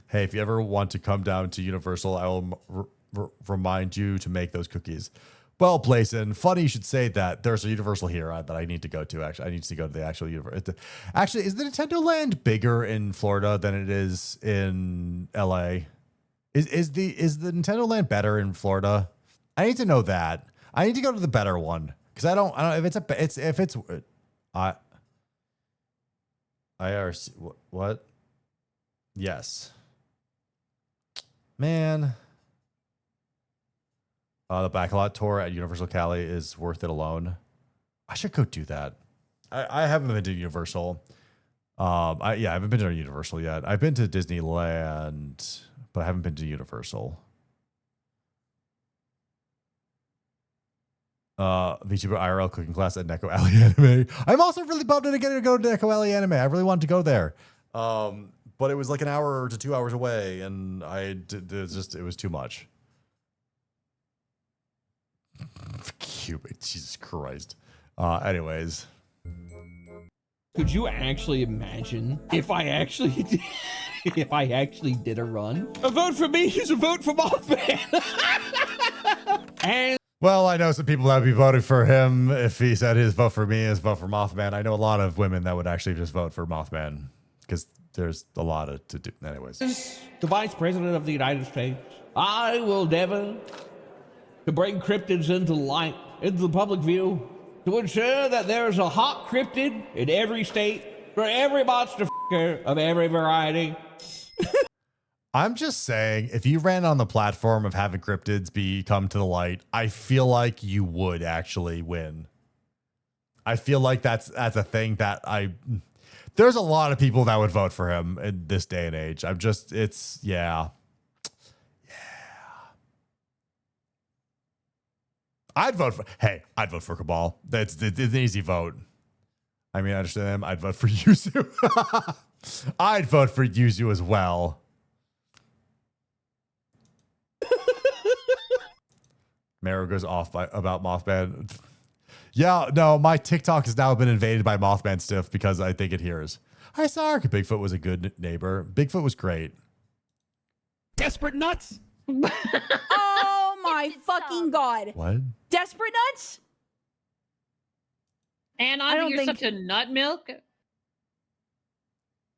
Hey, if you ever want to come down to Universal, I will remind you to make those cookies. Well, Blazin, funny you should say that. There's a Universal here that I need to go to. Actually, I need to go to the actual Universal. Actually, is the Nintendo Land bigger in Florida than it is in LA? Is the Nintendo Land better in Florida? I need to know that. I need to go to the better one. Because I don't if IRC. What? Yes. Man. The Backlot tour at Universal Cali is worth it alone. I should go do that. I haven't been to Universal. I haven't been to Universal yet. I've been to Disneyland, but I haven't been to Universal. VTuber IRL cooking class at Neko Alley Anime. I'm also really bummed to get to go to Neko Alley Anime. I really wanted to go there. But it was like an hour to 2 hours away, and it was too much. Cubic, Jesus Christ. Anyways. Could you actually imagine if I actually did a run? A vote for me is a vote for Mothman. And well, I know some people that would be voting for him if he said his vote for me is vote for Mothman. I know a lot of women that would actually just vote for Mothman because there's a lot to do. Anyways. The Vice President of the United States, I will endeavor to bring cryptids into light, into the public view, to ensure that there's a hot cryptid in every state for every monster f***er of every variety. I'm just saying, if you ran on the platform of having cryptids come to the light, I feel like you would actually win. I feel like that's a thing that there's a lot of people that would vote for him in this day and age. Yeah. I'd vote for Cabal. It's an easy vote. I mean, I understand him. I'd vote for Yuzu. I'd vote for Yuzu as well. Mero goes off about Mothman. Yeah, no, my TikTok has now been invaded by Mothman stuff because I think it hears. Hi, Sark. Bigfoot was a good neighbor. Bigfoot was great. Desperate nuts. Oh my fucking god. What? Desperate nuts? And I don't think you're such a nut milk.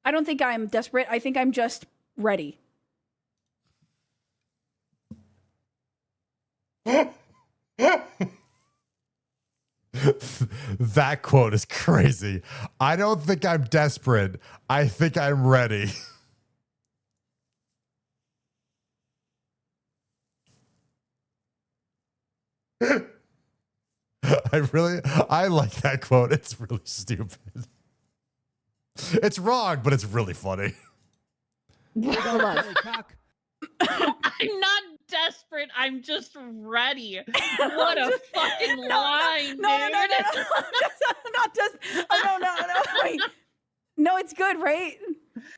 I don't think I'm desperate. I think I'm just ready. That quote is crazy. I don't think I'm desperate. I think I'm ready. I like that quote. It's really stupid. It's wrong, but it's really funny. I'm not desperate. I'm just ready. What a fucking line, no, dude. No. I'm not just. Oh, no. Wait. No, it's good, right?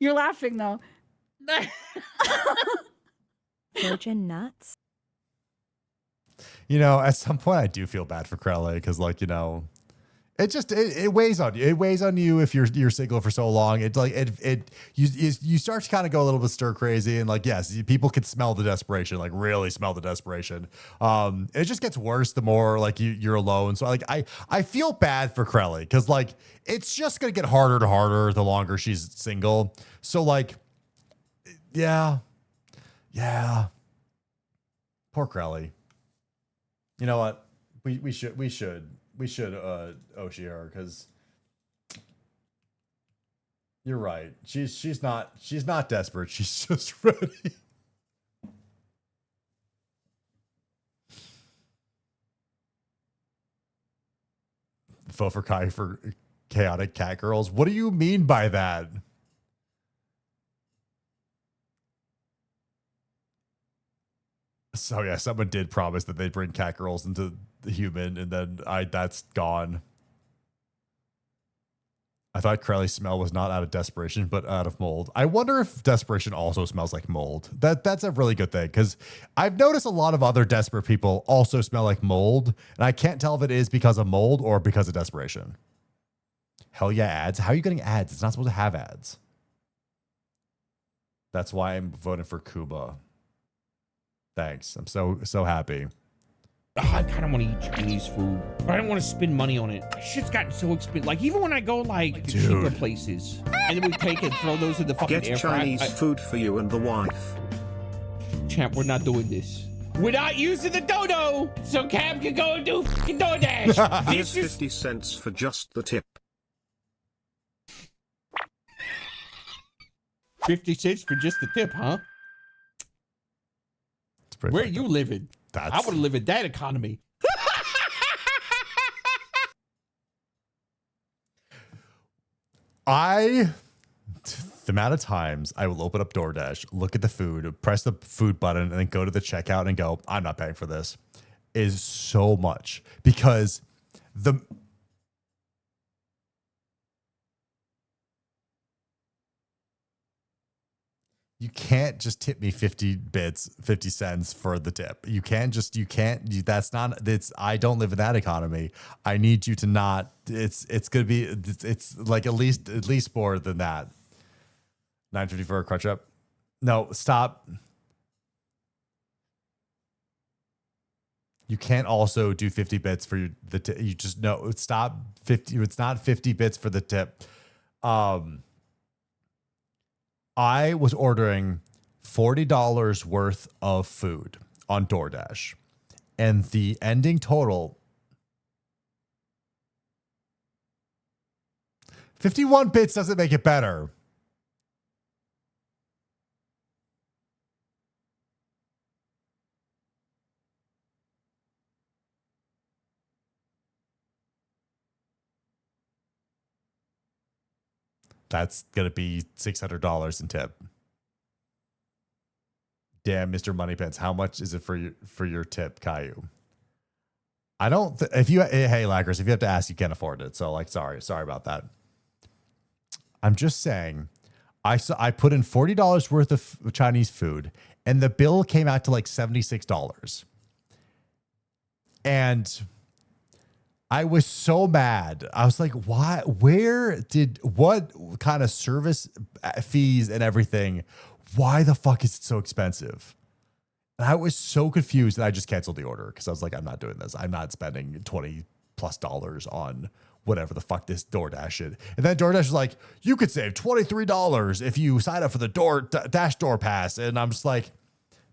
You're laughing though. Virgin nuts. You know, at some point I do feel bad for Krele because, like, you know, it just it weighs on you. It weighs on you if you're single for so long. It's like you start to kind of go a little bit stir crazy, and like, yes, people can smell the desperation, like really smell the desperation. It just gets worse the more like you're alone. So like I feel bad for Krele because like it's just gonna get harder and harder the longer she's single. So like, yeah, poor Krele. You know what? We should Oshi her because you're right. She's not desperate. She's just ready. Vote for Kai for chaotic cat girls. What do you mean by that? So yeah, someone did promise that they'd bring cat girls into the human, and then that's gone. I thought Krele's smell was not out of desperation, but out of mold. I wonder if desperation also smells like mold. That's a really good thing because I've noticed a lot of other desperate people also smell like mold, and I can't tell if it is because of mold or because of desperation. Hell yeah, ads. How are you getting ads? It's not supposed to have ads. That's why I'm voting for Kuba. Thanks. I'm so happy. I kind of want to eat Chinese food, but I don't want to spend money on it. Shit's gotten so expensive. Like, even when I go, like, to cheaper places, and then we take and throw those in the fucking air fryer. Get Chinese food for you and the wife. Champ, we're not doing this. We're not using the dodo, so Cam can go and do fucking DoorDash. Here's 50 cents for just the tip. 50 cents for just the tip, huh? Where you living? I want to live in that economy. The amount of times I will open up DoorDash, look at the food, press the food button, and then go to the checkout and go, I'm not paying for this, is so much because you can't just tip me 50 cents for the tip. I don't live in that economy. I need you to not, it's like at least more than that. 950 for a crutch up. No, stop. You can't also do 50 bits for the tip. You just no, stop 50. It's not 50 bits for the tip. I was ordering $40 worth of food on DoorDash, and the ending total 51 bits doesn't make it better. That's going to be $600 in tip. Damn, Mr. Moneypants, how much is it for your tip, Caillou? I don't, hey, Laggers, if you have to ask, you can't afford it. So like, sorry about that. I'm just saying, I put in $40 worth of Chinese food and the bill came out to like $76. And I was so mad. I was like, why? What kind of service fees and everything? Why the fuck is it so expensive? And I was so confused that I just canceled the order because I was like, I'm not doing this. I'm not spending $20+ on whatever the fuck this DoorDash is. And then DoorDash was like, you could save $23 if you sign up for the DoorDash Door Pass. And I'm just like,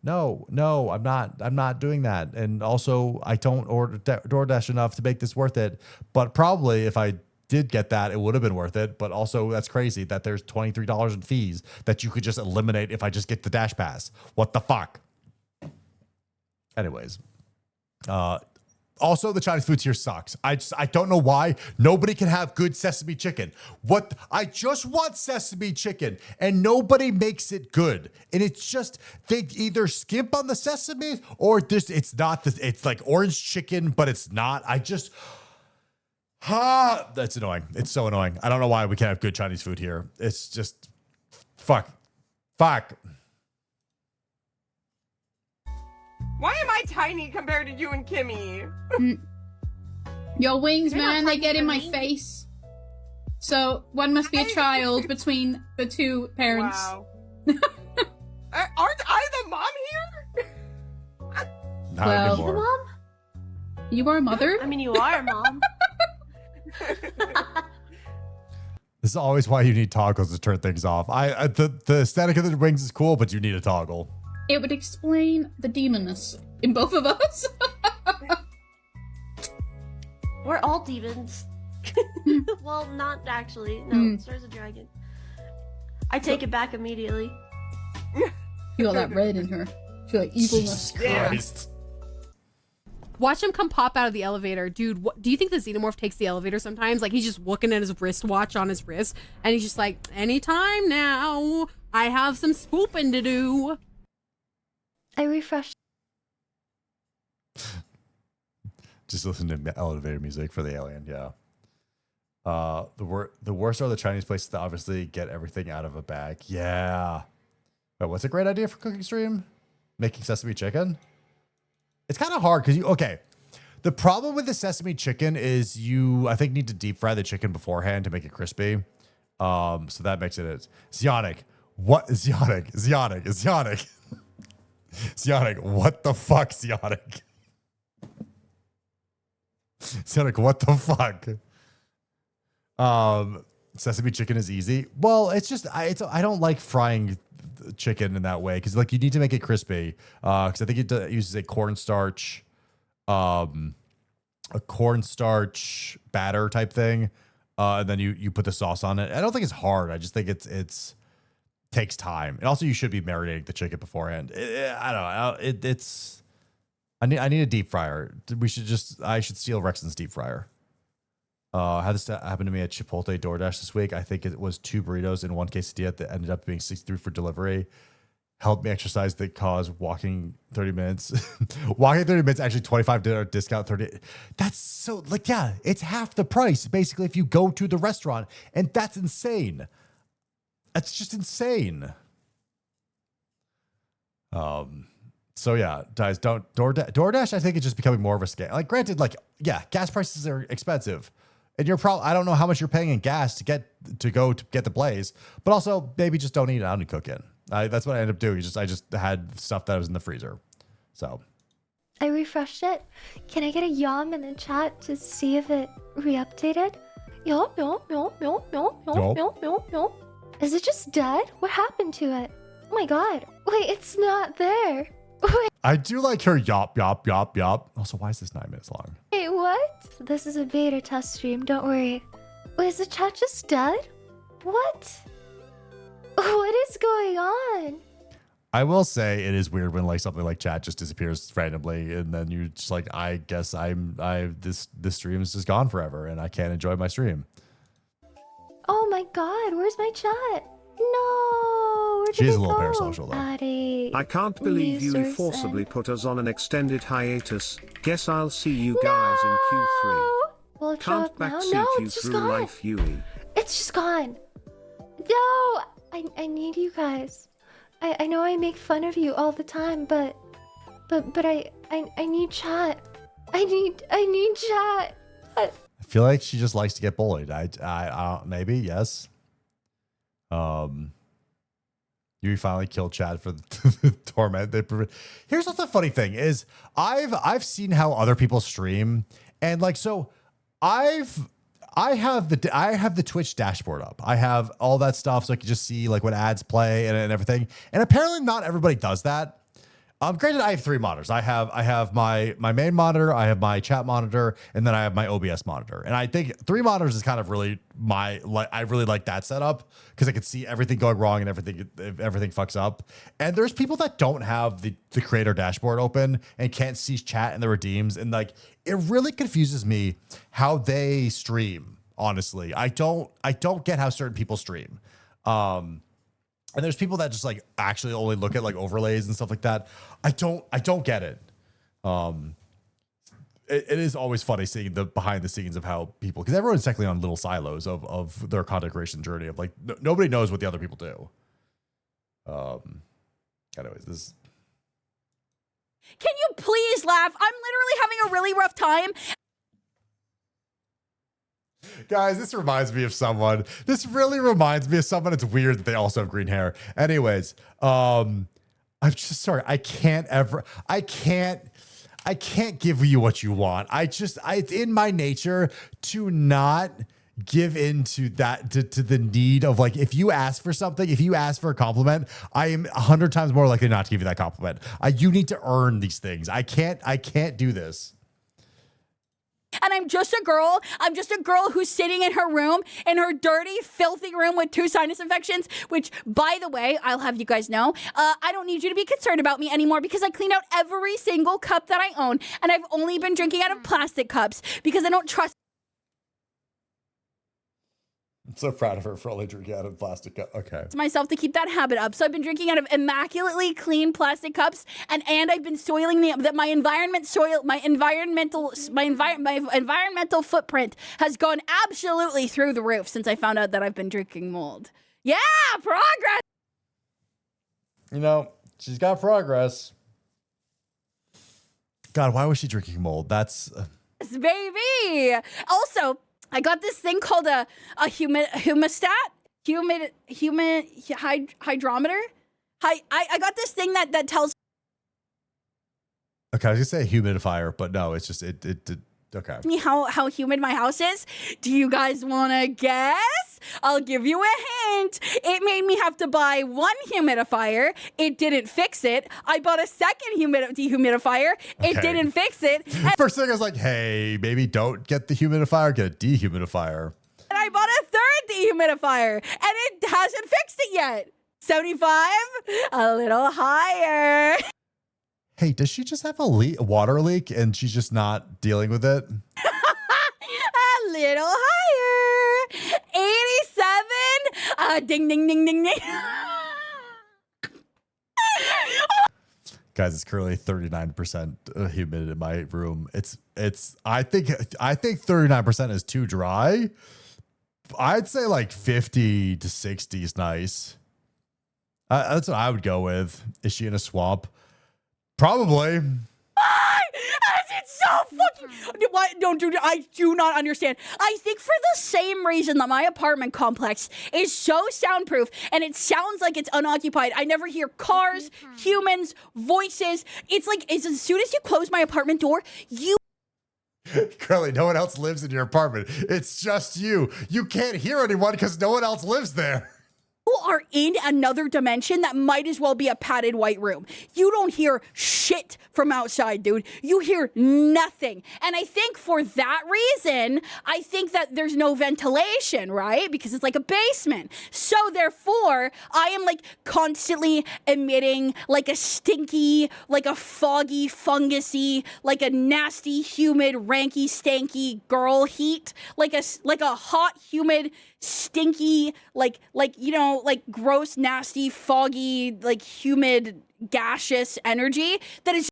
no, I'm not doing that. And also, I don't order DoorDash enough to make this worth it. But probably if I did get that, it would have been worth it. But also, that's crazy that there's $23 in fees that you could just eliminate if I just get the Dash Pass. What the fuck? Anyways, also the Chinese food here sucks. I don't know why nobody can have good sesame chicken. I just want sesame chicken and nobody makes it good. And it's just, they either skimp on the sesame or it's like orange chicken, but it's not. That's annoying. It's so annoying. I don't know why we can't have good Chinese food here. It's just, fuck. Why am I tiny compared to you and Kimmy? Your wings, man, they get in my face. So one must be a child between the two parents. Wow. Aren't I the mom here? Not anymore. The mom? You are a mother? I mean, you are a mom. This is always why you need toggles to turn things off. The aesthetic of the wings is cool, but you need a toggle. It would explain the demonness in both of us. We're all demons. Well, not actually. No, Star's a dragon. I take it back immediately. Feel that red in her. Feel like evilness. Christ. Watch him come pop out of the elevator. Dude, do you think the Xenomorph takes the elevator sometimes? Like, he's just looking at his wristwatch on his wrist, and he's just like, anytime now. I have some swooping to do. I refreshed. Just listen to elevator music for the alien, yeah. The worst are the Chinese places that obviously get everything out of a bag. Yeah. But what's a great idea for cooking stream? Making sesame chicken? It's kind of hard because the problem with the sesame chicken is I think need to deep fry the chicken beforehand to make it crispy. So that makes it Zionic. What? Zionic. Zionic, what the fuck, Zionic? Zionic, what the fuck? Sesame chicken is easy. Well, it's just I don't like frying chicken in that way because like you need to make it crispy. Because I think it uses a cornstarch batter type thing. And then you put the sauce on it. I don't think it's hard. I just think it's takes time. And also you should be marinating the chicken beforehand. I don't know. I need a deep fryer. I should steal Rexon's deep fryer. Had this happen to me at Chipotle DoorDash this week. I think it was 2 burritos and 1 quesadilla that ended up being 63 for delivery. Helped me exercise that caused walking 30 minutes. Walking 30 minutes, actually $25 discount 30. That's so like, yeah, it's half the price basically if you go to the restaurant, and that's insane. That's just insane. So yeah, guys, don't DoorDash. I think it's just becoming more of a scam. Like, granted, like, yeah, gas prices are expensive, and you're probably, I don't know how much you're paying in gas to get the blaze, but also maybe just don't eat it out and cook in. That's what I ended up doing. I just had stuff that was in the freezer. So I refreshed it. Can I get a yum in the chat to see if it re-updated? Yum. Is it just dead? What happened to it? Oh my god. Wait, it's not there. Wait, I do like her yop. Also, why is this 9 minutes long? wait, what? This is a beta test stream, don't worry. Wait, is the chat just dead? What? What is going on? I will say it is weird when like something like chat just disappears randomly, and then you just like, I guess this stream is just gone forever, and I can't enjoy my stream. Oh my god, where's my chat? No, where did She's it a little go? parasocial though. Addie, I can't believe you user forcibly sent. put us on an extended hiatus. Guess I'll see you guys in Q3. Will it show Can't up now? backseat No, you it's just through gone. life, Yui. It's just gone. No, I need you guys. I know I make fun of you all the time, but I need chat. I need chat. I feel like she just likes to get bullied. I maybe, yes. You finally killed Chad for the torment. Here's what's the funny thing is I've seen how other people stream, and like, so I have the Twitch dashboard up. I have all that stuff so I can just see like what ads play and everything. And apparently not everybody does that. Granted, I have 3 monitors. I have my main monitor, I have my chat monitor, and then I have my OBS monitor. And I think 3 monitors is kind of really I really like that setup because I can see everything going wrong and everything fucks up. And there's people that don't have the creator dashboard open and can't see chat and the redeems, and like it really confuses me how they stream. Honestly, I don't get how certain people stream. And there's people that just like actually only look at like overlays and stuff like that. I don't get it. It is always funny seeing the behind the scenes of how people, because everyone's technically on little silos of their content creation journey of like nobody knows what the other people do. Anyways, this. Can you please laugh? I'm literally having a really rough time. Guys, this reminds me of someone. This really reminds me of someone. It's weird that they also have green hair. Anyways, I'm just sorry. I can't give you what you want. It's in my nature to not give into that, to the need of like, if you ask for something, if you ask for a compliment, I am 100 times more likely not to give you that compliment. You need to earn these things. I can't do this. And I'm just a girl. I'm just a girl who's sitting in her room, in her dirty, filthy room with 2 sinus infections, which, by the way, I'll have you guys know, I don't need you to be concerned about me anymore because I cleaned out every single cup that I own. And I've only been drinking out of plastic cups because I don't trust I'm so proud of her for only drinking out of plastic cup. Okay. myself to keep that habit up. So I've been drinking out of immaculately clean plastic cups, and I've been soiling my environmental footprint has gone absolutely through the roof since I found out that I've been drinking mold. Yeah, progress. You know, she's got progress. God, why was she drinking mold? That's Baby. Also, I got this thing called a hydrometer. I got this thing that tells okay. I was gonna say a humidifier, but no, it's just it okay. me how humid my house is. Do you guys want to guess? I'll give you a hint. It made me have to buy 1 humidifier. It didn't fix it. I bought a second dehumidifier. It Okay. didn't fix it. And First thing I was like, hey, maybe don't get the humidifier, get a dehumidifier. I bought a 3rd dehumidifier, and it hasn't fixed it yet. 75? A little higher. Hey, does she just have a water leak and she's just not dealing with it? A little higher. 87? Ding, ding, ding, ding, ding. Guys, it's currently 39% humid in my room. I think 39% is too dry. I'd say like 50 to 60 is nice. That's what I would go with. Is she in a swamp? Probably. It's so fucking. What? Don't do. I do not understand. I think for the same reason that my apartment complex is so soundproof and it sounds like it's unoccupied. I never hear cars, humans, voices. It's like as soon as you close my apartment door, you. Curly, no one else lives in your apartment. It's just you. You can't hear anyone because no one else lives there. You are in another dimension that might as well be a padded white room. You don't hear shit from outside, dude. You hear nothing. And I think for that reason, I think that there's no ventilation, right? Because it's like a basement. So therefore, I am like constantly emitting like a stinky, like a foggy, fungusy, like a nasty, humid, ranky, stanky girl heat, like a hot, humid, stinky, like gross, nasty, foggy, like humid, gaseous energy that is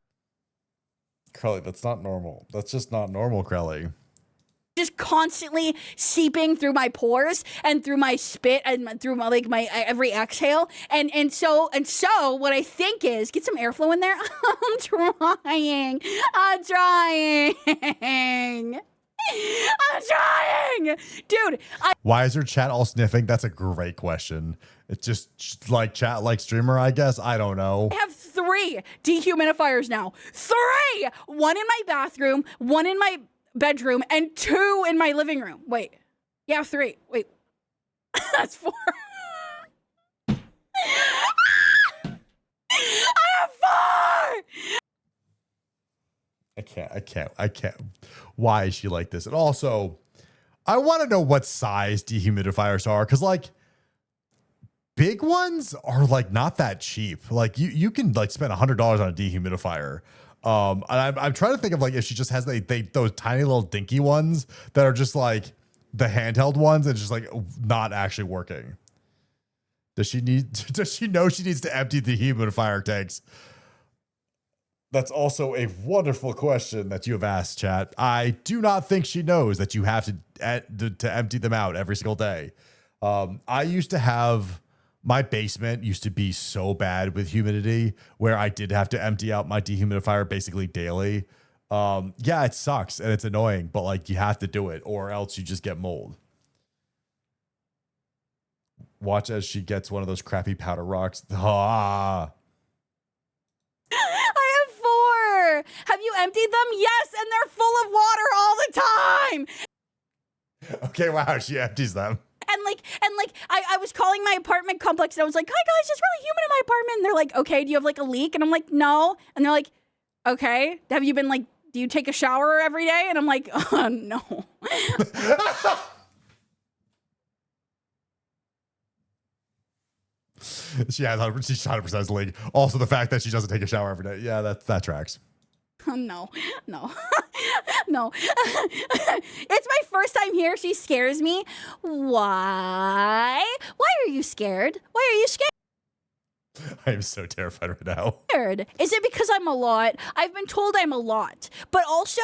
Crowley, that's not normal. That's just not normal, Crowley. just constantly seeping through my pores and through my spit and through my my every exhale. And so what I think is get some airflow in there. I'm trying, dude. Why is your chat all sniffing? That's a great question. It's just like chat like streamer, I guess. I don't know. I have 3 dehumidifiers now. 3! 1 in my bathroom, 1 in my bedroom, and 2 in my living room. Wait. Yeah, 3. Wait. That's 4. I have 4! I can't. Why is she like this? And also, I want to know what size dehumidifiers are, because like big ones are like not that cheap. Like you can like spend $100 on a dehumidifier. And I'm trying to think of like if she just has those tiny little dinky ones that are just like the handheld ones and just like not actually working. Does she know she needs to empty the humidifier tanks? That's also a wonderful question that you have asked, chat. I do not think she knows that you have to empty them out every single day. I used to have, my basement used to be so bad with humidity where I did have to empty out my dehumidifier basically daily. Yeah, it sucks and it's annoying, but like you have to do it or else you just get mold. Watch as she gets one of those crappy powder rocks. Ah. I have 4. Have you emptied them? Yes, and they're full of water all the time. Okay, wow, she empties them. And I was calling my apartment complex and I was like, hi guys, it's really humid in my apartment. And they're like, okay, do you have like a leak? And I'm like, no. And they're like, okay, have you been like, do you take a shower every day? And I'm like, no. She has 100% leak. Also, the fact that she doesn't take a shower every day. Yeah, that tracks. No. No. It's my first time here. She scares me. Why? Why are you scared? Why are you scared? I am so terrified right now. Is it because I'm a lot? I've been told I'm a lot. But also,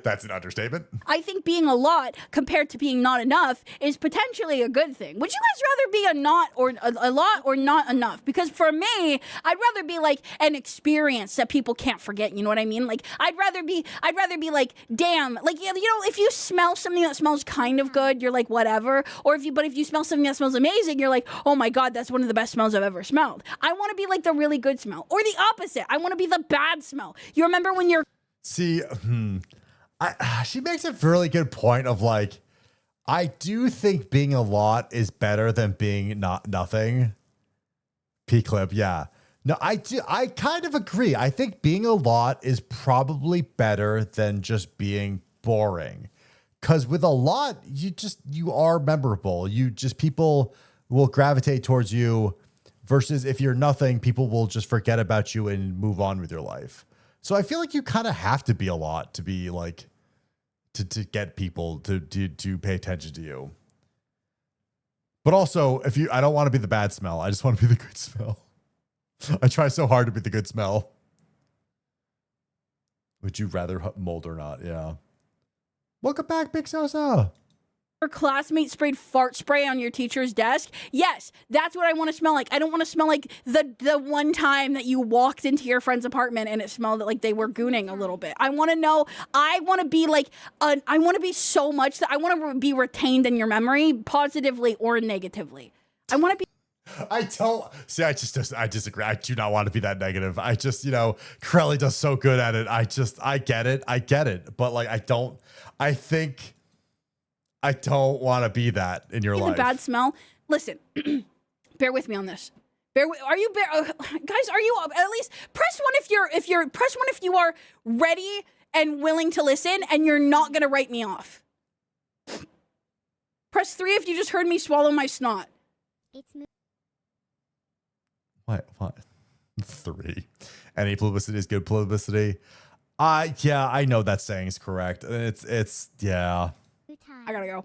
That's an understatement. I think being a lot compared to being not enough is potentially a good thing. Would you guys rather be a lot or not enough? Because for me, I'd rather be like an experience that people can't forget. You know what I mean? Like I'd rather be like, damn, like you know, if you smell something that smells kind of good, you're like whatever. Or if you smell something that smells amazing, you're like, oh my god, that's one of the best smells I've ever smelled. I want to be like the really good smell, or the opposite. I want to be the bad smell. You remember when you're she makes a really good point of like, I do think being a lot is better than being nothing. P-clip, yeah. No, I kind of agree. I think being a lot is probably better than just being boring. Because with a lot, you are memorable. People will gravitate towards you versus if you're nothing, people will just forget about you and move on with your life. So I feel like you kind of have to be a lot to be like, to get people to pay attention to you. But also, I don't want to be the bad smell. I just want to be the good smell. I try so hard to be the good smell. Would you rather mold or not? Yeah. Welcome back, Big Sosa. Your classmate sprayed fart spray on your teacher's desk. Yes, that's what I want to smell like. I don't want to smell like the one time that you walked into your friend's apartment and it smelled like they were gooning a little bit. I want to know. I want to be like, I want to be so much that I want to be retained in your memory, positively or negatively. I want to be. I disagree. I do not want to be that negative. I just, Corelli does so good at it. I get it. But like, I don't want to be that in your life. The bad smell. Listen, bear with me on this. Guys, are you at least press one if you are ready and willing to listen and you're not going to write me off. Press 3 if you just heard me swallow my snot. What? 3. Any publicity is good publicity. Yeah, I know that saying is correct. It's yeah. I gotta go.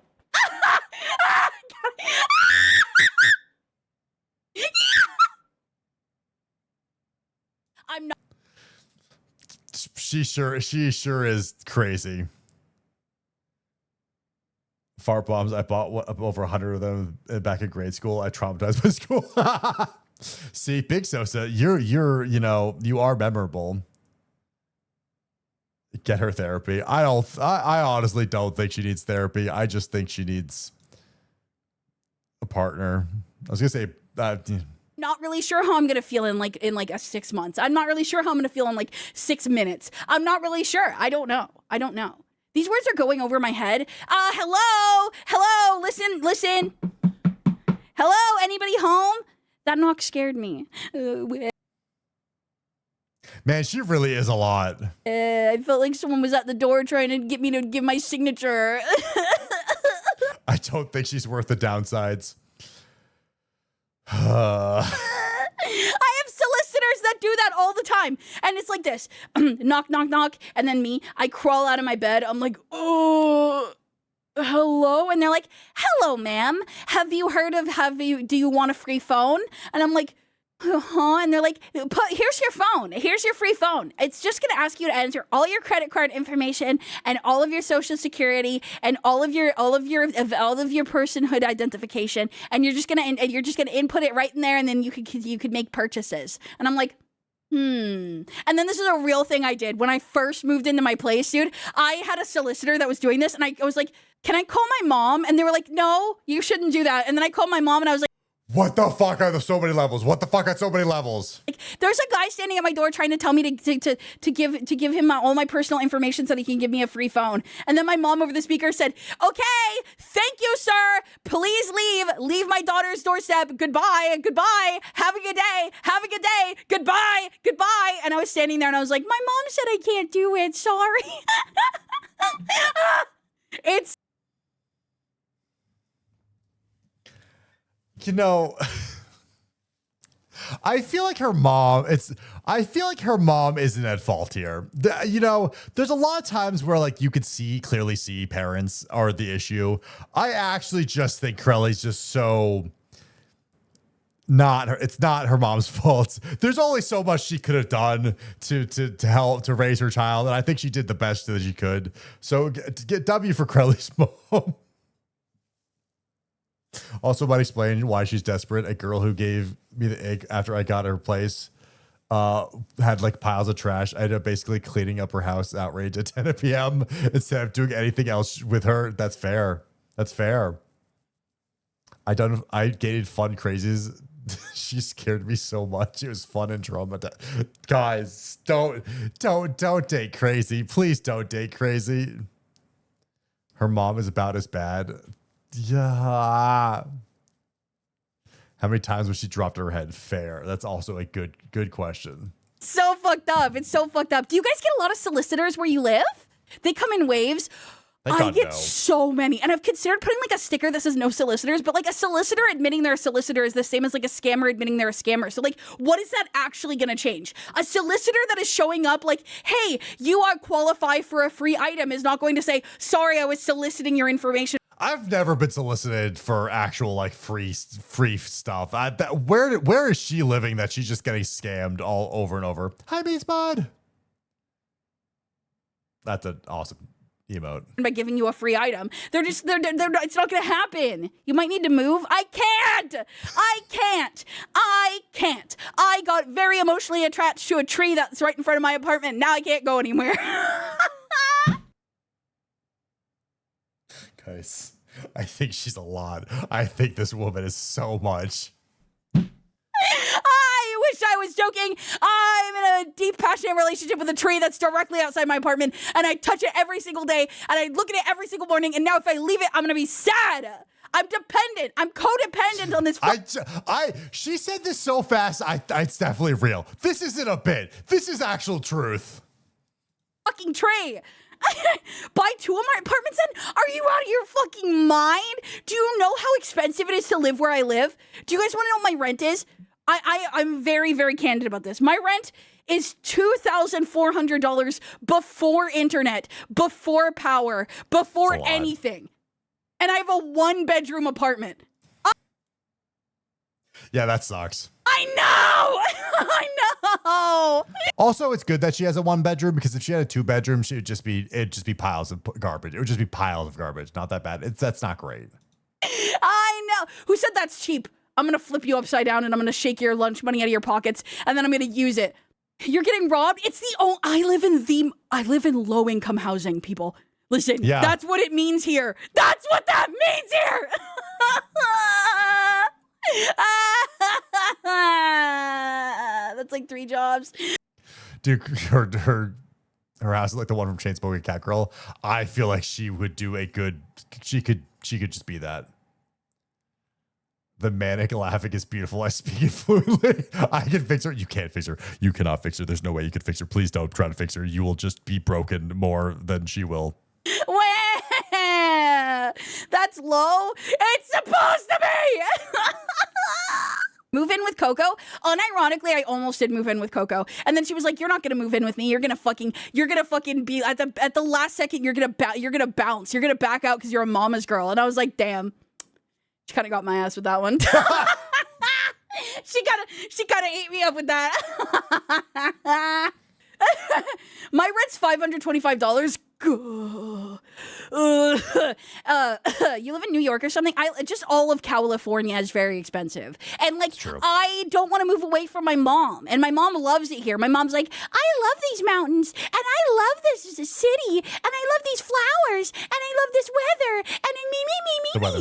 I'm not. She sure is crazy. Fart bombs. I bought over 100 of them back in grade school. I traumatized my school. See, Big Sosa, you are memorable. Get her therapy. I honestly don't think she needs therapy. I just think she needs a partner. I was gonna say not really sure how I'm gonna feel in like a 6 months. I'm not really sure how I'm gonna feel in like 6 minutes. I'm not really sure. I don't know. These words are going over my head. Hello, listen. Hello, anybody home? That knock scared me. Man, she really is a lot. I felt like someone was at the door trying to get me to give my signature. I don't think she's worth the downsides. I have solicitors that do that all the time. And it's like this. Knock, knock, knock. And then I crawl out of my bed. I'm like, oh, hello? And they're like, hello, ma'am. Do you want a free phone? And I'm like, huh? And they're like, here's your phone. Here's your free phone. It's just going to ask you to enter all your credit card information and all of your social security and all of your personhood identification. And you're just going to input it right in there. And then you could make purchases. And I'm like, And then this is a real thing I did when I first moved into my place, dude. I had a solicitor that was doing this and I was like, can I call my mom? And they were like, no, you shouldn't do that. And then I called my mom and I was like, what the fuck are there so many levels? What the fuck are so many levels? Like, there's a guy standing at my door trying to tell me to give him all my personal information so that he can give me a free phone. And then my mom over the speaker said, okay, thank you, sir. Please leave my daughter's doorstep. Goodbye. Have a good day. Goodbye. And I was standing there and I was like, my mom said I can't do it. Sorry. It's. I feel like her mom isn't at fault here. There's a lot of times where like you could clearly see parents are the issue. I actually just think Corelli's just so it's not her mom's fault. There's only so much she could have done to help to raise her child, and I think she did the best that she could. So get W for Corelli's mom. Also might explain why she's desperate. A girl who gave me the egg after I got her place had like piles of trash. I ended up basically cleaning up her house outrage at 10 p.m. instead of doing anything else with her. That's fair. I gated fun crazies. She scared me so much. It was fun and traumatizing. Guys, don't date crazy. Please don't date crazy. Her mom is about as bad. Yeah. How many times was she dropped her head? Fair. That's also a good question. So fucked up. It's so fucked up. Do you guys get a lot of solicitors where you live? They come in waves. I get so many. And I've considered putting like a sticker that says no solicitors, but like a solicitor admitting they're a solicitor is the same as like a scammer admitting they're a scammer. So like, what is that actually going to change? A solicitor that is showing up like, hey, you are qualified for a free item is not going to say, sorry, I was soliciting your information. I've never been solicited for actual like free stuff. Where is she living that she's just getting scammed all over and over? Hi, Beats Bud. That's an awesome emote. By giving you a free item, they're it's not going to happen. You might need to move. I can't. I got very emotionally attached to a tree that's right in front of my apartment. Now I can't go anywhere. Guys, I think she's a lot. I think this woman is so much. I wish I was joking. I'm in a deep, passionate relationship with a tree that's directly outside my apartment, and I touch it every single day, and I look at it every single morning, and now if I leave it, I'm gonna be sad. I'm dependent. I'm codependent on this. She said this so fast, it's definitely real. This isn't a bit. This is actual truth. Fucking tree. Buy 2 of my apartments then? Are you out of your fucking mind? Do you know how expensive it is to live where I live? Do you guys want to know what my rent is? I'm very, very candid about this. My rent is $2,400 before internet, before power, before anything. And I have a 1-bedroom apartment. Yeah, that sucks. I know! I know! Also, it's good that she has a 1-bedroom because if she had a 2-bedroom, it'd just be piles of garbage. It would just be piles of garbage. Not that bad. That's not great. I know. Who said that's cheap? I'm going to flip you upside down and I'm going to shake your lunch money out of your pockets and then I'm going to use it. You're getting robbed? It's I live in low income housing, people. Listen, that's what it means here. That's what that means here. That's like 3 jobs. Dude, her house is like the one from Chainsmoking Cat Girl. I feel like she would do a good. She could just be that. The manic laughing is beautiful. I speak it fluently. I can fix her. You can't fix her. You cannot fix her. There's no way you could fix her. Please don't try to fix her. You will just be broken more than she will. That's low. It's supposed to be. Move in with Coco. Unironically, I almost did move in with Coco, and then she was like, "You're not gonna move in with me. You're gonna fucking be at the last second. You're gonna bounce. You're gonna back out because you're a mama's girl." And I was like, "Damn." She kind of got my ass with that one. She kind of ate me up with that. My rent's $525. You live in New York or something? Just all of California is very expensive. And like, I don't want to move away from my mom. And my mom loves it here. My mom's like, I love these mountains. And I love this city. And I love these flowers. And I love this weather. And me.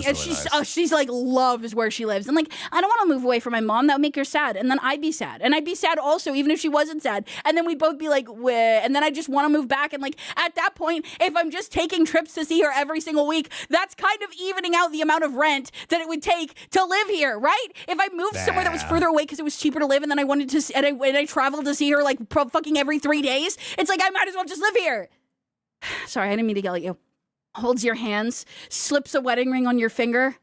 And she's like, loves where she lives. And like, I don't want to move away from my mom. That would make her sad. And then I'd be sad. And I'd be sad also, even if she wasn't sad. And then we'd both be like, weh. And then I just want to move back. And like, at that point, if I'm just taking trips to see her every single week, that's kind of evening out the amount of rent that it would take to live here, right? If I moved somewhere that was further away because it was cheaper to live and then I wanted to, and I traveled to see her like fucking every 3 days, it's like I might as well just live here. Sorry, I didn't mean to yell at you. Holds your hands, slips a wedding ring on your finger.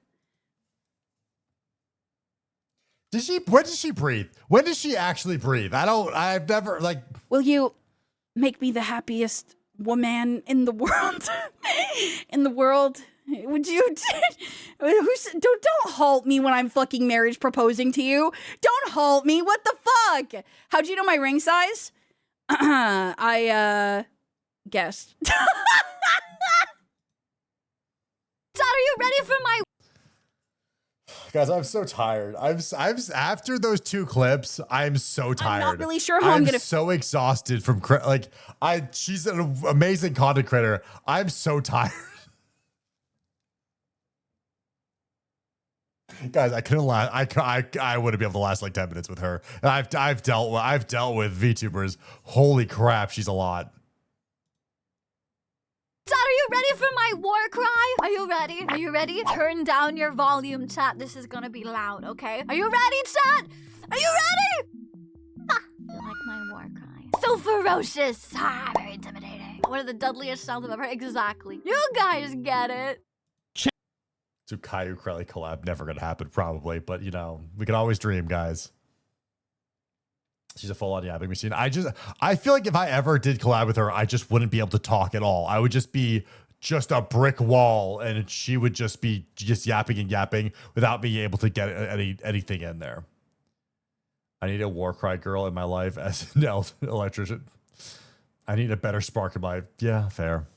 When does she breathe? When does she actually breathe? I've never like. Will you make me the happiest woman in the world? In the world? Would you? Don't halt me when I'm fucking marriage proposing to you. Don't halt me. What the fuck? How'd you know my ring size? I guessed. Dad, are you ready for my? Guys, I'm so tired. I'm after those 2 clips. I'm so tired. I'm not really sure how I'm gonna. So exhausted from she's an amazing content creator. I'm so tired. Guys, I couldn't last. I wouldn't be able to last like 10 minutes with her. And I've dealt with VTubers. Holy crap, she's a lot. Dad, are you ready for my war cry? Are you ready? Are you ready? Turn down your volume, chat. This is gonna be loud, okay? Are you ready, chat? Are you ready? You like my war cry? So ferocious. Very intimidating. One of the deadliest sounds I've ever heard. Exactly. You guys get it. So Caillou Crowley collab, never gonna happen probably, but you know, we can always dream, guys. She's a full-on yapping machine. I feel like if I ever did collab with her, I just wouldn't be able to talk at all. I would just be just a brick wall, and she would just be yapping and yapping without being able to get anything in there. I need a war cry girl in my life as an electrician. I need a better spark in my... Yeah, fair.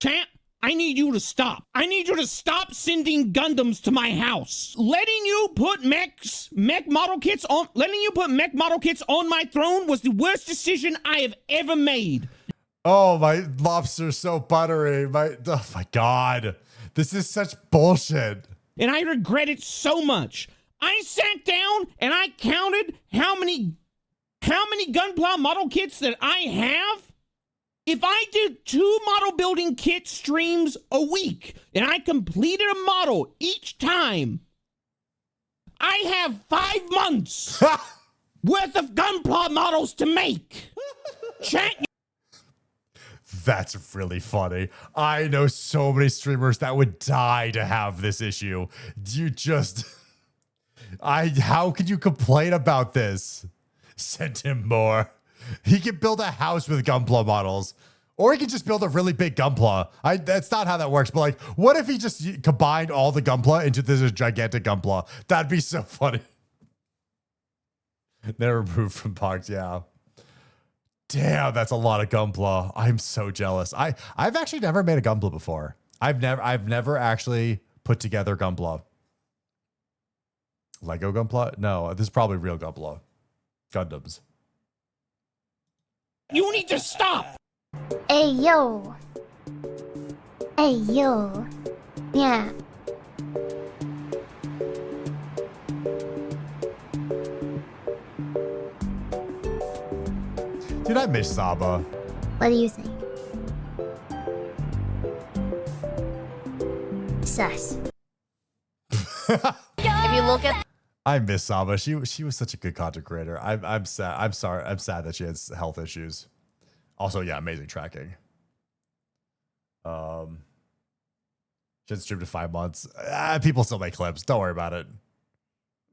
Champ, I need you to stop. I need you to stop sending Gundams to my house. Letting you put mech model kits on my throne was the worst decision I have ever made. Oh, my lobster's so buttery. Oh my God. This is such bullshit. And I regret it so much. I sat down and I counted how many Gunpla model kits that I have. If I did 2 model building kit streams a week and I completed a model each time, I have 5 months worth of Gunpla models to make. Chat. That's really funny. I know so many streamers that would die to have this issue. You just... how could you complain about this? Send him more. He can build a house with Gunpla models. Or he can just build a really big Gunpla. That's not how that works. But like, what if he just combined all the Gunpla into this gigantic Gunpla? That'd be so funny. They're removed from Pogs, yeah. Damn, that's a lot of Gunpla. I'm so jealous. I've actually never made a Gunpla before. I've never actually put together Gunpla. Lego Gunpla? No, this is probably real Gunpla. Gundams. You need to stop. Hey, yo. Hey, yo. Yeah. Dude, I miss Saba. What do you think? Sus. If you look at I miss Saba. She was such a good content creator. I'm sad. I'm sorry. I'm sad that she has health issues. Also, yeah, amazing tracking. She hasn't streamed in 5 months. People still make clips. Don't worry about it.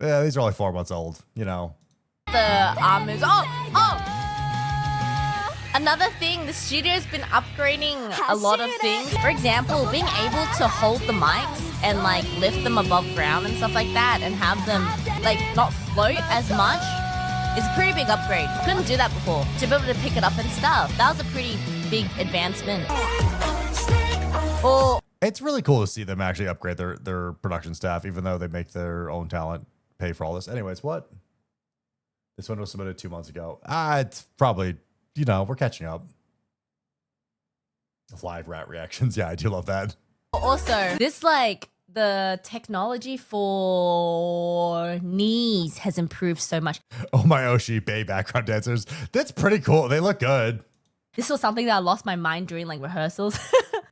Yeah, these are only 4 months old. You know. the arm moves. Oh! Another thing, the studio's been upgrading a lot of things. For example, being able to hold the mics and like lift them above ground and stuff like that and have them like not float as much is a pretty big upgrade. Couldn't do that before. To be able to pick it up and stuff, that was a pretty big advancement. It's really cool to see them actually upgrade their production staff, even though they make their own talent pay for all this. Anyways, what? This one was submitted 2 months ago. It's probably, you know, we're catching up. Live rat reactions. Yeah, I do love that. Also, this like the technology for knees has improved so much. Oh, my Oshi Bay background dancers. That's pretty cool. They look good. This was something that I lost my mind during like rehearsals.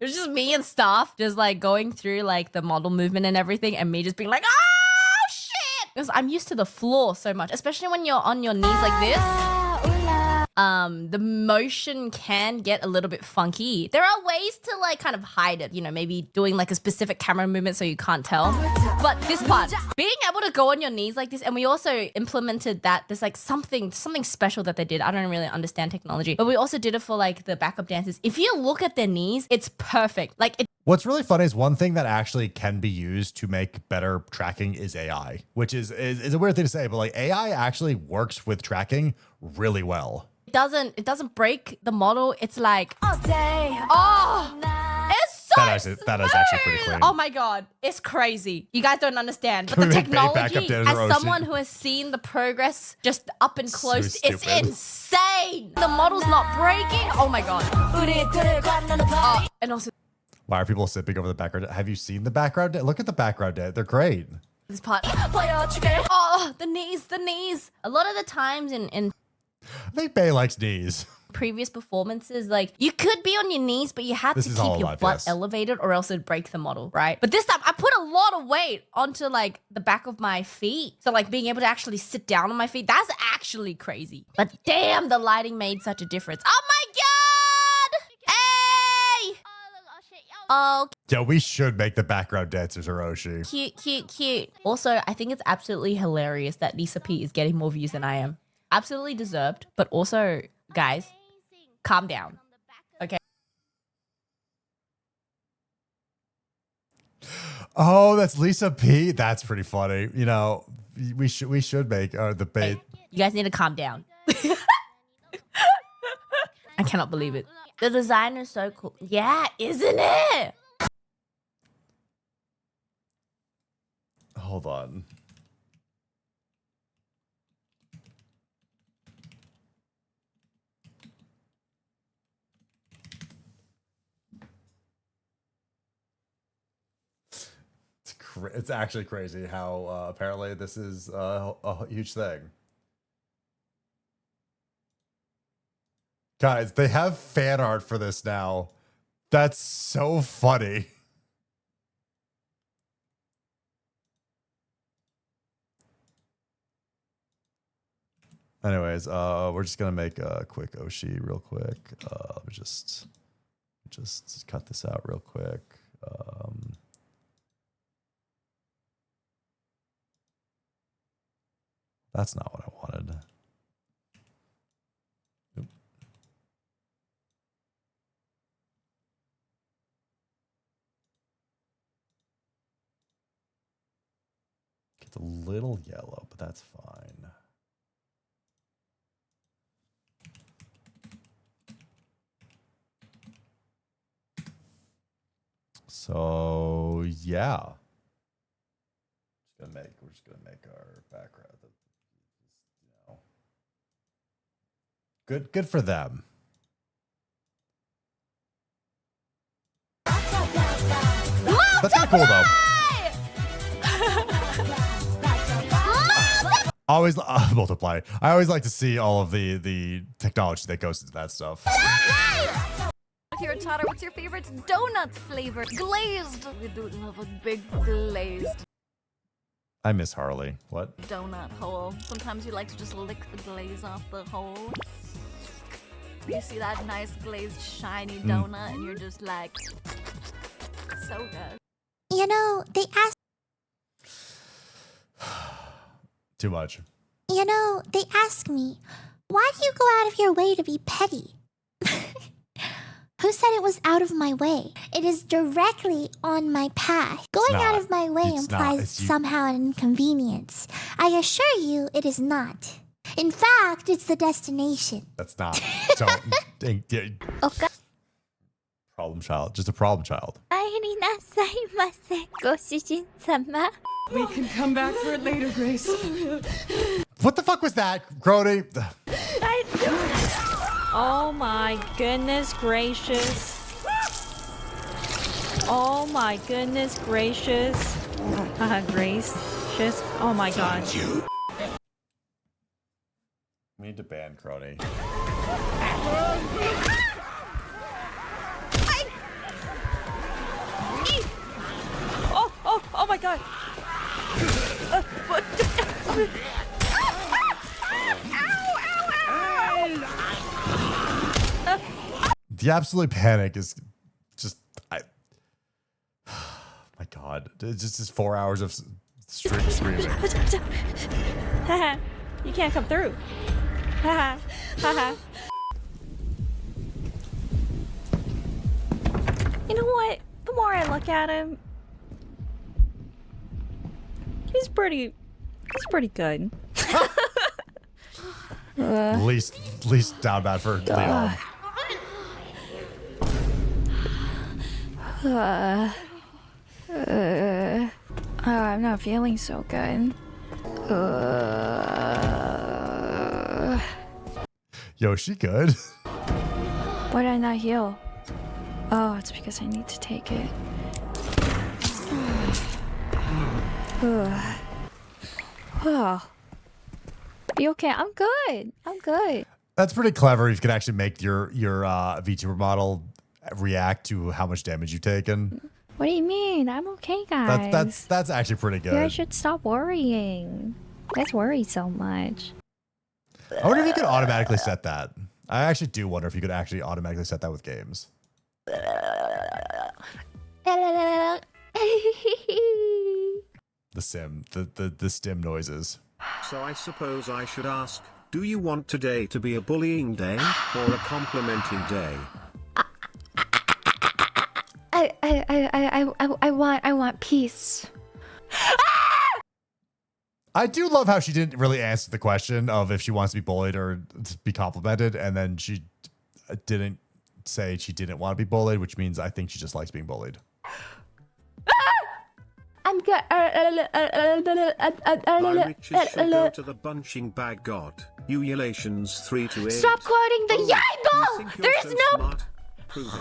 It was just me and staff just like going through like the model movement and everything and me just being like, oh shit! Because I'm used to the floor so much, especially when you're on your knees like this. The motion can get a little bit funky. There are ways to like kind of hide it, you know, maybe doing like a specific camera movement so you can't tell. But this part, being able to go on your knees like this, and we also implemented that. There's like something special that they did. I don't really understand technology, but we also did it for like the backup dancers. If you look at their knees, it's perfect. Like What's really funny is one thing that actually can be used to make better tracking is AI, which is a weird thing to say, but like AI actually works with tracking really well. It doesn't break the model. It's like all day. Oh, it's so that is actually pretty clean. Oh my god, it's crazy. You guys don't understand, but the technology, as someone who has seen the progress just up and close, it's insane. The model's not breaking. Oh my god. And also, why are people sipping over the background? Have you seen the background? Look at the background. They're great. This part. Oh, the knees. A lot of the times in I think Bay likes knees. Previous performances, like you could be on your knees, but you had to keep your butt elevated or else it'd break the model, right? But this time I put a lot of weight onto like the back of my feet. So like being able to actually sit down on my feet, that's actually crazy. But damn, the lighting made such a difference. Oh my Oh, Yeah, we should make the background dancers Hiroshi. cute, cute, cute. Also, I think it's absolutely hilarious that Lisa P is getting more views than I am. Absolutely deserved, but also, guys, calm down. Okay. Oh, that's Lisa P. That's pretty funny. You know, we should make the bait. You guys need to calm down. I cannot believe it. The design is so cool. Yeah, isn't it? Hold on. It's actually crazy how apparently this is a huge thing. Guys, they have fan art for this now. That's so funny. Anyways, we're just gonna make a quick Oshi real quick. Let me just cut this out real quick. That's not what I wanted. Nope. It's a little yellow, but that's fine. So yeah, we're just gonna make our background. You know, good for them. That's kind of cool though. Always multiply. I always like to see all of the technology that goes into that stuff. Here, Tata, what's your favorite donut flavor? Glazed. We do love a big glazed I miss Harley. What? donut hole. Sometimes you like to just lick the glaze off the hole. You see that nice glazed shiny donut and you're just like, so good. You know, they ask. Too much. You know, they ask me, why do you go out of your way to be petty? Who said it was out of my way? It is directly on my path. Going out of my way implies somehow an inconvenience. I assure you it is not. In fact, it's the destination. That's not. Okay. Problem child. Just a problem child. We can come back for it later, Grace. What the fuck was that, Grody? Oh my goodness gracious. Oh my goodness gracious. Gracious. Oh my god. We need to ban Crony. Oh my god. The absolute panic is just my god, it's just 4 hours of straight screaming. You can't come through. You know what? The more I look at him, he's pretty good. least down bad for Leon. I'm not feeling so good. Yo, she good? Why did I not heal? Oh, it's because I need to take it. Oh. You okay? I'm good. I'm good. That's pretty clever. You can actually make your VTuber model react to how much damage you've taken. What do you mean? I'm okay, guys. That's actually pretty good. You guys should stop worrying. You guys worry so much. I wonder if you could automatically set that. I actually do wonder if you could actually automatically set that with games. The sim, the stim noises. So I suppose I should ask, do you want today to be a bullying day or a complimenting day? I want peace. I do love how she didn't really answer the question of if she wants to be bullied or to be complimented, and then she didn't say she didn't want to be bullied, which means I think she just likes being bullied. I'm good. My riches shall go to the bunching bag god. Ululations 3 to 8. Stop quoting the yay ball. There's no. Smart? Prove it.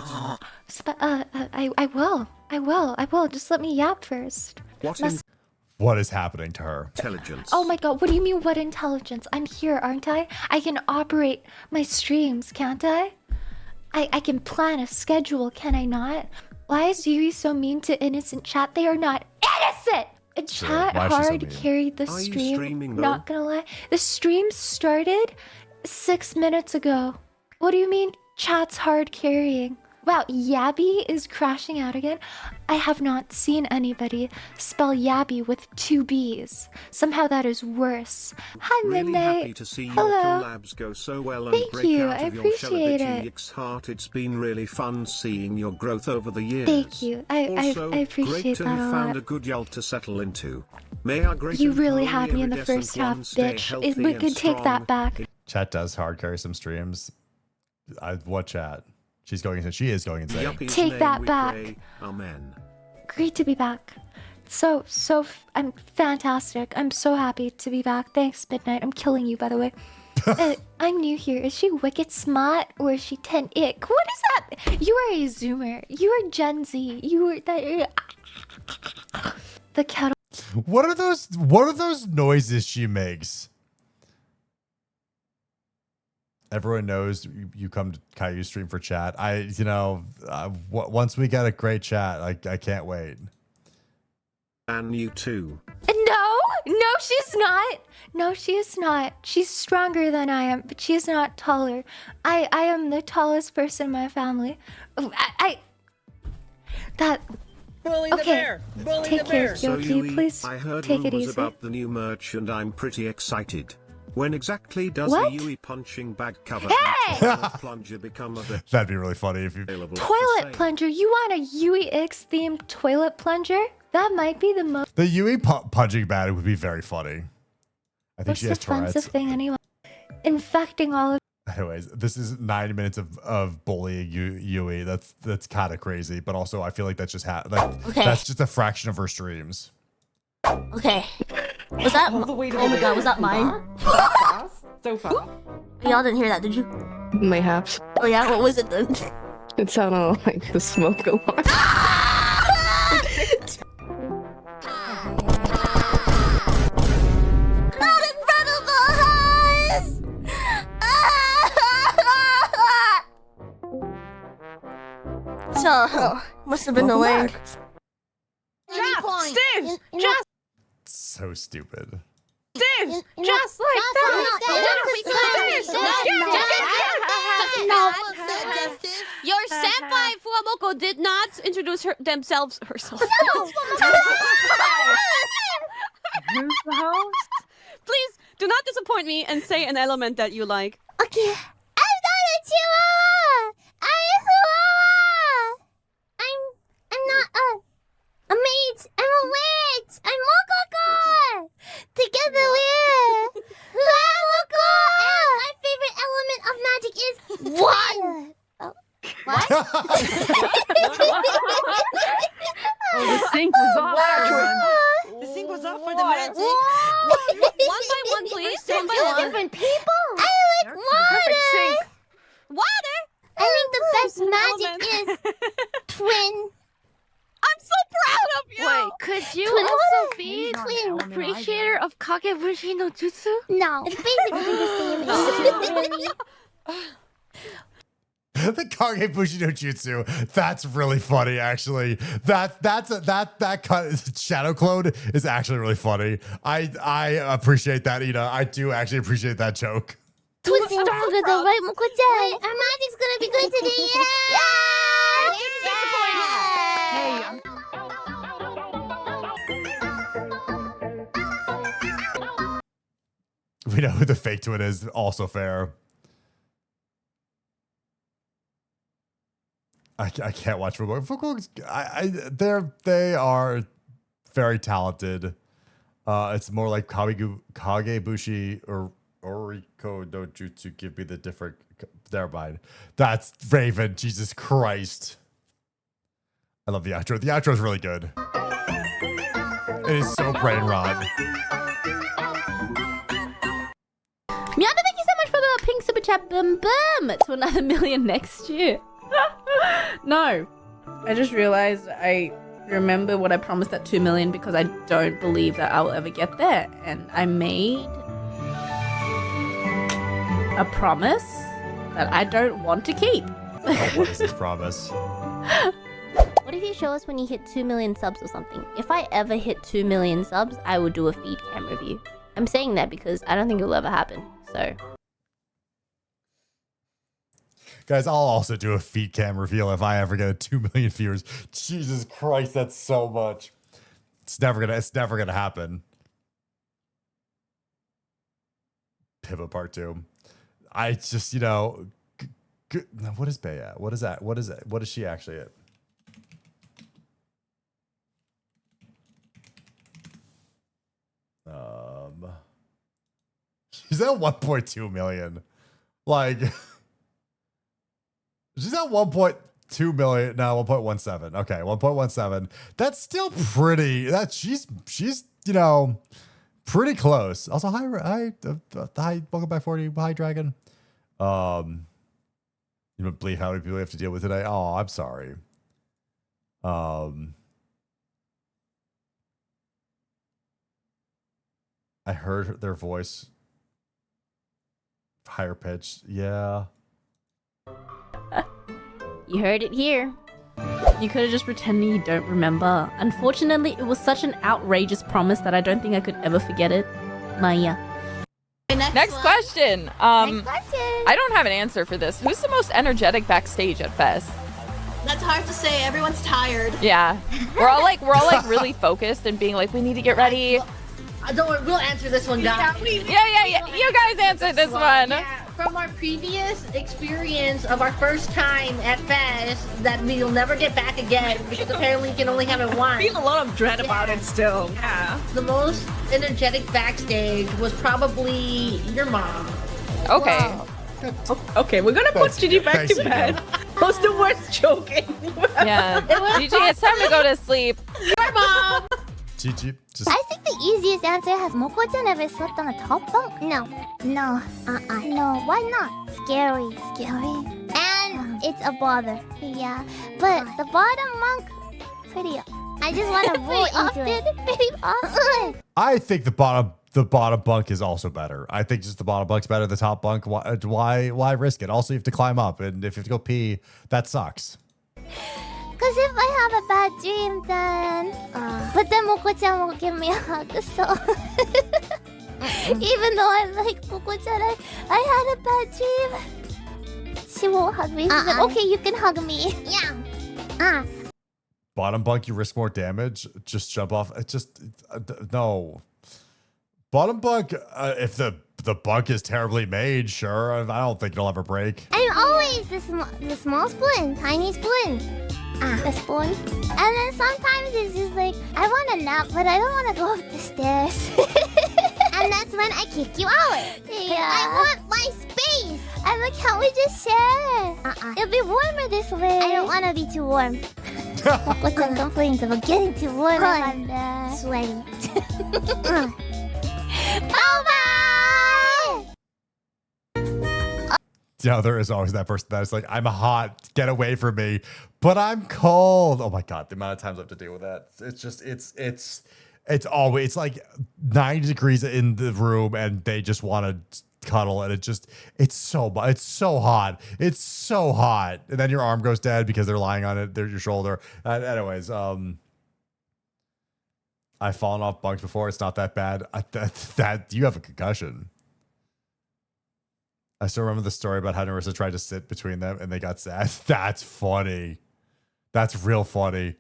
I will. Just let me yap first. What is happening to her? Intelligence. Oh my god, what do you mean what intelligence? I'm here, aren't I? I can operate my streams, can't I? I can plan a schedule, can I not? Why is Yui so mean to innocent chat? They are not innocent! Chat hard carried the stream. Streaming, not gonna lie. The stream started 6 minutes ago. What do you mean chat's hard carrying? Wow, Yabby is crashing out again. I have not seen anybody spell Yabby with 2 B's. Somehow that is worse. Hi, Really Midnight. happy to see your Hello. collabs go so well and Thank break you. out I of your shell a appreciate bit, it. Yikes heart. It's been really fun seeing your growth over the years. Thank you. Also, I appreciate great to that have a found lot. a good yalt to settle into. May our great You and really holy had me in the iridescent first half, one stay bitch. healthy We and could take strong. that back. Chat does hard carry some streams. What chat? She is going insane. Yuppie's Take name that we back. pray. Amen. Great to be back. I'm fantastic. I'm so happy to be back. Thanks, Midnight. I'm killing you, by the way. I'm new here. Is she wicked smart or is she 10 ick? What is that? You are a Zoomer. You are Gen Z. You are that. The kettle. What are those noises she makes? Everyone knows you come to Caillou stream for chat. Once we get a great chat, I can't wait. And you too. No, she's not. No, she is not. She's stronger than I am, but she's not taller. I am the tallest person in my family. Bully the bear. Bully Take the care, bear. So Yoki. Yui, Please I heard take it rumors easy. about the new merch and I'm pretty excited. When exactly does What? the Yui punching bag cover Hey! and toilet plunger become available? That'd be really funny if you. Toilet plunger. You want a UEX themed toilet plunger? That might be the most The Yui punching bag would be very funny. I think she has offensive Tourette's. thing anyway. Infecting all of. Anyways, this is 9 minutes of bullying Yui. That's kind of crazy, but also I feel like that's just that's just a fraction of her streams. Okay. Was that? Oh my god, was that mine? So fast. Y'all didn't hear that, did you? Mayhaps. Oh yeah, what was it then? It sounded like the smoke alarm. Not in front of us! So, must have been annoying. Steve! Just So stupid. Steve! Just like that! Your senpai Fuamoko did not introduce herself. Who's the host? Please do not disappoint me and say an element that you like. Okay. I'm not a chihuahua. I'm a chihuahua. I'm not a maid. I'm a witch. I'm Mokoko. Together we're Mokoko. And my favorite element of magic is water. What? Oh, the sync was off. The sync was off for the magic. One by one, please. One by one. Different people. I like water. Water. I think the best magic is twin. I'm so proud of you. Wait, could you Twin also water. be Twin. an appreciator of Kagebushi no Jutsu? No, it's basically the same. The Kagebushi no Jutsu. That's really funny, actually. That cut shadow clone is actually really funny. I appreciate that, Ina. I do actually appreciate that joke. Twin stronger though, right, Moko-chan? Our magic's gonna be good today. Yeah! Hey, I'm know who the fake twin is. Also fair. I can't watch football. They are very talented. It's more like Kagebushi or Oriko no Jutsu. Give me the different. Never mind. That's Raven. Jesus Christ. I love the outro. The outro is really good. It is so brain rot. Miata, thank you so much for the pink super chat. Boom, boom. To another million next year. No. I just realized I remember what I promised at 2 million because I don't believe that I will ever get there. And I made a promise that I don't want to keep. What is this promise? What if you show us when you hit 2 million subs or something? If I ever hit 2 million subs, I would do a feed cam review. I'm saying that because I don't think it'll ever happen. So, guys, I'll also do a feed cam reveal if I ever get a 2 million viewers. Jesus Christ, that's so much. It's never gonna happen. Pivot part 2. I just, what is Bay at? What is that? What is it? What is she actually at? She's at 1.2 million. Like, she's at 1.2 million. No, 1.17. Okay, 1.17. That's still pretty. She's pretty close. Also, hi, welcome back 40. Hi, Dragon. You don't believe how many people we have to deal with today. Oh, I'm sorry. I heard their voice higher pitched. Yeah. You heard it here. You could have just pretended you don't remember. Unfortunately, it was such an outrageous promise that I don't think I could ever forget it. Maya. Next question. I don't have an answer for this. Who's the most energetic backstage at Fest? That's hard to say. Everyone's tired. Yeah. We're all like really focused and being like, we need to get ready. Don't worry, we'll answer this one, guys. Yeah. You guys answer this one. Yeah. From our previous experience of our first time at Fest, that we'll never get back again because apparently you can only have it once. I feel a lot of dread about it still. Yeah. The most energetic backstage was probably your mom. Okay. Wow. Okay, we're gonna put Gigi back to bed. What's the worst joking? Yeah. Gigi, it's time to go to sleep. Your mom. Gigi, I think the easiest answer has Moko-chan ever slept on a top bunk? No. No. No. Why not? Scary. And it's a bother. Yeah. But the bottom bunk, pretty. I just want to roll into it. Pretty awesome. I think the bottom bunk is also better. I think just the bottom bunk's better. The top bunk, why risk it? Also, you have to climb up, and if you have to go pee, that sucks. Because if I have a bad dream, then... But then Moko-chan will give me a hug, so... Even though I like Moko-chan, I had a bad dream. She won't hug me. She's like, okay, you can hug me. Yeah. Bottom bunk, you risk more damage. Just jump off. No. Bottom bunk, if the bunk is terribly made, sure. I don't think it'll ever break. And always the small spoon, tiny spoon. A spoon. And then sometimes it's just like, I want a nap, but I don't want to go up the stairs. And that's when I kick you out. Yeah. I want my space. I'm like, can't we just share? It'll be warmer this way. I don't want to be too warm. Moko-chan complains about getting too warm if I'm sweaty. Yeah, there is always that person that's like, I'm hot, get away from me, but I'm cold. Oh my God, the amount of times I have to deal with that. It's always like 90 degrees in the room and they just want to cuddle and it's so hot. It's so hot. And then your arm goes dead because they're lying on it, your shoulder. Anyways, I've fallen off bunks before. It's not that bad. That you have a concussion. I still remember the story about how Narissa tried to sit between them and they got sad. That's funny. That's real funny.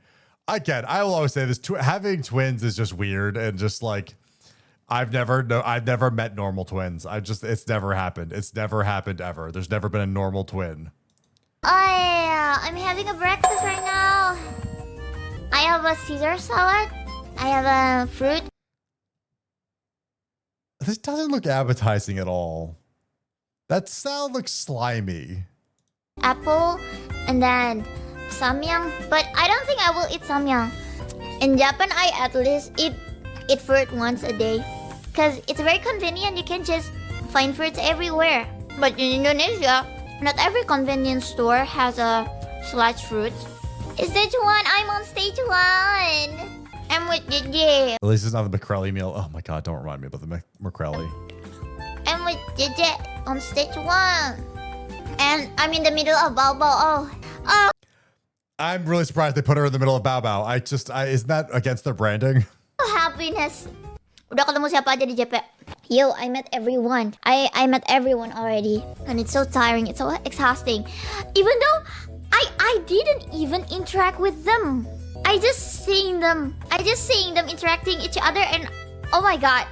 Again, I will always say this. Having twins is just weird and just like, I've never met normal twins. It's never happened. It's never happened ever. There's never been a normal twin. I'm having a breakfast right now. I have a Caesar salad. I have a fruit. This doesn't look appetizing at all. That salad looks slimy. Apple, and then samyang. But I don't think I will eat samyang. In Japan, I at least eat fruit once a day. Because it's very convenient. You can just find fruits everywhere. But in Indonesia, not every convenience store has a sliced fruit. It's stage 1. I'm on stage 1. I'm with JJ. At least it's not the McCrelly meal. Oh my God, don't remind me about the McCrelly. I'm with JJ on stage 1. And I'm in the middle of Bao Bao. Oh. I'm really surprised they put her in the middle of Bao Bao. Isn't that against their branding? Happiness. Udah ketemu siapa aja di JP? Yo, I met everyone. I met everyone already. And it's so tiring. It's so exhausting. Even though I didn't even interact with them. I just seeing them interacting each other, and oh my God.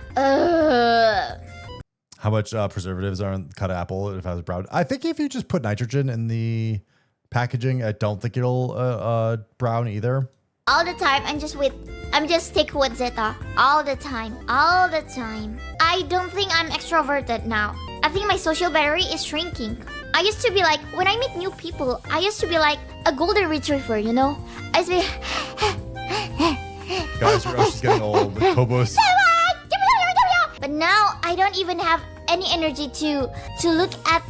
How much preservatives are in cut apple if I was brown? I think if you just put nitrogen in the packaging, I don't think it'll brown either. All the time, I'm just stick with Zeta. All the time. I don't think I'm extroverted now. I think my social battery is shrinking. I used to be like, when I meet new people, I used to be like a golden retriever, you know? I used to be... Guys, your Oshi's getting old. Kobos. But now, I don't even have any energy to look at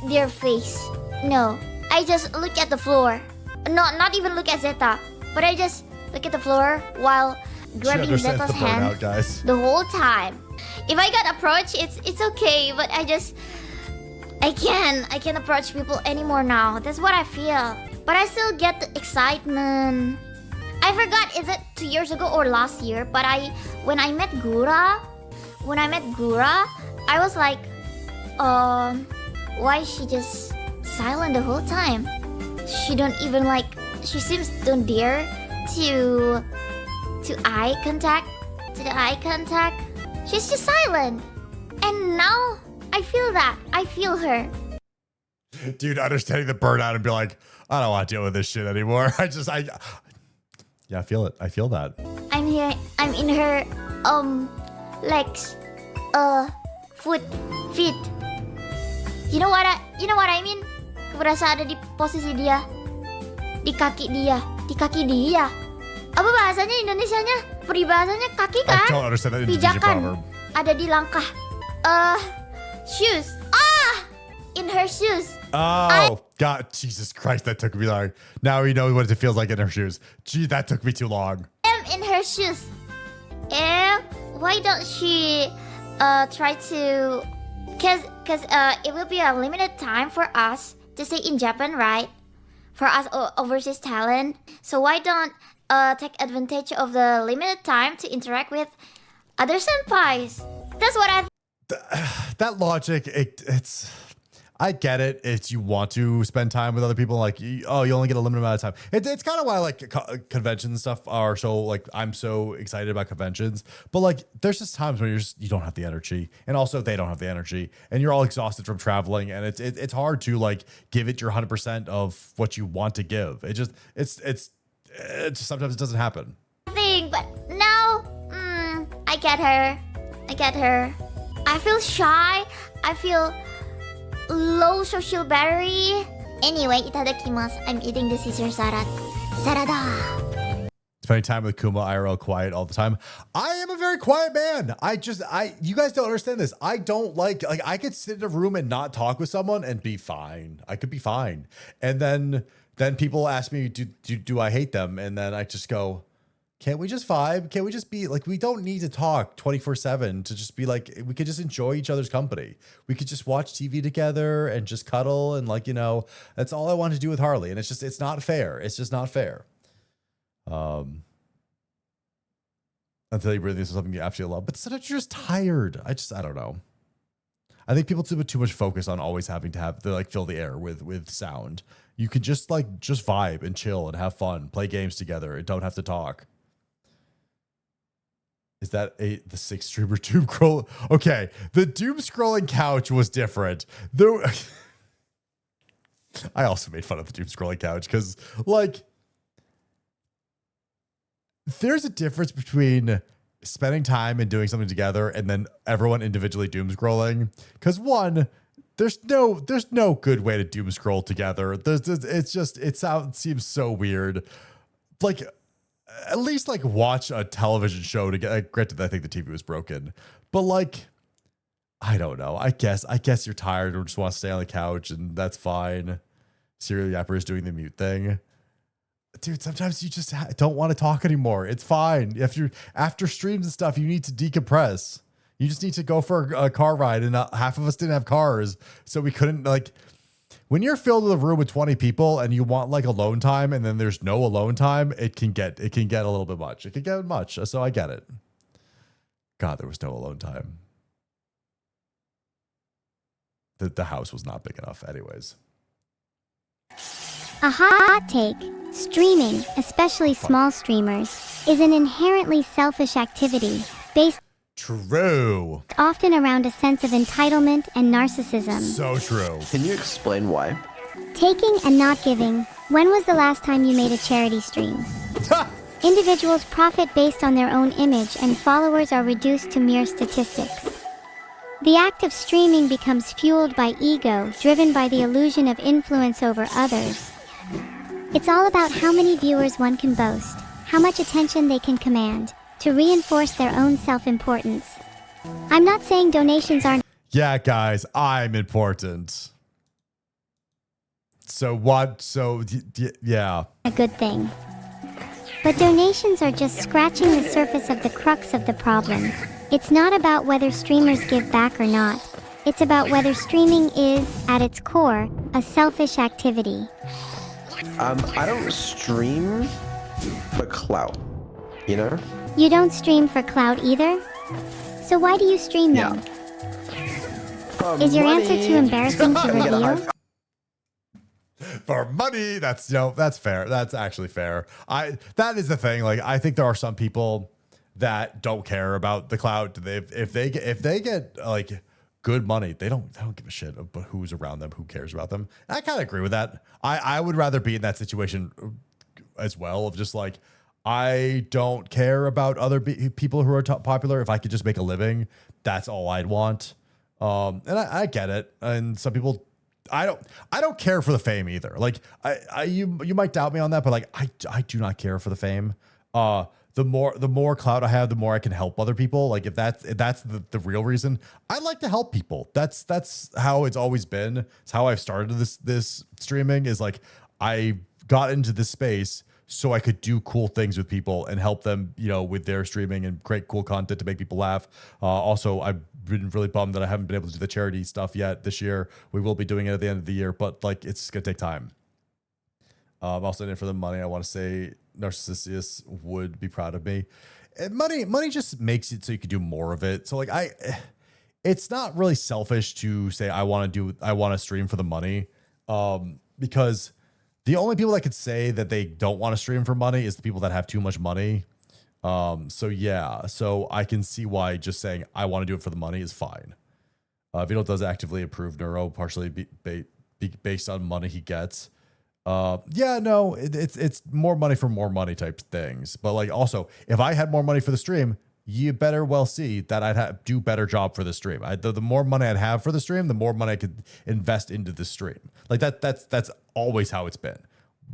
their face. No. I just look at the floor. No, not even look at Zeta. But I just look at the floor while grabbing Zeta's hand the whole time. If I get approached, it's okay. But I can't approach people anymore now. That's what I feel. But I still get the excitement. I forgot, is it 2 years ago or last year? But when I met Gura, I was like, why is she just silent the whole time? She seems don't dare to eye contact. She's just silent. And now I feel that. I feel her. Dude, understanding the burnout and be like, I don't want to deal with this shit anymore. Yeah, I feel it. I feel that. I'm here. I'm in her legs, feet. You know what I mean? Berasa ada di posisi dia, di kaki dia. Apa bahasanya Indonesianya? Peribahasanya kaki kan? I don't understand that Indonesian proverb. Ada di langkah. Shoes. In her shoes. Oh, God, Jesus Christ, that took me long. Now we know what it feels like in her shoes. Gee, that took me too long. I'm in her shoes. And why don't she try to... Cause it will be a limited time for us to stay in Japan, right? For us overseas talent. So why don't take advantage of the limited time to interact with other senpais? That's what I... That logic, it's... I get it. It's you want to spend time with other people, like, you only get a limited amount of time. It's kind of why like conventions and stuff are so like I'm so excited about conventions. But like there's just times when you don't have the energy, and also they don't have the energy, and you're all exhausted from traveling, and it's hard to like give it your 100% of what you want to give. It just sometimes it doesn't happen. But now, I get her. I feel shy. I feel low social battery. Anyway, itadakimasu. I'm eating the Caesar salad. Sarada. Spending time with Kuma IRL quiet all the time. I am a very quiet man. You guys don't understand this. I don't like I could sit in a room and not talk with someone and be fine. I could be fine. And then people ask me, do I hate them? And then I just go, can't we just vibe? Can't we just be like, we don't need to talk 24/7 to just be like, we could just enjoy each other's company. We could just watch TV together and just cuddle. And like, that's all I want to do with Harley. And it's not fair. It's just not fair. Until you really do something you absolutely love, but sometimes you're just tired. I don't know. I think people put too much focus on always having to fill the air with sound. You could just vibe and chill and have fun, play games together and don't have to talk. Is that the 6 streamer doom scroll? Okay, the doom scrolling couch was different. I also made fun of the doom scrolling couch because, like, there's a difference between spending time and doing something together and then everyone individually doom scrolling. Because one, there's no good way to doom scroll together. It seems so weird. Like, at least like watch a television show to get. Granted, I think the TV was broken, but like, I don't know. I guess you're tired or just want to stay on the couch, and that's fine. Serial Yapper is doing the mute thing. Dude, sometimes you just don't want to talk anymore. It's fine. If you're after streams and stuff, you need to decompress. You just need to go for a car ride, and half of us didn't have cars, so we couldn't, like, when you're filled with a room with 20 people and you want like alone time and then there's no alone time, it can get a little bit much. It can get much. So I get it. God, there was no alone time. The house was not big enough anyways. A hot take. Streaming, especially small streamers, is an inherently selfish activity based True. often around a sense of entitlement and narcissism. So true. Can you explain why? Taking and not giving. When was the last time you made a charity stream? Individuals profit based on their own image and followers are reduced to mere statistics. The act of streaming becomes fueled by ego, driven by the illusion of influence over others. It's all about how many viewers one can boast, how much attention they can command, to reinforce their own self-importance. I'm not saying donations aren't... Yeah, guys, I'm important. So what? So, yeah. ...a good thing. But donations are just scratching the surface of the crux of the problem. It's not about whether streamers give back or not. It's about whether streaming is, at its core, a selfish activity. I don't stream for clout, you know? You don't stream for clout either? So why do you stream then? Is your answer too embarrassing to reveal? For money, that's fair. That's actually fair. That is the thing. Like, I think there are some people that don't care about the clout. If they get like good money, they don't give a shit about who's around them, who cares about them. And I kind of agree with that. I would rather be in that situation as well, of just like, I don't care about other people who are popular. If I could just make a living, that's all I'd want. And I get it. And some people, I don't care for the fame either. Like, you might doubt me on that, but like, I do not care for the fame. The more clout I have, the more I can help other people. Like, if that's the real reason, I like to help people. That's how it's always been. It's how I've started this streaming, is like, I got into this space so I could do cool things with people and help them, with their streaming and create cool content to make people laugh. Also, I've been really bummed that I haven't been able to do the charity stuff yet this year. We will be doing it at the end of the year, but like, it's gonna take time. I'm also in it for the money. I want to say Narcissus would be proud of me. And money just makes it so you can do more of it. So like, it's not really selfish to say I want to stream for the money, because the only people that could say that they don't want to stream for money is the people that have too much money. So yeah, so I can see why just saying I want to do it for the money is fine. Vito does actively approve Neuro, partially based on money he gets. Yeah, no, it's more money for more money type things. But like, also, if I had more money for the stream, you better well see that I'd do better job for the stream. The more money I'd have for the stream, the more money I could invest into the stream. Like that's always how it's been.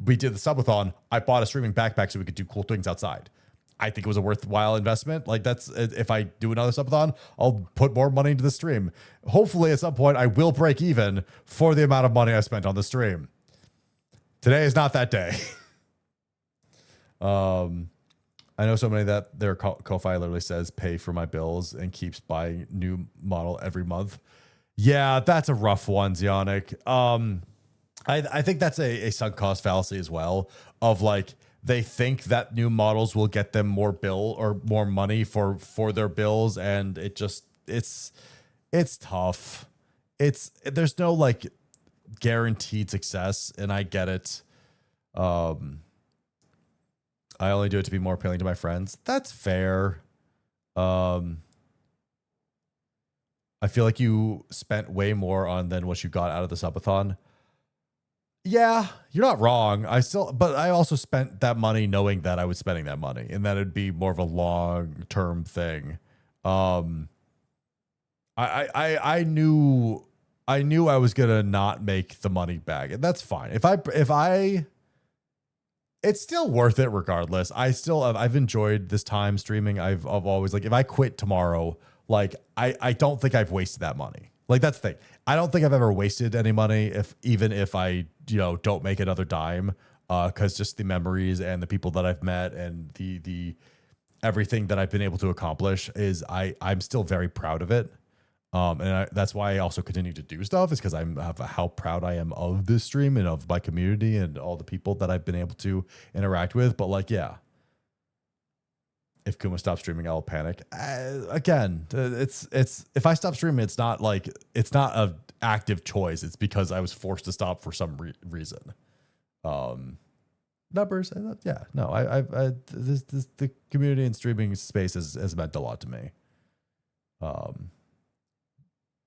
We did the subathon. I bought a streaming backpack so we could do cool things outside. I think it was a worthwhile investment. Like, that's, if I do another subathon, I'll put more money into the stream. Hopefully at some point I will break even for the amount of money I spent on the stream. Today is not that day. I know so many that their Ko-Fi literally says pay for my bills and keeps buying new model every month. Yeah, that's a rough one, Zionic. I think that's a sunk cost fallacy as well, of like, they think that new models will get them more bill or more money for their bills, and it's tough. There's no like guaranteed success, and I get it. I only do it to be more appealing to my friends. That's fair. I feel like you spent way more on than what you got out of the subathon. Yeah, you're not wrong. But I also spent that money knowing that I was spending that money and that it'd be more of a long-term thing. I knew I was gonna not make the money back, and that's fine. It's still worth it regardless. I've enjoyed this time streaming. I've always, like, if I quit tomorrow, like, I don't think I've wasted that money. Like, that's the thing. I don't think I've ever wasted any money even if I, don't make another dime, because just the memories and the people that I've met and the everything that I've been able to accomplish is I'm still very proud of it. That's why I also continue to do stuff, is because I'm how proud I am of this stream and of my community and all the people that I've been able to interact with. But, like, yeah, if Kuma stops streaming, I'll panic. Again, it's if I stop streaming, it's not an active choice. It's because I was forced to stop for some reason. Numbers, yeah, no, the community and streaming space has meant a lot to me.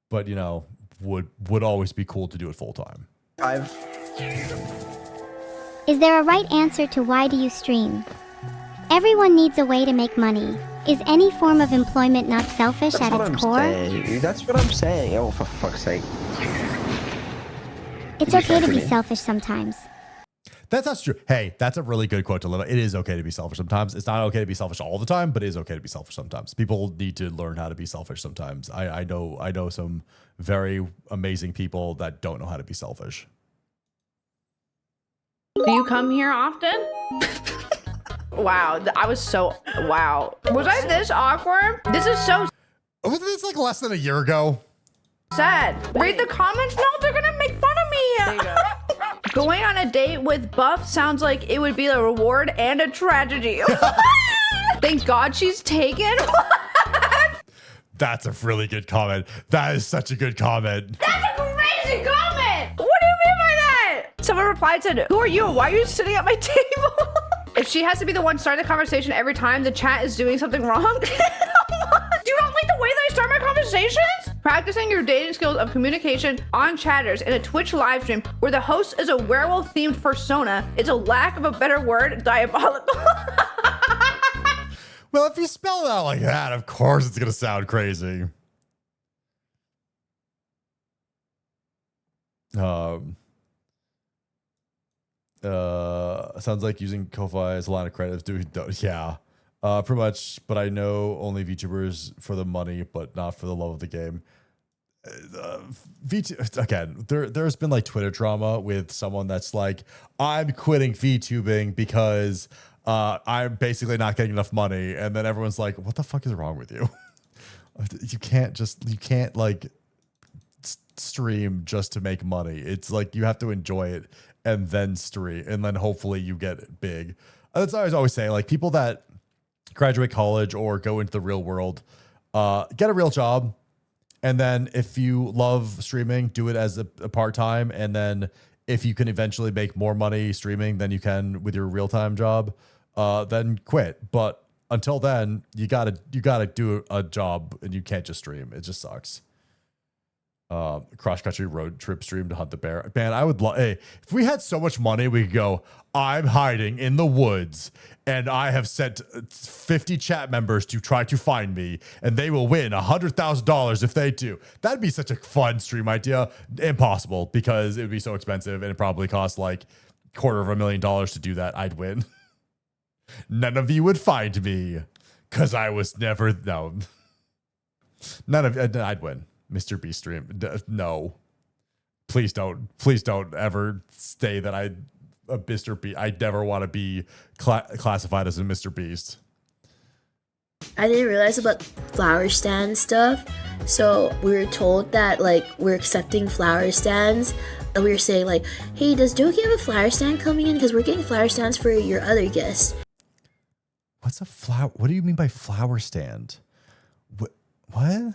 But, would always be cool to do it full time. Is there a right answer to why do you stream? Everyone needs a way to make money. Is any form of employment not selfish at its core? That's what I'm saying. Oh, for fuck's sake. It's okay to be selfish sometimes. That's not true. Hey, that's a really good quote to live by. It is okay to be selfish sometimes. It's not okay to be selfish all the time, but it is okay to be selfish sometimes. People need to learn how to be selfish sometimes. I know some very amazing people that don't know how to be selfish. Do you come here often? Wow, wow. Was I this awkward? This is so Wasn't this like less than a year ago? sad. Read the comments. No, they're gonna make fun of me. There you go. Going on a date with Buff sounds like it would be a reward and a tragedy. Thank God she's taken. That's a really good comment. That is such a good comment. That's a crazy comment. What do you mean by that? Someone replied, said, "Who are you? Why are you sitting at my table?" If she has to be the one starting the conversation every time the chat is doing something wrong. Do you not like the way that I start my conversations? Practicing your dating skills of communication on chatters in a Twitch live stream where the host is a werewolf-themed persona is a lack of a better word, diabolical. Well, if you spell it out like that, of course it's going to sound crazy. Sounds like using Ko-Fi as a line of credit. Yeah, pretty much. But I know only VTubers for the money, but not for the love of the game. Again, there's been like Twitter drama with someone that's like, I'm quitting VTubing because I'm basically not getting enough money, and then everyone's like, what the fuck is wrong with you? You can't like stream just to make money. It's like you have to enjoy it and then stream, and then hopefully you get big. That's what I always say, like, people that graduate college or go into the real world, get a real job. And then if you love streaming, do it as a part-time. And then if you can eventually make more money streaming than you can with your real-time job, then quit. But until then, you gotta do a job, and you can't just stream. It just sucks. Cross-country road trip stream to hunt the bear. Man, I would love, hey, if we had so much money, we could go, I'm hiding in the woods, and I have sent 50 chat members to try to find me, and they will win $100,000 if they do. That'd be such a fun stream idea. Impossible, because it would be so expensive, and it probably costs like $250,000 to do that. I'd win. None of you would find me, because I was never, no. I'd win. Mr. Beast stream. No. Please don't ever say that a Mr. Beast. I never want to be classified as a Mr. Beast. I didn't realize about flower stand stuff. So we were told that, like, we're accepting flower stands. And we were saying, like, hey, does Doki have a flower stand coming in? Because we're getting flower stands for your other guests. What's a flower? What do you mean by flower stand? What?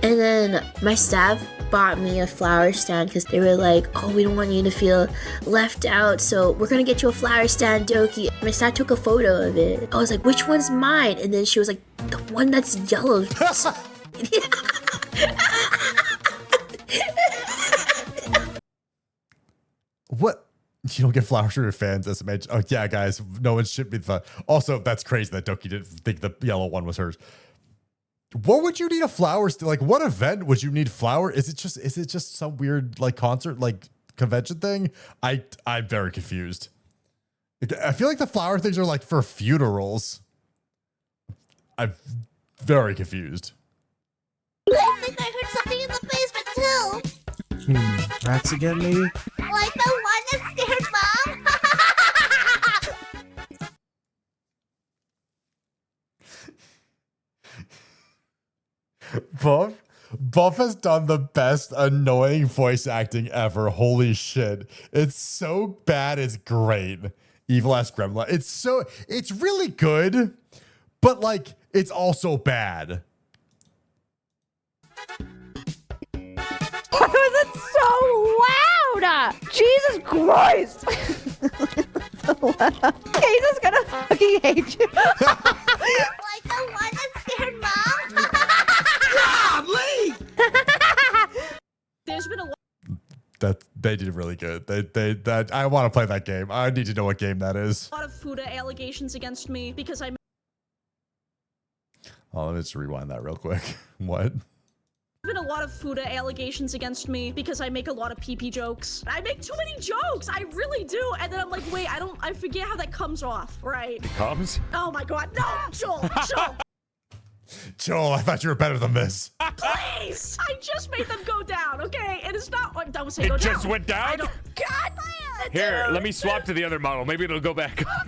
And then my staff bought me a flower stand because they were like, oh, we don't want you to feel left out, so we're gonna get you a flower stand, Doki. My staff took a photo of it. I was like, which one's mine? And then she was like, The one that's yellow. What? You don't get flowers for your fans as a match. Oh yeah, guys, no one should be the. Also, that's crazy that Doki didn't think the yellow one was hers. What would you need a flowers to like? What event would you need flower? Is it just some weird like concert like convention thing? I'm very confused. I feel like the flower things are like for funerals. I'm very confused. I think I heard something in the basement too. Rats again, maybe? Like the one that scared Mom. Buff has done the best annoying voice acting ever. Holy shit. It's so bad, it's great. Evil ass gremlin. It's really good, but like it's also bad. Why was it so loud? Jesus Christ! So loud. Kaisa's gonna fucking hate you. Like the one that scared Mom. God, leave! There's been a lot. That they did really good. That I want to play that game. I need to know what game that is. A lot of Fuda allegations against me because I. Oh, let me just rewind that real quick. What? There's been a lot of Fuda allegations against me because I make a lot of pee-pee jokes. I make too many jokes. I really do. And then I'm like, wait, I forget how that comes off, right? It comes? Oh my god, no, Joel, Joel. Joel, I thought you were better than this. Please! I just made them go down, okay? And it's not what don't say go It down. just went down? I don't. God! Here, dude. let me swap to the other model. Maybe it'll go back up.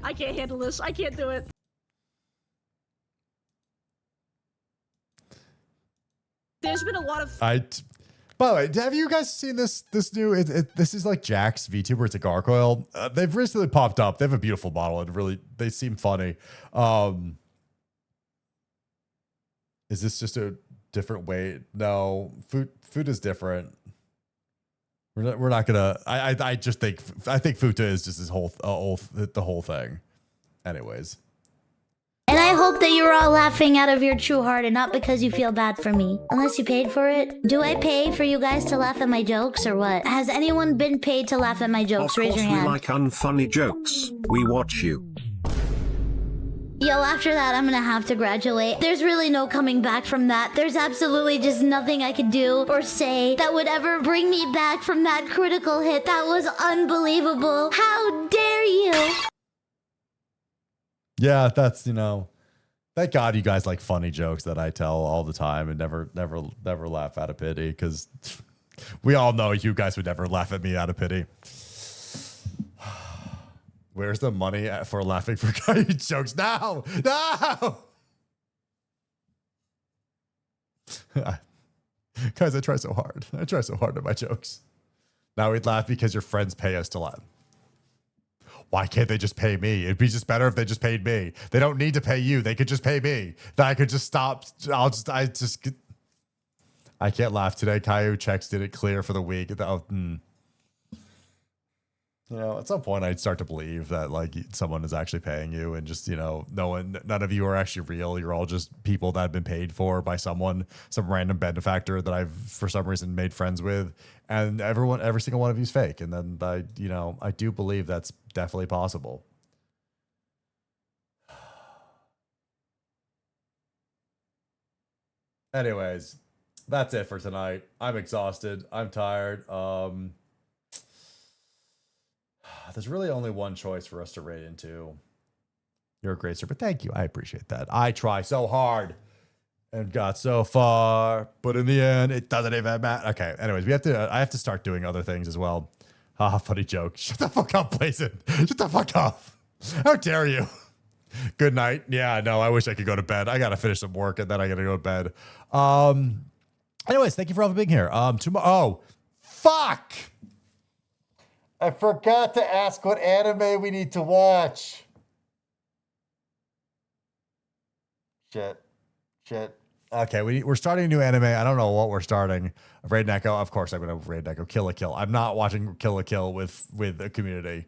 I can't handle this. I can't do it. There's been a lot of. By the way, have you guys seen this new? This is like Jack's VTuber. It's a gargoyle. They've recently popped up. They have a beautiful model. And really, they seem funny. Is this just a different way? No, food is different. We're not gonna. I think Futa is just his whole the whole thing. Anyways. And I hope that you're all laughing out of your true heart and not because you feel bad for me. Unless you paid for it. Do I pay for you guys to laugh at my jokes or what? Has anyone been paid to laugh at my jokes? Of Raise course your we hand. like unfunny jokes. We watch you. Yo, after that, I'm gonna have to graduate. There's really no coming back from that. There's absolutely just nothing I could do or say that would ever bring me back from that critical hit. That was unbelievable. How dare you? Yeah, that's, thank God you guys like funny jokes that I tell all the time and never laugh out of pity, because we all know you guys would never laugh at me out of pity. Where's the money for laughing for jokes? No! Guys, I try so hard. I try so hard at my jokes. Now we'd laugh because your friends pay us to laugh. Why can't they just pay me? It'd be just better if they just paid me. They don't need to pay you. They could just pay me. Then I could just stop. I can't laugh today. Caillou checks did it clear for the week. At some point I'd start to believe that like someone is actually paying you, and just, none of you are actually real. You're all just people that have been paid for by someone, some random benefactor that I've for some reason made friends with, and every single one of you is fake. And then I do believe that's definitely possible. Anyways, that's it for tonight. I'm exhausted. I'm tired. There's really only one choice for us to raid into. You're a great sir, but thank you. I appreciate that. I try so hard and got so far, but in the end, it doesn't even matter. Okay. Anyways, I have to start doing other things as well. Funny joke. Shut the fuck up, Blazin. Shut the fuck up. How dare you? Good night. Yeah, no, I wish I could go to bed. I gotta finish some work and then I gotta go to bed. Anyways, thank you for all being here. Tomorrow. Oh, fuck. I forgot to ask what anime we need to watch. Shit. Okay, we're starting a new anime. I don't know what we're starting. Raid Neko. Of course, I'm going to Raid Neko. Kill la Kill. I'm not watching Kill la Kill with a community.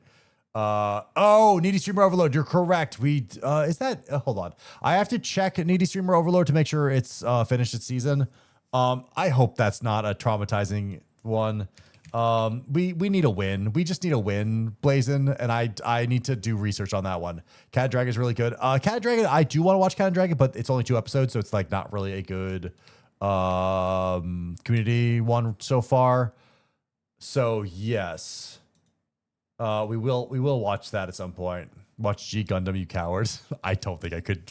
Oh, Needy Streamer Overload. You're correct. We is that hold on. I have to check Needy Streamer Overload to make sure it's finished its season. I hope that's not a traumatizing one. We need a win. We just need a win, Blazin, and I need to do research on that one. Cat Dragon is really good. Cat Dragon, I do want to watch Cat Dragon, but it's only 2 episodes, so it's like not really a good community one so far. So yes. We will watch that at some point. Watch G Gundam, you cowards. I don't think I could.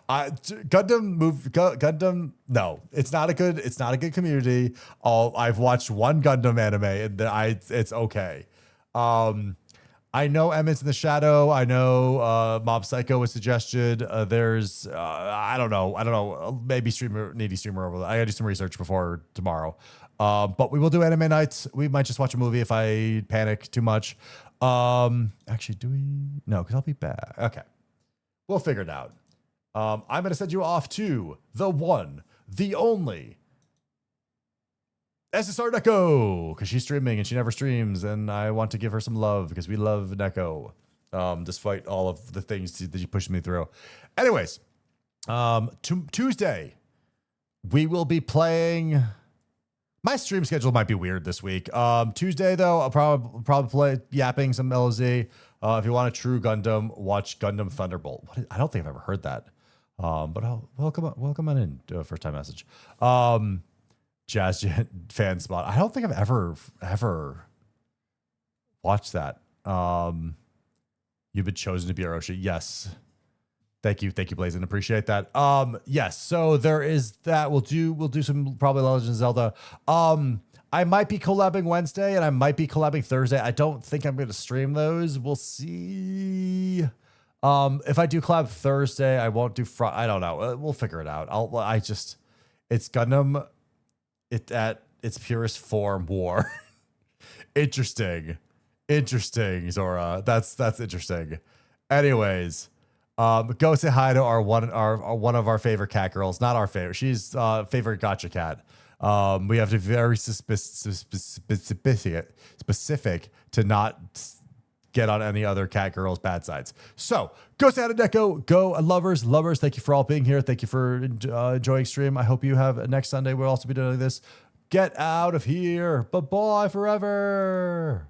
Gundam. No, it's not a good community. I've watched one Gundam anime and it's okay. I know Emmett's in the Shadow. I know Mob Psycho was suggested. There's I don't know. Maybe Needy Streamer Overload. I gotta do some research before tomorrow. But we will do anime nights. We might just watch a movie if I panic too much. Actually, do we? No, because I'll be back. Okay. We'll figure it out. I'm going to send you off to the one, the only SSR Neko, because she's streaming and she never streams, and I want to give her some love because we love Neko, despite all of the things that she pushed me through. Anyways, Tuesday, we will be playing... My stream schedule might be weird this week. Tuesday, though, I'll probably play yapping some LOZ. If you want a true Gundam, watch Gundam Thunderbolt. I don't think I've ever heard that. But welcome on in. First time message. Jazz fan spot. I don't think I've ever watched that. You've been chosen to be our Oshi. Yes. Thank you, Blazin. Appreciate that. Yes, so there is that. We'll do some probably Legend of Zelda. I might be collabing Wednesday and I might be collabing Thursday. I don't think I'm gonna stream those. We'll see. If I do collab Thursday, I won't do Friday. I don't know. We'll figure it out. It's Gundam at its purest form war. Interesting, Zora. That's interesting. Anyways. Go say hi to our one of our favorite cat girls. Not our favorite. She's favorite gotcha cat. We have to be very specific to not get on any other cat girl's bad sides. So go say hi to Neko. Go lovers. Thank you for all being here. Thank you for enjoying stream. I hope you have next Sunday. We'll also be doing this. Get out of here. Bye-bye forever.